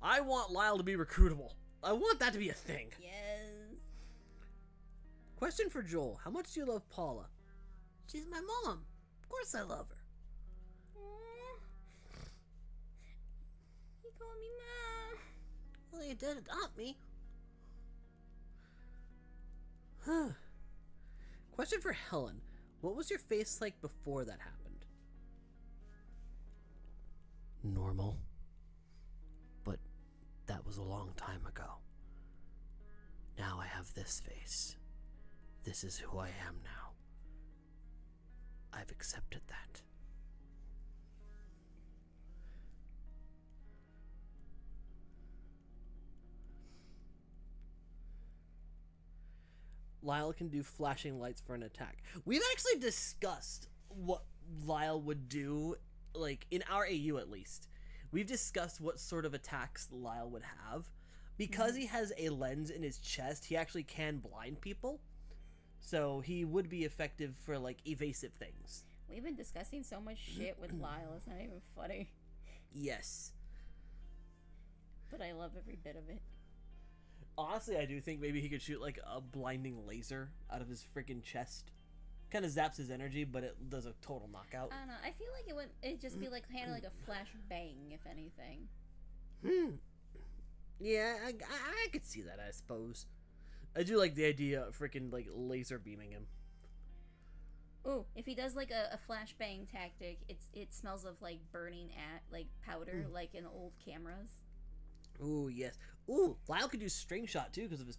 I want Lyle to be recruitable. I want that to be a thing. Yes. Question for Joel. How much do you love Paula? She's my mom. Of course I love her. He called me mom. Well, you did adopt me. Question for Helen. What was your face like before that happened? Normal. But that was a long time ago. Now I have this face. This is who I am now. I've accepted that. Lyle can do flashing lights for an attack. We've actually discussed what Lyle would do, like, in our AU at least. We've discussed what sort of attacks Lyle would have. Because he has a lens in his chest, he actually can blind people. So he would be effective for, like, evasive things. We've been discussing so much shit with Lyle, it's not even funny. Yes. But I love every bit of it. Honestly, I do think maybe he could shoot, like, a blinding laser out of his freaking chest. Kind of zaps his energy, but it does a total knockout. I don't know. I feel like it'd just be like kind of like a flash bang, if anything. Yeah, I could see that, I suppose. I do like the idea of freaking, like, laser beaming him. Ooh, if he does like a flashbang tactic, it smells of like burning like powder, like in old cameras. Ooh, yes. Ooh, Lyle could do string shot too because of his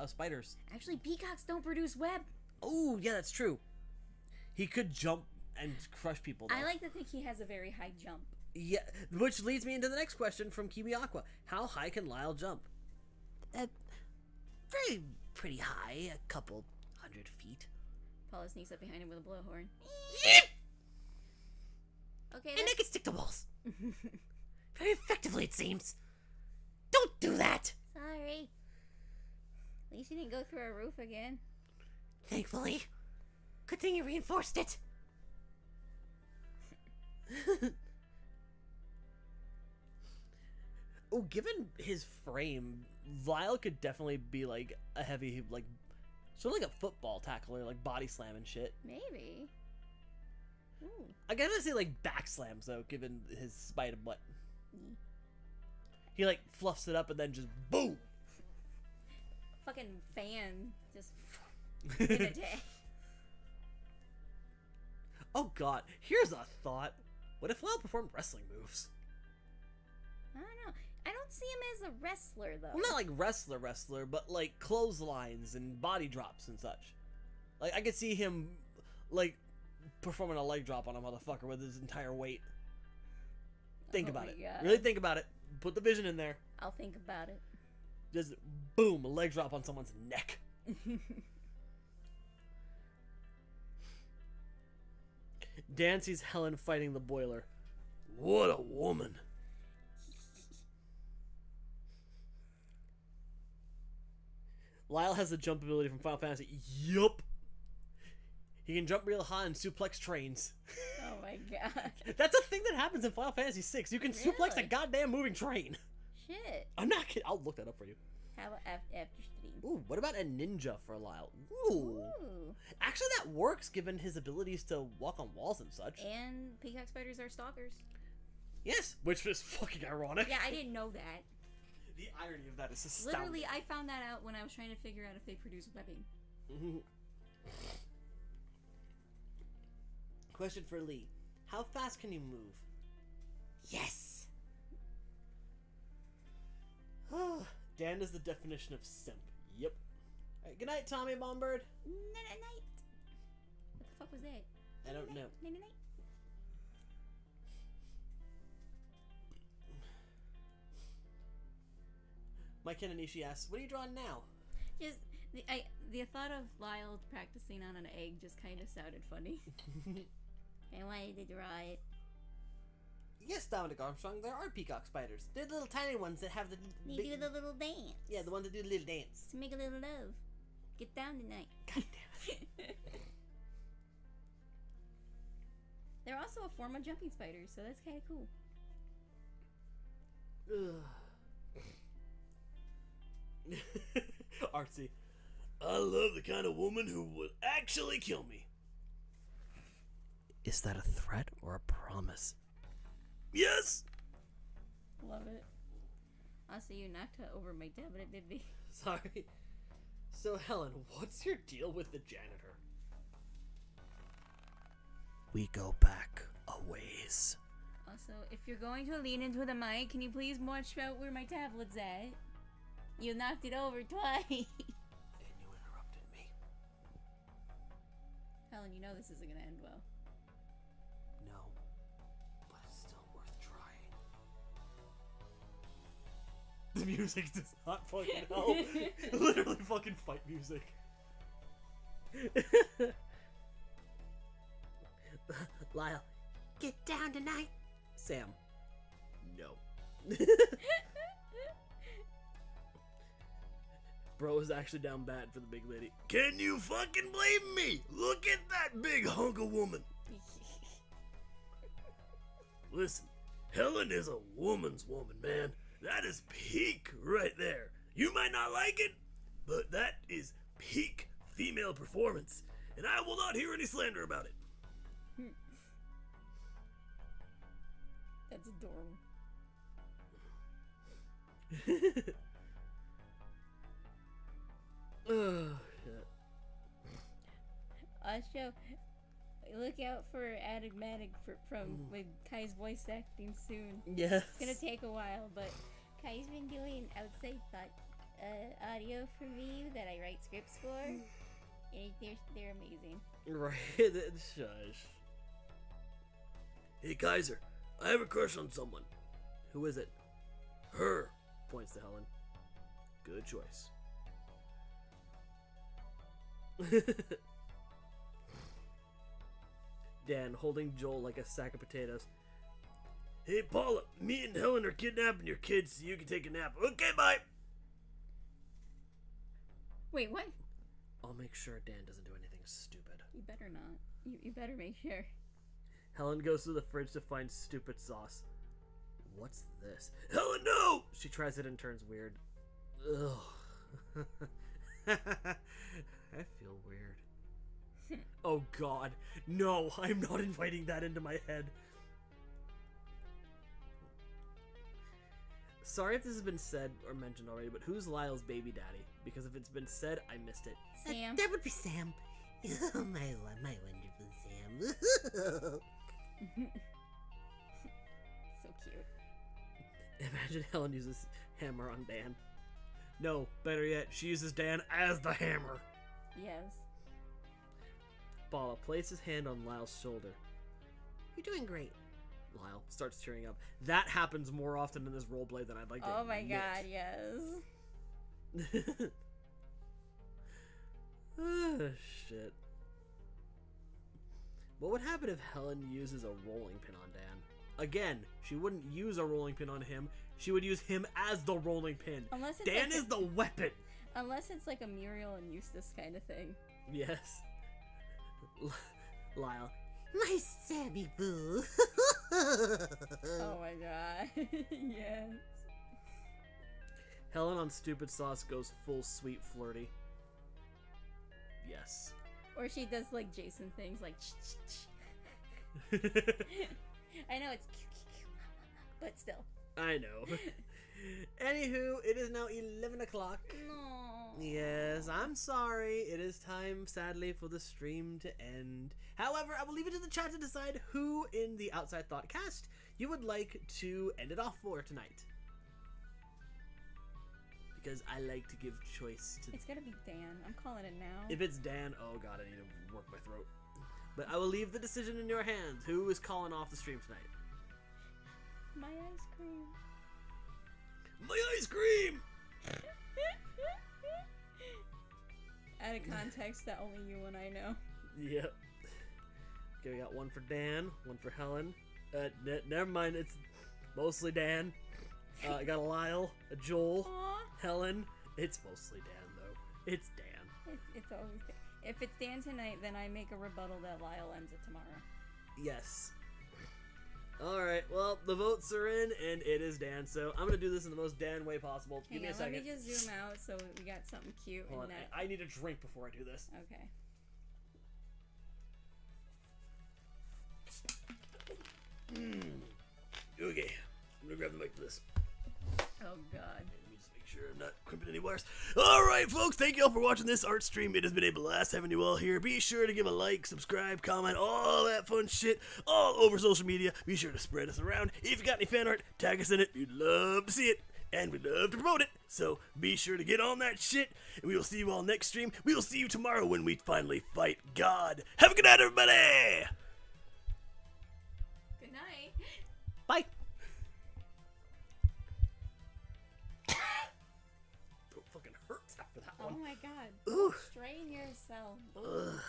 spiders. Actually, peacocks don't produce web. Ooh, yeah, that's true. He could jump and crush people, though. I like to think he has a very high jump. Yeah, which leads me into the next question from Kiwi Aqua. How high can Lyle jump? Pretty high, a couple 100 feet. Paula sneaks up behind him with a blowhorn. Okay, And I can stick to walls. Very effectively, it seems. Don't do that! sorry. At least you didn't go through a roof again. Thankfully. Good thing you reinforced it. Oh, given his frame, Lyle could definitely be like a heavy, like, sort of like a football tackler, like body slam and shit. Maybe. Ooh. I gotta say, like, back slams, though, given his spider butt. Mm. He, like, fluffs it up and then just boom! Fucking fan just in a day. Oh god, here's a thought. What if Lyle performed wrestling moves? I don't know. I don't see him as a wrestler though. Well, not like wrestler, but like clotheslines and body drops and such. Like, I could see him, like, performing a leg drop on a motherfucker with his entire weight. Think Oh about my it. God. Really think about it. Put the vision in there. I'll think about it. Just boom, a leg drop on someone's neck. Dan sees Helen fighting the boiler. What a woman. Lyle has the jump ability from Final Fantasy. Yup. He can jump real high and suplex trains. Oh my god. That's a thing that happens in Final Fantasy VI. You can suplex a Really? goddamn moving train. Shit. I'm not kidding. I'll look that up for you. How about after stream? Ooh, what about a ninja for Lyle? Ooh. Ooh. Actually, that works given his abilities to walk on walls and such. And peacock spiders are stalkers. Yes, which is fucking ironic. Yeah, I didn't know that. The irony of that is astounding. Literally, I found that out when I was trying to figure out if they produce webbing. Question for Lee. How fast can you move? Yes. Dan is the definition of simp. Yep. Alright, good night, Tommy Bombird. Night. What the fuck was that? I don't know. Night. Mike Kananishi asks, what are you drawing now? Just the thought of Lyle practicing on an egg just kind of sounded funny. I wanted to draw it. Yes, Dominic Armstrong, there are peacock spiders. They're the little tiny ones that have the... They big- do the little dance. Yeah, the ones that do the little dance. To make a little love. Get down tonight. God damn it. They're also a form of jumping spiders, so that's kind of cool. Artsy. I love the kind of woman who would actually kill me. Is that a threat or a promise? Yes! Love it. Also, you knocked over my tablet, did they? Sorry. So, Helen, what's your deal with the janitor? We go back a ways. Also, if you're going to lean into the mic, can you please watch out where my tablet's at? You knocked it over twice. And you interrupted me. Helen, you know this isn't gonna end well. No. But it's still worth trying. The music does not fucking help. Literally fucking fight music. Lyle. Get down tonight. Sam. No. Bro is actually down bad for the big lady. Can you fucking blame me? Look at that big hunk of woman. Listen, Helen is a woman's woman, man. That is peak right there. You might not like it, but that is peak female performance. And I will not hear any slander about it. That's adorable. Oh, shit. Also, look out for Enigmatic with Kai's voice acting soon. Yes. It's gonna take a while, but Kai's been doing outside audio for me that I write scripts for. And they're amazing. Right, shush. Hey, Kaiser, I have a crush on someone. Who is it? Her, points to Helen. Good choice. Dan, holding Joel like a sack of potatoes. Hey, Paula, me and Helen are kidnapping your kids so you can take a nap. Okay, bye. Wait, what? I'll make sure Dan doesn't do anything stupid. You better not. You better make sure. Helen goes to the fridge to find stupid sauce. What's this? Helen, no! She tries it and turns weird. Ugh. I feel weird. Oh god. No, I'm not inviting that into my head. Sorry if this has been said or mentioned already, but who's Lyle's baby daddy? Because if it's been said, I missed it. Sam. That would be Sam. Oh, my wonderful Sam. So cute. Imagine Helen uses hammer on Dan. No, better yet, she uses Dan as the hammer. Yes. Paula places hand on Lyle's shoulder. You're doing great. Lyle starts tearing up. That happens more often in this roleplay than I'd like to Oh my admit. god, yes. Ah, shit. What would happen if Helen uses a rolling pin on Dan? Again, she wouldn't use a rolling pin on him. She would use him as the rolling pin. Unless it's Dan like is the weapon. Unless it's like a Muriel and Eustace kind of thing. Yes. Lyle. My Sammy boo. Oh my god. Yes. Helen on stupid sauce goes full sweet flirty. Yes. Or she does like Jason things, like. I know it's cute, but still. I know. Anywho, it is now 11 o'clock. No. Yes, I'm sorry. It is time, sadly, for the stream to end. However, I will leave it to the chat to decide who in the Outside Thought cast you would like to end it off for tonight. Because I like to give choice to... It's gonna be Dan. I'm calling it now. If it's Dan, oh god, I need to work my throat. But I will leave the decision in your hands. Who is calling off the stream tonight? My ice cream. My ice cream! Out of context that only you and I know. Yep. Okay, we got one for Dan, one for Helen. Never mind, it's mostly Dan. I got a Lyle, a Joel, Aww. Helen. It's mostly Dan, though. It's Dan. It's always Dan. If it's Dan tonight, then I make a rebuttal that Lyle ends it tomorrow. Yes. Alright, well, the votes are in, and it is Dan, so I'm gonna do this in the most Dan way possible. Give me a second. Let me just zoom out so we got something cute. Hold on, in that. I need a drink before I do this. Okay. Okay, I'm gonna grab the mic for this. Oh God. Let me just make sure I'm not crimping any wires. Alright, folks, thank you all for watching this art stream. It has been a blast having you all here. Be sure to give a like, subscribe, comment, all that fun shit all over social media. Be sure to spread us around. If you got any fan art, tag us in it. We'd love to see it, and we'd love to promote it. So be sure to get on that shit, and we will see you all next stream. We will see you tomorrow when we finally fight God. Have a good night, everybody! Good night. Bye! Throat fucking hurts after that Oh one. my God. Ooh. Strain yourself. Ugh.